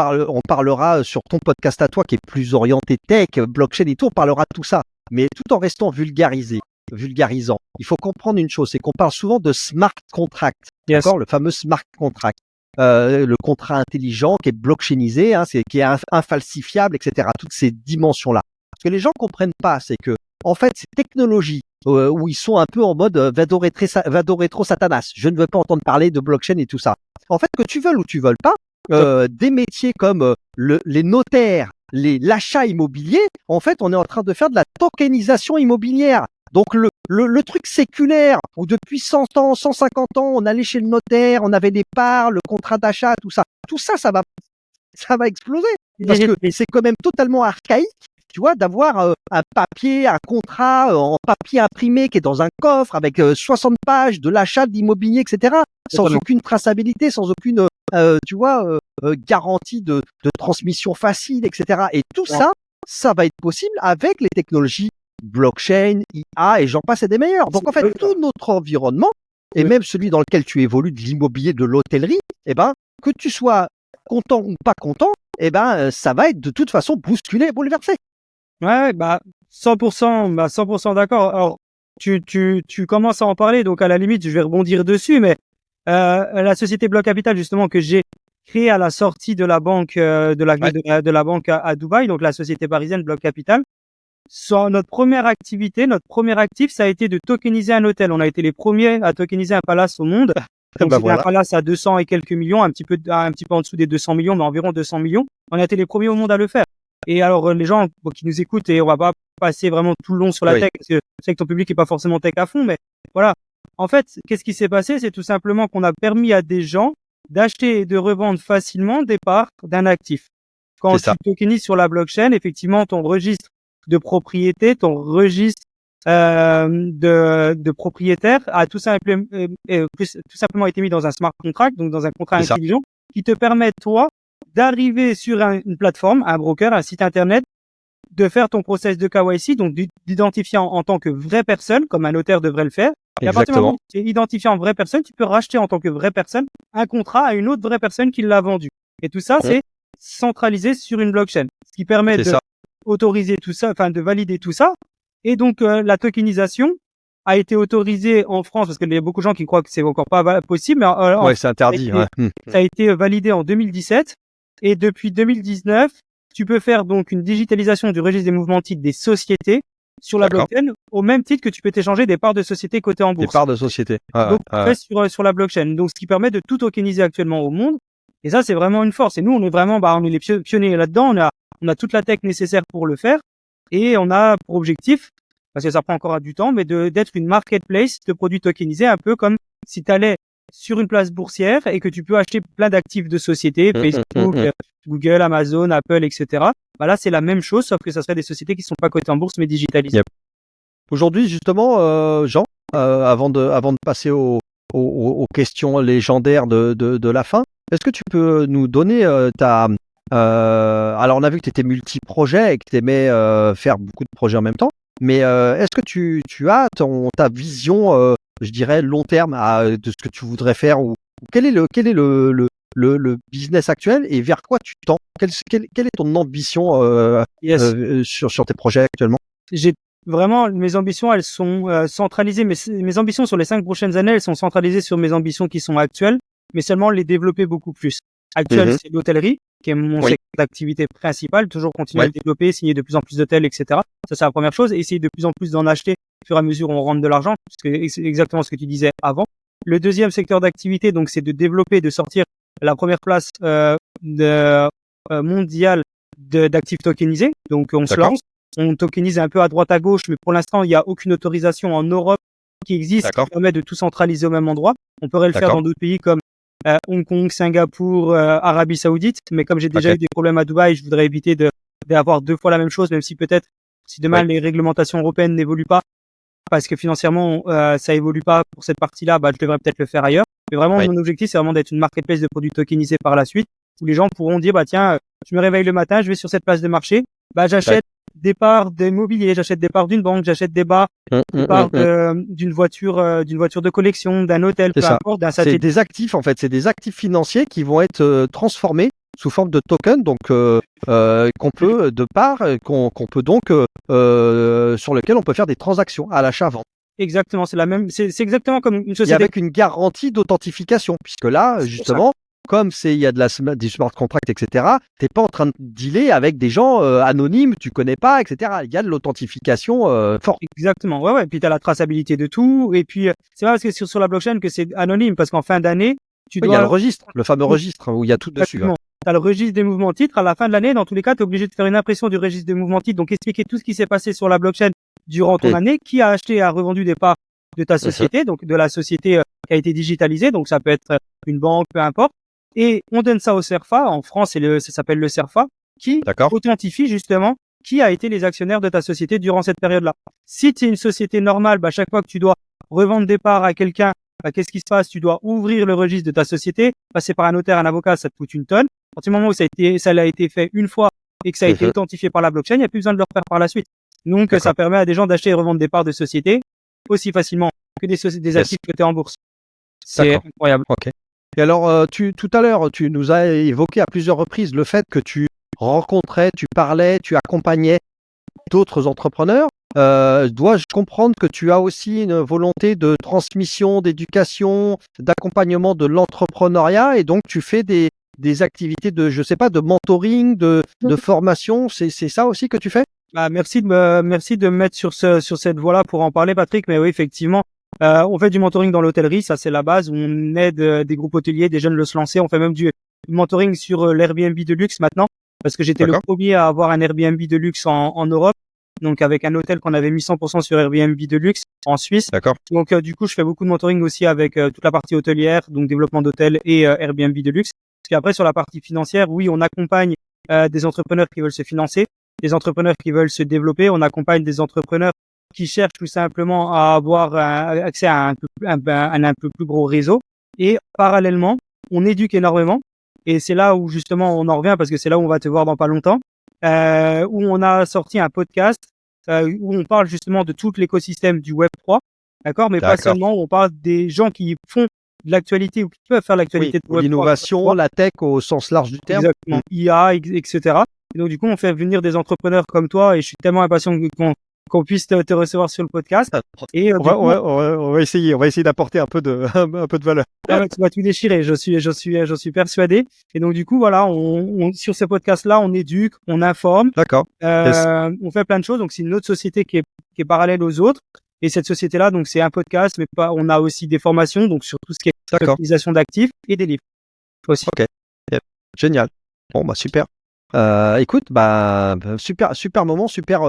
parlera sur ton podcast à toi qui est plus orienté tech, blockchain et tout, on parlera de tout ça, mais tout en restant vulgarisant. Il faut comprendre une chose, c'est qu'on parle souvent de smart contract, d'accord, le fameux smart contract. Le contrat intelligent qui est blockchainisé, qui est infalsifiable, etc. Toutes ces dimensions-là. Ce que les gens comprennent pas, c'est que, en fait, ces technologies où ils sont un peu en mode vado retro satanas. Je ne veux pas entendre parler de blockchain et tout ça. En fait, que tu veuilles ou tu veuilles pas, des métiers comme les notaires, l'achat immobilier, en fait, on est en train de faire de la tokenisation immobilière. Donc le truc séculaire où depuis 100 ans, 150 ans, on allait chez le notaire, on avait des parts, le contrat d'achat, tout ça, ça va exploser parce que c'est quand même totalement archaïque. Tu vois, d'avoir un papier, un contrat en papier imprimé qui est dans un coffre avec 60 pages de l'achat d'immobilier, etc. Sans aucune traçabilité, sans aucune, garantie de transmission facile, etc. Et tout ça va être possible avec les technologies blockchain, IA et j'en passe et des meilleurs. Donc en fait, tout notre environnement, et même celui dans lequel tu évolues, de l'immobilier, de l'hôtellerie, que tu sois content ou pas content, ça va être de toute façon bousculé et bouleversé. Ouais, 100% d'accord. Alors, tu commences à en parler, donc à la limite, je vais rebondir dessus, mais la société Block Capital, justement, que j'ai créée à la sortie de la banque, de la banque à Dubaï, donc la société parisienne Block Capital, notre première actif, ça a été de tokeniser un hôtel. On a été les premiers à tokeniser un palace au monde. Donc, c'était un palace à 200 et quelques millions, un petit peu en dessous des 200 millions, mais environ 200 millions. On a été les premiers au monde à le faire. Et alors, les gens qui nous écoutent, et on va pas passer vraiment tout le long sur la tech, parce que je sais que ton public est pas forcément tech à fond, mais voilà. En fait, qu'est-ce qui s'est passé? C'est tout simplement qu'on a permis à des gens d'acheter et de revendre facilement des parts d'un actif. Quand tu tokenises sur la blockchain, effectivement, ton registre de propriété, ton registre de propriétaire a tout simplement été mis dans un smart contract, donc dans un contrat C'est ça. intelligent, qui te permet, toi, d'arriver sur une plateforme, un broker, un site internet, de faire ton process de KYC, donc d'identifier en tant que vraie personne, comme un notaire devrait le faire. Et à partir du moment où tu es identifié en vraie personne, tu peux racheter en tant que vraie personne un contrat à une autre vraie personne qui l'a vendu. Et tout ça, c'est centralisé sur une blockchain, ce qui permet de autoriser tout ça, enfin de valider tout ça. Et donc la tokenisation a été autorisée en France, parce qu'il y a beaucoup de gens qui croient que c'est encore pas possible, mais c'est interdit. Ça a été validé en 2017, et depuis 2019, tu peux faire donc une digitalisation du registre des mouvements de titres des sociétés sur la blockchain, au même titre que tu peux t'échanger des parts de sociétés cotées en bourse. Des parts de société. Donc fait sur la blockchain. Donc ce qui permet de tout tokeniser actuellement au monde. Et ça, c'est vraiment une force. Et nous, on est vraiment, on est les pionniers là-dedans. On a toute la tech nécessaire pour le faire. Et on a pour objectif, parce que ça prend encore du temps, mais d'être une marketplace de produits tokenisés, un peu comme si tu allais sur une place boursière et que tu peux acheter plein d'actifs de sociétés, Facebook, Google, Amazon, Apple, etc. Là, c'est la même chose, sauf que ça serait des sociétés qui sont pas cotées en bourse, mais digitalisées. Aujourd'hui, justement, Jean, avant de passer aux questions légendaires de la fin, est-ce que tu peux nous donner alors, on a vu que tu étais multi-projet et que tu aimais faire beaucoup de projets en même temps, mais est-ce que tu as ta vision, je dirais, long terme de ce que tu voudrais faire, ou quel est le business actuel et vers quoi tu tends? Quelle est ton ambition sur tes projets actuellement? Vraiment, mes ambitions, elles sont centralisées. Mes ambitions sur les 5 prochaines années, elles sont centralisées sur mes ambitions qui sont actuelles, mais seulement les développer beaucoup plus. Actuel, c'est l'hôtellerie, qui est mon secteur d'activité principal. Toujours continuer à le développer, signer de plus en plus d'hôtels, etc. Ça, c'est la première chose. Et essayer de plus en plus d'en acheter au fur et à mesure où on rentre de l'argent, puisque c'est exactement ce que tu disais avant. Le deuxième secteur d'activité, donc, c'est de développer, de sortir la première place mondiale d'actifs tokenisés. Donc, on se lance. On tokenise un peu à droite à gauche, mais pour l'instant, il n'y a aucune autorisation en Europe qui existe qui permet de tout centraliser au même endroit. On pourrait le faire dans d'autres pays comme Hong Kong, Singapour, Arabie Saoudite, mais comme j'ai déjà eu des problèmes à Dubaï, je voudrais éviter d'avoir 2 fois la même chose, même si peut-être, si demain les réglementations européennes n'évoluent pas, parce que financièrement ça évolue pas pour cette partie-là, je devrais peut-être le faire ailleurs. Mais vraiment, mon objectif, c'est vraiment d'être une marketplace de produits tokenisés par la suite, où les gens pourront dire, tiens, je me réveille le matin, je vais sur cette place de marché, j'achète des parts d'immobilier, j'achète des parts d'une banque, j'achète des parts d'une voiture de collection, d'un hôtel, peu importe, d'un satellite. C'est des actifs, en fait, c'est des actifs financiers qui vont être transformés sous forme de token, donc qu'on peut donc sur lequel on peut faire des transactions à l'achat-vente. Exactement, c'est exactement comme une société. Et avec une garantie d'authentification, puisque là, justement, comme il y a des smart contracts, etc., t'es pas en train de dealer avec des gens anonymes, tu connais pas, etc. Il y a de l'authentification forte. Exactement, ouais. Puis tu as la traçabilité de tout. Et puis, c'est pas parce que sur la blockchain que c'est anonyme, parce qu'en fin d'année, il y a le registre, le fameux registre où il y a tout dessus. Tu as le registre des mouvements de titres. À la fin de l'année, dans tous les cas, tu es obligé de faire une impression du registre des mouvements de titres. Donc, expliquer tout ce qui s'est passé sur la blockchain durant ton année, qui a acheté et a revendu des parts de ta société, donc de la société qui a été digitalisée. Donc, ça peut être une banque, peu importe. Et on donne ça au CERFA. En France, ça s'appelle le CERFA, qui authentifie justement qui a été les actionnaires de ta société durant cette période-là. Si tu es une société normale, chaque fois que tu dois revendre des parts à quelqu'un, qu'est-ce qui se passe? Tu dois ouvrir le registre de ta société, passer par un notaire, un avocat, ça te coûte une tonne. À partir du moment où ça a été fait une fois et que ça a été authentifié par la blockchain, il n'y a plus besoin de le refaire par la suite. Donc, ça permet à des gens d'acheter et revendre des parts de société aussi facilement que des actifs cotés en bourse. C'est incroyable. Ok. Et alors, tout à l'heure, tu nous as évoqué à plusieurs reprises le fait que tu rencontrais, tu parlais, tu accompagnais d'autres entrepreneurs. Dois-je comprendre que tu as aussi une volonté de transmission, d'éducation, d'accompagnement de l'entrepreneuriat, et donc tu fais des activités de mentoring, de formation, c'est ça aussi que tu fais? Merci de me mettre sur cette voie-là pour en parler, Patrick. Mais oui, effectivement, on fait du mentoring dans l'hôtellerie, ça c'est la base, où on aide des groupes hôteliers, des jeunes à se lancer. On fait même du mentoring sur l'Airbnb de luxe maintenant, parce que j'étais le premier à avoir un Airbnb de luxe en Europe, donc avec un hôtel qu'on avait mis 100% sur Airbnb de luxe en Suisse. Donc du coup, je fais beaucoup de mentoring aussi avec toute la partie hôtelière, donc développement d'hôtels et Airbnb de luxe. Parce qu'après, sur la partie financière, oui, on accompagne des entrepreneurs qui veulent se financer. des entrepreneurs qui veulent se développer. On accompagne des entrepreneurs qui cherchent tout simplement à avoir accès à un peu plus gros réseau. Et parallèlement, on éduque énormément. Et c'est là où justement on en revient parce que c'est là où on va te voir dans pas longtemps, où on a sorti un podcast où on parle justement de tout l'écosystème du Web3, d'accord, mais pas seulement, on parle des gens qui font de l'actualité ou qui peuvent faire l'actualité de Web3. L'innovation, la tech au sens large du terme. Exactement, IA, etc. Et donc du coup, on fait venir des entrepreneurs comme toi et je suis tellement impatient qu'on puisse te recevoir sur le podcast. Et on va essayer d'apporter un peu de valeur. Tu vas tout déchirer, je suis persuadé. Et donc du coup, voilà, on sur ce podcast-là, on éduque, on informe. D'accord. On fait plein de choses. Donc c'est une autre société qui est parallèle aux autres. Et cette société-là, donc c'est un podcast, mais on a aussi des formations, donc sur tout ce qui est utilisation d'actifs et des livres aussi. Ok. Génial. Bon, bah super. Écoute, bah super moment, super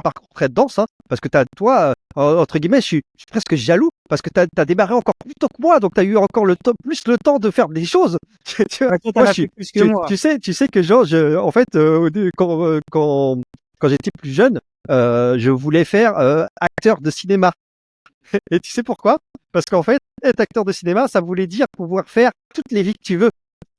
parcours très dense, hein, parce que toi, entre guillemets, je suis presque jaloux parce que t'as démarré encore plus tôt que moi, donc t'as eu encore plus le temps de faire des choses. Tu sais que genre, en fait, quand j'étais plus jeune, je voulais faire acteur de cinéma. Et tu sais pourquoi? Parce qu'en fait, être acteur de cinéma, ça voulait dire pouvoir faire toutes les vies que tu veux.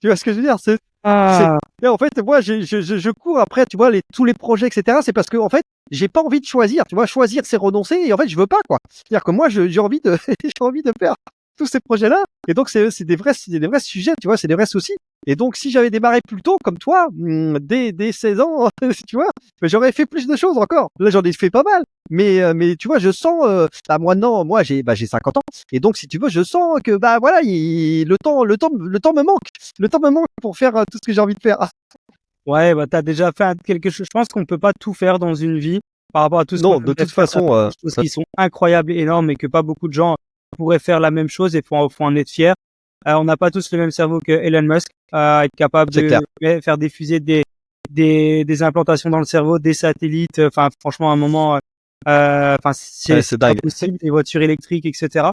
Tu vois ce que je veux dire? Et en fait, moi, je cours après, tu vois, tous les projets, etc. C'est parce que, en fait, j'ai pas envie de choisir. Tu vois, choisir, c'est renoncer. Et en fait, je veux pas, quoi. C'est-à-dire que moi, j'ai envie de, j'ai envie de faire tous ces projets-là. Et donc, c'est des vrais sujets, tu vois, c'est des vrais soucis. Et donc, si j'avais démarré plus tôt, comme toi, dès 16 ans, tu vois, j'aurais fait plus de choses encore. Là, j'en ai fait pas mal. Mais tu vois, je sens, maintenant, moi, j'ai 50 ans. Et donc, si tu veux, je sens que, bah, voilà, le temps me manque. Le temps me manque pour faire tout ce que j'ai envie de faire. Ouais, bah, t'as déjà fait quelque chose. Je pense qu'on peut pas tout faire dans une vie par rapport à tout ce Non, de toute façon, des choses qui sont incroyables et énormes et que pas beaucoup de gens pourraient faire la même chose et faut en être fier. On n'a pas tous le même cerveau que Elon Musk, être capable de faire diffuser des implantations dans le cerveau, des satellites. Enfin, franchement, à un moment, c'est pas possible, des voitures électriques, etc.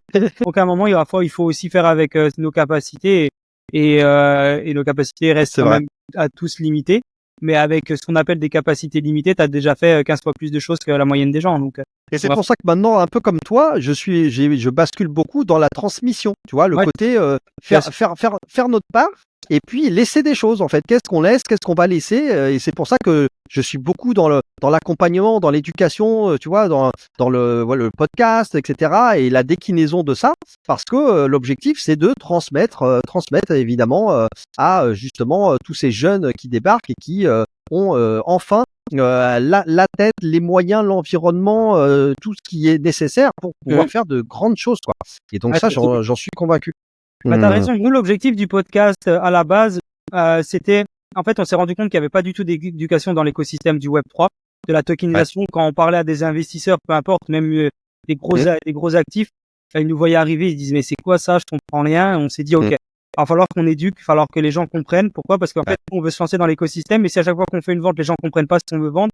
Donc, à un moment, il faut aussi faire avec nos capacités et nos capacités restent quand même à tous limitées. Mais avec ce qu'on appelle des capacités limitées, tu as déjà fait 15 fois plus de choses que la moyenne des gens. Donc, et c'est pour ça que maintenant, un peu comme toi, je bascule beaucoup dans la transmission. Tu vois, le côté faire notre part et puis laisser des choses. En fait, qu'est-ce qu'on laisse, qu'est-ce qu'on va laisser. Et c'est pour ça que je suis beaucoup dans l'accompagnement, dans l'éducation, tu vois, dans le podcast, etc. Et la déclinaison de ça, parce que l'objectif, c'est de transmettre évidemment à justement tous ces jeunes qui débarquent et qui ont enfin la tête, les moyens, l'environnement, tout ce qui est nécessaire pour pouvoir faire de grandes choses, quoi. Et donc ça, j'en suis convaincu. Bah, t'as raison. Nous, l'objectif du podcast à la base, c'était, en fait, on s'est rendu compte qu'il n'y avait pas du tout d'éducation dans l'écosystème du Web3, de la tokenisation. Quand on parlait à des investisseurs, peu importe, même des gros actifs, ils nous voyaient arriver, ils se disent mais c'est quoi ça, je comprends rien. On s'est dit ok, il va falloir qu'on éduque, il va falloir que les gens comprennent. Pourquoi? Parce qu'en fait, on veut se lancer dans l'écosystème, et si à chaque fois qu'on fait une vente, les gens comprennent pas ce qu'on veut vendre,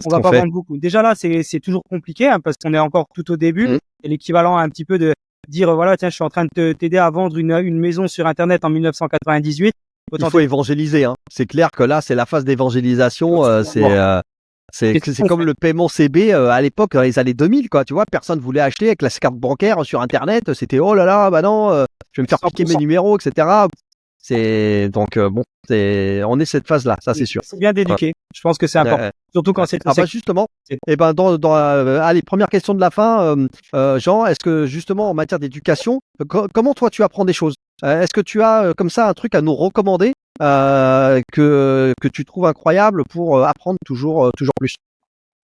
on va pas vendre beaucoup. Déjà là, c'est toujours compliqué, hein, parce qu'on est encore tout au début. C'est l'équivalent un petit peu de dire voilà, tiens, je suis en train de t'aider à vendre une maison sur internet en 1998. Il faut évangéliser, hein. C'est clair que là, c'est la phase d'évangélisation. C'est comme le paiement CB à l'époque, dans les années 2000, quoi. Tu vois, personne voulait acheter avec la carte bancaire sur internet. C'était oh là là, bah non, je vais me faire piquer mes numéros, etc. Donc bon, on est cette phase-là, ça c'est sûr. C'est bien d'éduquer. Je pense que c'est important, surtout quand c'est. Ah bah justement. Et ben allez, première question de la fin, Jean, est-ce que justement en matière d'éducation, comment toi tu apprends des choses? Est-ce que tu as comme ça un truc à nous recommander que tu trouves incroyable pour apprendre toujours plus?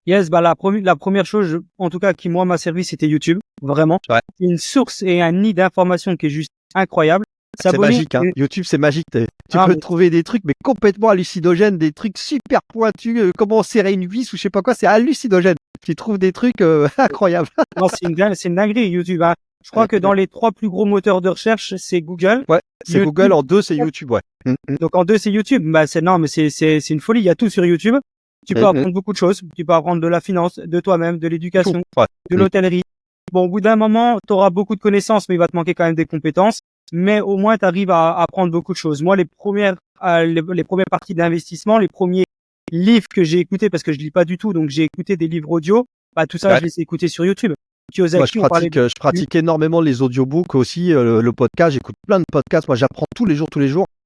Yes, bah la première chose, en tout cas qui moi m'a servi, c'était YouTube, vraiment. Ouais. Une source et un nid d'informations qui est juste incroyable. C'est magique, hein. YouTube, c'est magique. Tu peux trouver des trucs mais complètement hallucinogènes, des trucs super pointus, comment serrer une vis ou je sais pas quoi, c'est hallucinogène. Tu trouves des trucs incroyables. Non, c'est une dinguerie YouTube, hein. Je crois que dans les 3 plus gros moteurs de recherche, c'est Google. Ouais, c'est YouTube. Google, en 2 c'est YouTube, ouais. Donc en 2 c'est YouTube. Bah c'est une folie, il y a tout sur YouTube. Tu peux apprendre beaucoup de choses, tu peux apprendre de la finance, de toi-même, de l'éducation, de l'hôtellerie. Bon, au bout d'un moment, tu auras beaucoup de connaissances, mais il va te manquer quand même des compétences. Mais au moins, tu arrives à apprendre beaucoup de choses. Moi, les premières parties d'investissement, les premiers livres que j'ai écoutés, parce que je lis pas du tout, donc j'ai écouté des livres audio, bah tout ça, Ouais. je les ai écoutés sur YouTube. Moi, Kiyosaki, on parlait je pratique énormément les audiobooks aussi, le podcast. J'écoute plein de podcasts. Moi, j'apprends tous les jours,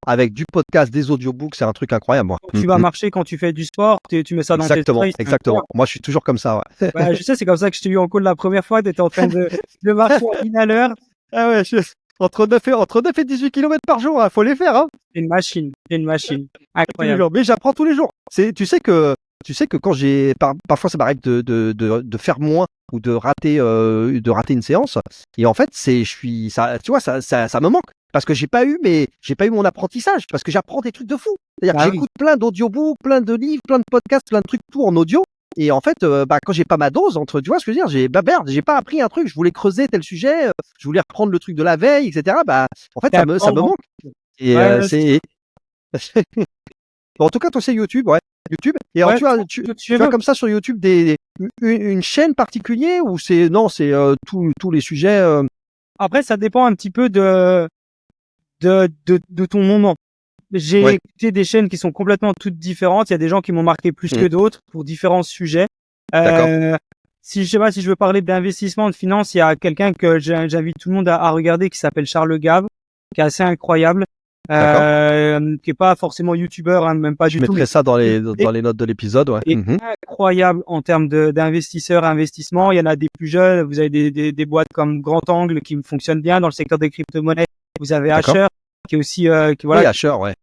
avec du podcast, des audiobooks. C'est un truc incroyable, moi. quand tu vas marcher, quand tu fais du sport, tu mets ça dans tes Exactement, stories, c'est exactement. Moi, je suis toujours comme ça, ouais. incroyable. Ouais, je sais, c'est comme ça que je t'ai eu en call la première fois, t'étais en train de marcher à 1 à l'heure. Ah ouais, entre 9 et 18 km par jour, faut les faire, hein. C'est une machine. Tous les Incroyable. jours. Mais j'apprends tous les jours. Tu sais que quand parfois ça m'arrive de faire moins ou de rater une séance. Et en fait, tu vois, ça me manque parce que j'ai pas eu mon apprentissage parce que j'apprends des trucs de fou. C'est-à-dire que Ah oui. j'écoute plein d'audiobooks, plein de livres, plein de podcasts, plein de trucs, tout en audio. Et en fait, quand j'ai pas ma dose, tu vois ce que je veux dire, merde, j'ai pas appris un truc, je voulais creuser tel sujet, je voulais reprendre le truc de la veille, etc. En fait, ça me manque. Et Ouais, c'est Bon, en tout cas, toi, c'est YouTube, ouais. YouTube. Et alors, ouais, tu as comme ça sur YouTube une chaîne particulière ou c'est tous les sujets. Après, ça dépend un petit peu de ton moment. J'ai Ouais. écouté des chaînes qui sont complètement toutes différentes. Il y a des gens qui m'ont marqué plus que d'autres pour différents sujets. D'accord. Si je sais pas, si je veux parler d'investissement, de finance, il y a quelqu'un que j'invite tout le monde à regarder qui s'appelle Charles Gave, qui est assez incroyable, qui est pas forcément youtubeur, hein, même pas Je du tout. mettrai ça dans les notes de l'épisode, ouais. Et incroyable en termes d'investisseurs, investissement. Il y en a des plus jeunes. Vous avez des boîtes comme Grand Angle qui fonctionnent bien dans le secteur des crypto-monnaies. Vous avez D'accord. Asher qui est aussi, Oui, Asher, ouais.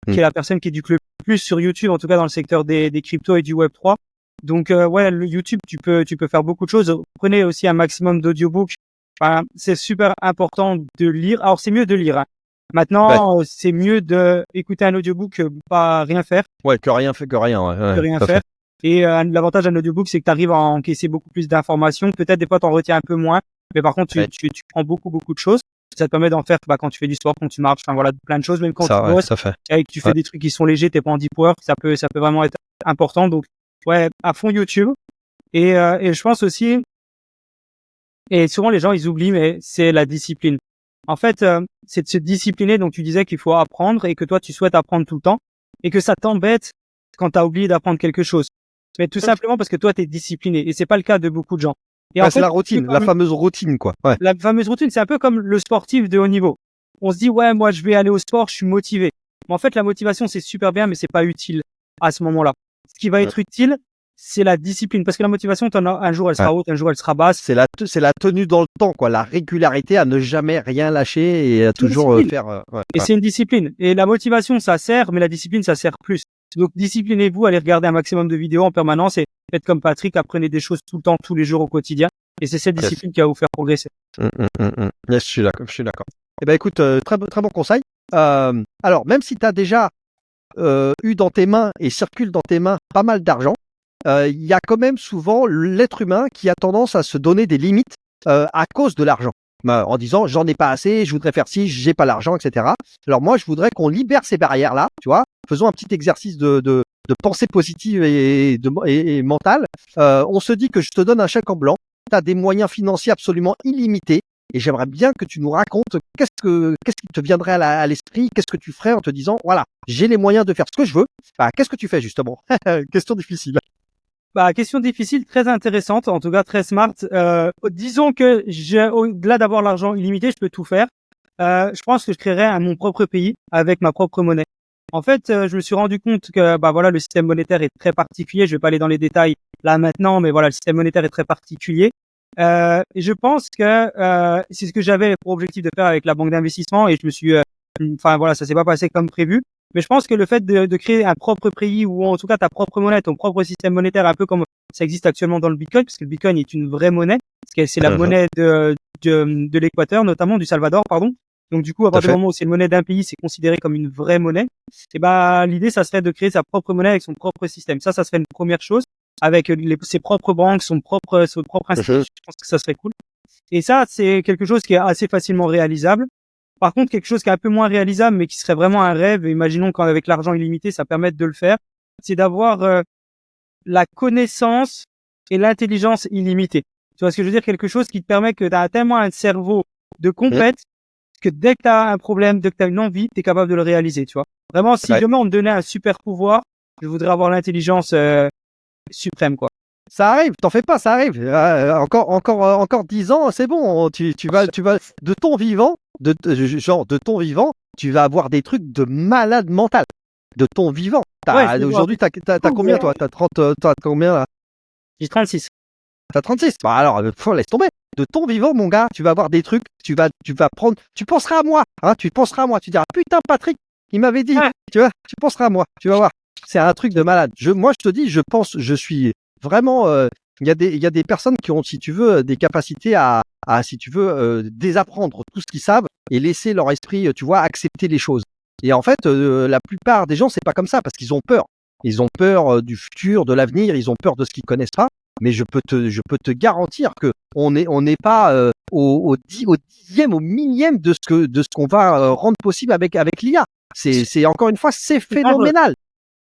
qui est la personne qui éduque le plus sur YouTube, en tout cas dans le secteur des cryptos et du Web 3. Donc ouais, le YouTube, tu peux faire beaucoup de choses. Prenez aussi un maximum d'audiobooks. Enfin, c'est super important de lire. Alors c'est mieux de lire, hein. Maintenant, c'est mieux de écouter un audiobook que pas rien faire. Ouais, que rien, ouais. Que rien tout à faire. fait. Et l'avantage d'un audiobook, c'est que tu arrives à encaisser beaucoup plus d'informations. Peut-être des fois, t'en retiens un peu moins, mais par contre, tu prends beaucoup de choses. Ça te permet d'en faire quand tu fais du sport, quand tu marches, enfin voilà, plein de choses. Même quand Ça, tu ouais, bosses, ça fait. et que tu fais des trucs qui sont légers, t'es pas en deep work, ça peut vraiment être important. Donc ouais, à fond YouTube. Et je pense aussi, et souvent les gens ils oublient, mais c'est la discipline. En fait, c'est de se discipliner. Donc tu disais qu'il faut apprendre et que toi tu souhaites apprendre tout le temps et que ça t'embête quand t'as oublié d'apprendre quelque chose. Mais tout simplement parce que toi t'es discipliné et c'est pas le cas de beaucoup de gens. Et en C'est fait, la routine, la fameuse routine, quoi. Ouais. la fameuse routine, c'est un peu comme le sportif de haut niveau. On se dit ouais, moi je vais aller au sport, je suis motivé. Mais en fait, la motivation c'est super bien, mais c'est pas utile à ce moment-là. Ce qui va être utile, c'est la discipline, parce que la motivation, un jour elle sera haute, un jour elle sera basse. C'est la tenue dans le temps, quoi. La régularité à ne jamais rien lâcher et à toujours faire. Et c'est une discipline. Et la motivation, ça sert, mais la discipline, ça sert plus. Donc disciplinez-vous, allez regarder un maximum de vidéos en permanence et faites comme Patrick, apprenez des choses tout le temps, tous les jours au quotidien. Et c'est cette discipline qui va vous faire progresser. Yes, je suis d'accord. Eh ben écoute, très bon conseil. Alors, même si tu as déjà eu dans tes mains et circule dans tes mains pas mal d'argent, il y a quand même souvent l'être humain qui a tendance à se donner des limites à cause de l'argent. En disant j'en ai pas assez, je voudrais faire ci, j'ai pas l'argent, etc. Alors moi, je voudrais qu'on libère ces barrières-là, tu vois. Faisons un petit exercice de pensée positive et mentale. On se dit que je te donne un chèque en blanc, tu as des moyens financiers absolument illimités. Et j'aimerais bien que tu nous racontes qu'est-ce qui te viendrait à l'esprit, qu'est-ce que tu ferais en te disant, voilà, j'ai les moyens de faire ce que je veux. Qu'est-ce que tu fais justement? Question difficile. Question difficile, très intéressante, en tout cas très smart. Disons que au-delà d'avoir l'argent illimité, je peux tout faire. Je pense que je créerais mon propre pays avec ma propre monnaie. En fait, je me suis rendu compte que voilà, le système monétaire est très particulier. Je vais pas aller dans les détails là maintenant, mais voilà, le système monétaire est très particulier. Et je pense que c'est ce que j'avais pour objectif de faire avec la banque d'investissement et je me suis voilà, ça s'est pas passé comme prévu, mais je pense que le fait de créer un propre pays ou en tout cas ta propre monnaie, ton propre système monétaire, un peu comme ça existe actuellement dans le Bitcoin, parce que le Bitcoin est une vraie monnaie, parce que c'est la monnaie de l'Équateur, notamment du Salvador, pardon. Donc du coup, à partir du moment où c'est une monnaie d'un pays, c'est considéré comme une vraie monnaie. Et l'idée, ça serait de créer sa propre monnaie avec son propre système. Ça serait une première chose, avec ses propres banques, son propre institut. Je pense que ça serait cool. Et ça, c'est quelque chose qui est assez facilement réalisable. Par contre, quelque chose qui est un peu moins réalisable, mais qui serait vraiment un rêve, et imaginons qu'avec l'argent illimité, ça permette de le faire, c'est d'avoir la connaissance et l'intelligence illimitée. Tu vois ce que je veux dire? Quelque chose qui te permet que tu as tellement un cerveau de compète que dès que tu as un problème, dès que tu as une envie, tu es capable de le réaliser, tu vois. Vraiment, si demain on te donnait un super pouvoir, je voudrais avoir l'intelligence suprême, quoi. Ça arrive, t'en fais pas, ça arrive. Encore 10 ans, c'est bon. Tu vas de ton vivant, de ton vivant, tu vas avoir des trucs de malade mental. De ton vivant. Aujourd'hui, t'as combien, toi? T'as combien, là? J'ai 36. T'as 36. Bah alors, laisse tomber. De ton vivant, mon gars, tu vas avoir des trucs, tu vas prendre, tu penseras à moi, hein, tu diras, putain, Patrick, il m'avait dit, tu vois, tu penseras à moi, tu vas voir. C'est un truc de malade. Moi, je te dis, je suis vraiment, il y a des personnes qui ont, si tu veux, des capacités à si tu veux, désapprendre tout ce qu'ils savent et laisser leur esprit, tu vois, accepter les choses. Et en fait, la plupart des gens, c'est pas comme ça parce qu'ils ont peur. Ils ont peur du futur, de l'avenir, ils ont peur de ce qu'ils connaissent pas. Mais je peux te garantir que on n'est pas au dixième, au millième de ce qu'on va rendre possible avec l'IA. C'est encore une fois, c'est phénoménal.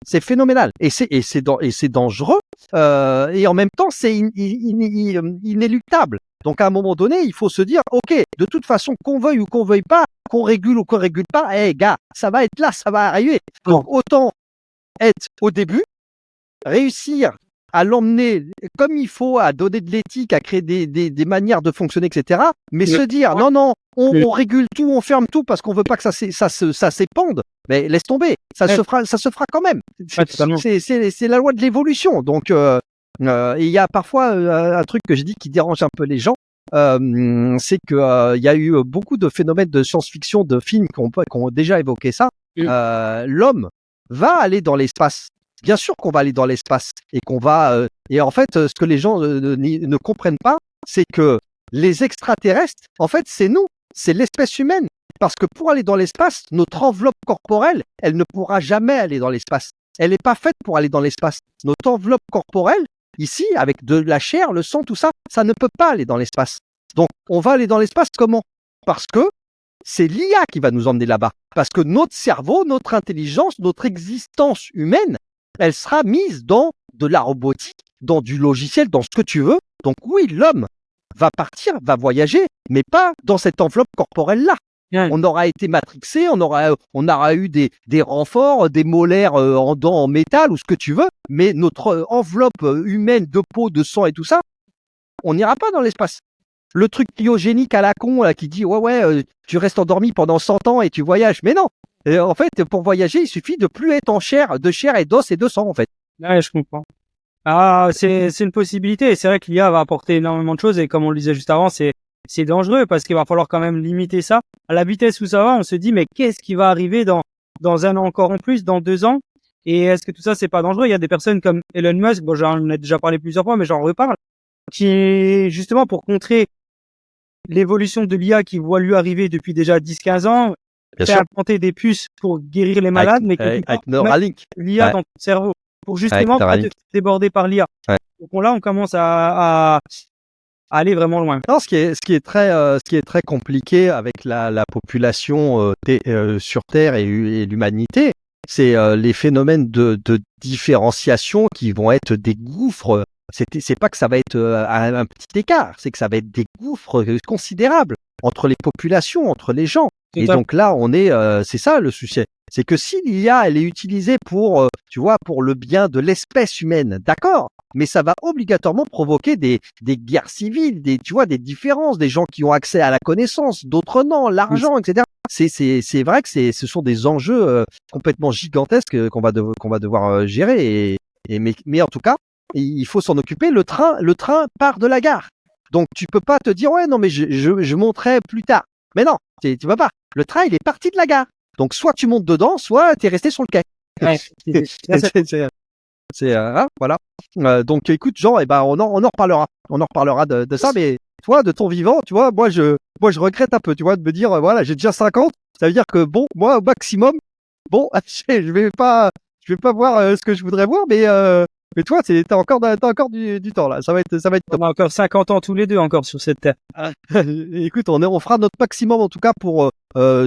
C'est phénoménal et c'est dangereux et en même temps c'est inéluctable. Donc à un moment donné, il faut se dire OK, de toute façon qu'on veuille ou qu'on veuille pas, qu'on régule ou qu'on régule pas, gars, ça va être là, ça va arriver. Donc autant être au début, réussir à l'emmener comme il faut, à donner de l'éthique, à créer des manières de fonctionner, etc. Mais se dire non, on régule tout, on ferme tout parce qu'on veut pas que ça s'épande. Mais laisse tomber, ça se fera quand même. C'est la loi de l'évolution. Donc il y a parfois un truc que j'ai dit qui dérange un peu les gens. C'est que il y a eu beaucoup de phénomènes de science-fiction, de films qui ont déjà évoqué ça. L'homme va aller dans l'espace. Bien sûr qu'on va aller dans l'espace et qu'on va et en fait ce que les gens ne comprennent pas, c'est que les extraterrestres, en fait, c'est nous, c'est l'espèce humaine. Parce que pour aller dans l'espace, notre enveloppe corporelle, elle ne pourra jamais aller dans l'espace. Elle n'est pas faite pour aller dans l'espace. Notre enveloppe corporelle, ici, avec de la chair, le sang, tout ça, ça ne peut pas aller dans l'espace. Donc, on va aller dans l'espace comment? Parce que c'est l'IA qui va nous emmener là-bas. Parce que notre cerveau, notre intelligence, notre existence humaine, elle sera mise dans de la robotique, dans du logiciel, dans ce que tu veux. Donc oui, l'homme va partir, va voyager, mais pas dans cette enveloppe corporelle-là. On aura été matrixé, on aura eu des renforts, des molaires en dents en métal ou ce que tu veux, mais notre enveloppe humaine de peau, de sang et tout ça, on n'ira pas dans l'espace. Le truc cryogénique à la con là, qui dit tu restes endormi pendant 100 ans et tu voyages. Mais non, en fait, pour voyager, il suffit de plus être en chair et d'os et de sang en fait. Ouais, je comprends. Ah, c'est une possibilité. Et c'est vrai que l'IA va apporter énormément de choses et comme on le disait juste avant, c'est dangereux parce qu'il va falloir quand même limiter ça. À la vitesse où ça va, on se dit mais qu'est-ce qui va arriver dans un an encore en plus, dans 2 ans? Et est-ce que tout ça c'est pas dangereux? Il y a des personnes comme Elon Musk, bon j'en ai déjà parlé plusieurs fois, mais j'en reparle, qui justement pour contrer l'évolution de l'IA qui voit lui arriver depuis déjà 10-15 ans, fait implanter des puces pour guérir les malades, mais avec Neuralink, l'IA dans ton cerveau pour justement pas te déborder par l'IA. Donc là, on commence à aller vraiment loin. Non, ce qui est très compliqué avec la population sur Terre et l'humanité, c'est les phénomènes de différenciation qui vont être des gouffres. C'est pas que ça va être un petit écart, c'est que ça va être des gouffres considérables entre les populations, entre les gens. Et donc là, c'est ça le souci. C'est que si l'IA, elle est utilisée pour, tu vois, pour le bien de l'espèce humaine, d'accord, mais ça va obligatoirement provoquer des guerres civiles, tu vois, des différences, des gens qui ont accès à la connaissance, d'autres non, l'argent, etc. C'est vrai que ce sont des enjeux complètement gigantesques qu'on va devoir gérer. Mais en tout cas, il faut s'en occuper. Le train part de la gare. Donc tu peux pas te dire non mais je monterai plus tard. Mais non, tu vas pas. Le train il est parti de la gare. Donc soit tu montes dedans, soit tu es resté sur le quai. Voilà. Donc écoute Jean, on en reparlera. On en reparlera de ça. Mais toi, de ton vivant, tu vois, moi je regrette un peu, tu vois, de me dire voilà, j'ai déjà 50. Ça veut dire que bon, moi au maximum, bon, je vais pas voir ce que je voudrais voir, mais toi, t'as encore du temps là. Ça va être top. On a encore 50 ans tous les deux encore sur cette terre. Écoute, on fera notre maximum en tout cas pour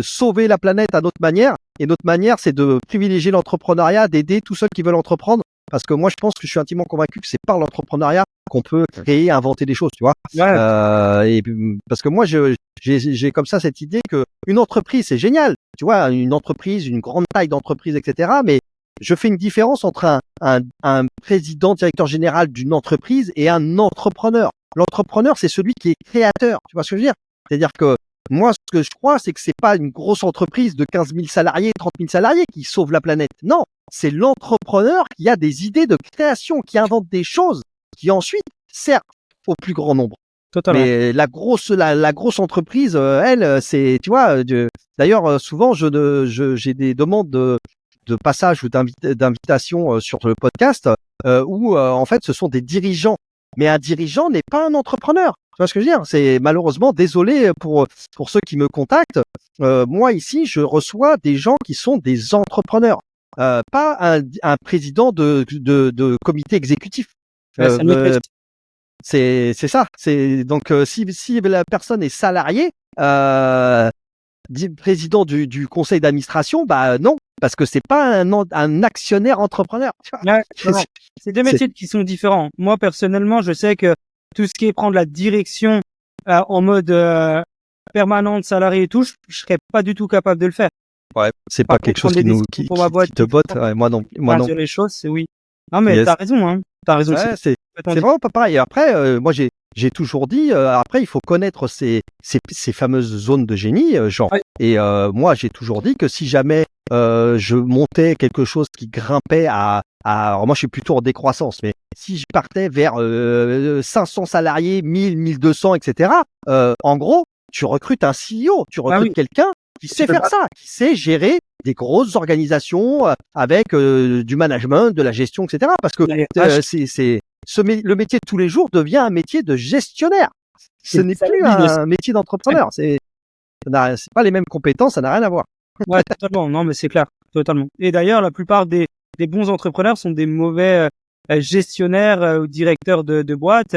sauver la planète à notre manière. Et notre manière, c'est de privilégier l'entrepreneuriat, d'aider tous ceux qui veulent entreprendre. Parce que moi, je pense que je suis intimement convaincu que c'est par l'entrepreneuriat qu'on peut créer, inventer des choses, tu vois. Ouais. Et parce que moi, j'ai comme ça cette idée que une entreprise, c'est génial. Tu vois, une entreprise, une grande taille d'entreprise, etc. Mais je fais une différence entre un président, directeur général d'une entreprise et un entrepreneur. L'entrepreneur, c'est celui qui est créateur. Tu vois ce que je veux dire? C'est-à-dire que moi, ce que je crois, c'est que c'est pas une grosse entreprise de 15 000 salariés, 30 000 salariés qui sauve la planète. Non, c'est l'entrepreneur qui a des idées de création, qui invente des choses, qui ensuite servent au plus grand nombre. Totalement. Mais la grosse entreprise, elle, c'est, tu vois, d'ailleurs, souvent, j'ai des demandes de passage ou d'invitation sur le podcast où, en fait, ce sont des dirigeants. Mais un dirigeant n'est pas un entrepreneur. Tu vois ce que je veux dire? C'est malheureusement, désolé pour ceux qui me contactent. Moi, ici, je reçois des gens qui sont des entrepreneurs, pas un président de comité exécutif. C'est ça. C'est donc si la personne est salariée, président du conseil d'administration, bah non, parce que c'est pas un actionnaire entrepreneur. Ouais, c'est deux métiers qui sont différents. Moi personnellement, je sais que tout ce qui est prendre la direction en mode permanente, salarié et tout, je serais pas du tout capable de le faire. Ouais, c'est pas quelque chose qui te botte. Ouais, moi non. Les choses, c'est oui. Non mais t'as raison, hein. T'as raison. Ouais, c'est vraiment pas pareil. Et après, moi j'ai toujours dit, après il faut connaître ces fameuses zones de génie, genre. Ouais. Et moi j'ai toujours dit que si jamais je montais quelque chose qui grimpait alors moi je suis plutôt en décroissance, mais si je partais vers 500 salariés, 1000, 1200, etc. En gros, tu recrutes un CEO, tu recrutes quelqu'un qui sait faire ça, qui sait gérer des grosses organisations avec du management, de la gestion, etc. Parce que le métier de tous les jours devient un métier de gestionnaire. Ce n'est plus un métier d'entrepreneur. C'est pas les mêmes compétences, ça n'a rien à voir. Ouais, totalement. Non, mais c'est clair, totalement. Et d'ailleurs, la plupart des bons entrepreneurs sont des mauvais gestionnaires ou directeurs de boîtes.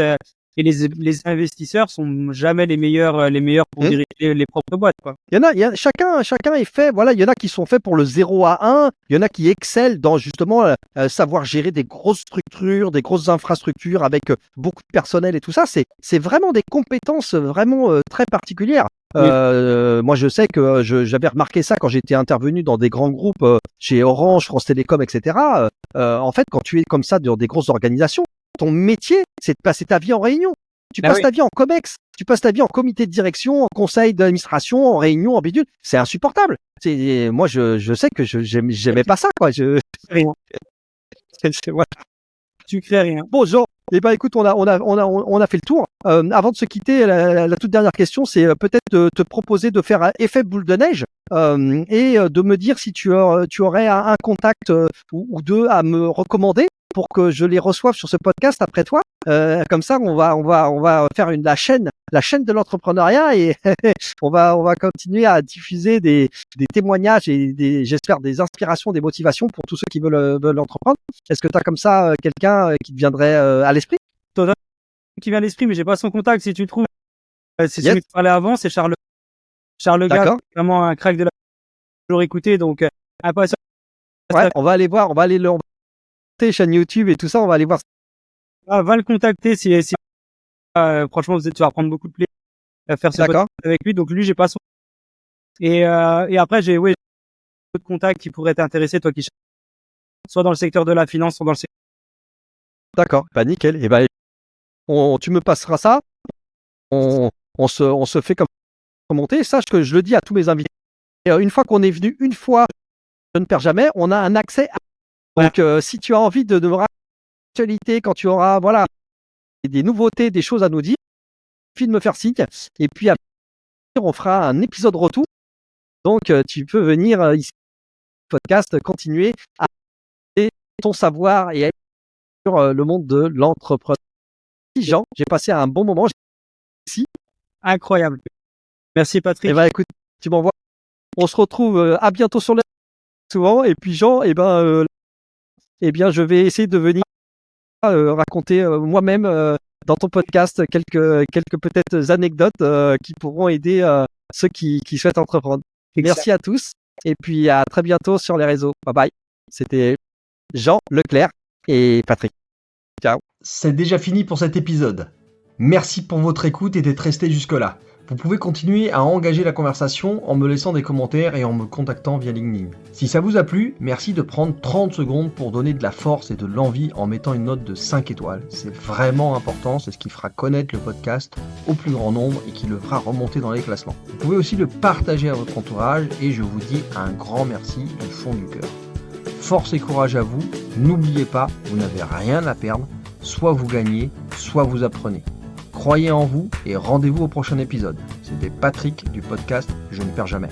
Et les investisseurs sont jamais les meilleurs pour diriger les propres boîtes, quoi. Il y a chacun est fait, voilà, il y en a qui sont faits pour le 0 à 1, il y en a qui excellent dans justement savoir gérer des grosses structures, des grosses infrastructures avec beaucoup de personnel et tout ça, c'est vraiment des compétences vraiment très particulières. Moi, je sais que j'avais remarqué ça quand j'étais intervenu dans des grands groupes chez Orange, France Télécom, etc. En fait, quand tu es comme ça dans des grosses organisations, ton métier, c'est de passer ta vie en réunion. Tu passes ta vie en COMEX, tu passes ta vie en comité de direction, en conseil d'administration, en réunion, en bidule. C'est insupportable. Moi, je sais que j'aimais pas ça, quoi. Rien. Voilà. Tu crées rien. Bon, Jean, eh ben, écoute, on a fait le tour. Avant de se quitter, la toute dernière question, c'est peut-être de te proposer de faire un effet boule de neige et de me dire si tu aurais un contact ou deux à me recommander pour que je les reçoive sur ce podcast après toi. Comme ça, on va faire la chaîne de l'entrepreneuriat et on va continuer à diffuser des témoignages et j'espère des inspirations, des motivations pour tous ceux qui veulent entreprendre. Est-ce que tu as comme ça quelqu'un qui te viendrait à l'esprit? Qui vient à l'esprit, mais j'ai pas son contact. Si tu le trouves, c'est celui que tu parlais avant, c'est Charles Gars, vraiment un crack de la toujours écouté, donc impatient. Ouais, on va aller voir, on va aller chaîne YouTube et tout ça, on va aller voir. Va le contacter si franchement tu vas prendre beaucoup de plaisir à faire ce podcast avec lui. Donc lui, j'ai pas son et après j'ai d'autres contacts qui pourraient t'intéresser, toi qui soit dans le secteur de la finance, soit dans le secteur. D'accord, bah nickel. Et ben tu me passeras ça. On se fait comme monter. Sache que je le dis à tous mes invités. Et une fois qu'on est venu une fois, je ne perds jamais. On a un accès. Donc si tu as envie de me raconter l'actualité, quand tu auras des nouveautés, des choses à nous dire, il suffit de me faire signe. Et puis après, on fera un épisode retour. Donc tu peux venir ici podcast, continuer à partager ton savoir et à sur le monde de l'entrepreneuriat. Jean, j'ai passé un bon moment ici. Incroyable. Merci Patrick. Et ben écoute, tu m'envoies. On se retrouve à bientôt sur les souvent. Et puis Jean, je vais essayer de venir raconter moi-même dans ton podcast quelques peut-être anecdotes qui pourront aider ceux qui souhaitent entreprendre. Exact. Merci à tous et puis à très bientôt sur les réseaux. Bye bye. C'était Jean Leclerc et Patrick. Ciao. C'est déjà fini pour cet épisode. Merci pour votre écoute et d'être resté jusque-là. Vous pouvez continuer à engager la conversation en me laissant des commentaires et en me contactant via LinkedIn. Si ça vous a plu, merci de prendre 30 secondes pour donner de la force et de l'envie en mettant une note de 5 étoiles. C'est vraiment important, c'est ce qui fera connaître le podcast au plus grand nombre et qui le fera remonter dans les classements. Vous pouvez aussi le partager à votre entourage et je vous dis un grand merci du fond du cœur. Force et courage à vous, n'oubliez pas, vous n'avez rien à perdre, soit vous gagnez, soit vous apprenez. Croyez en vous et rendez-vous au prochain épisode. C'était Patrick du podcast Je ne perds jamais.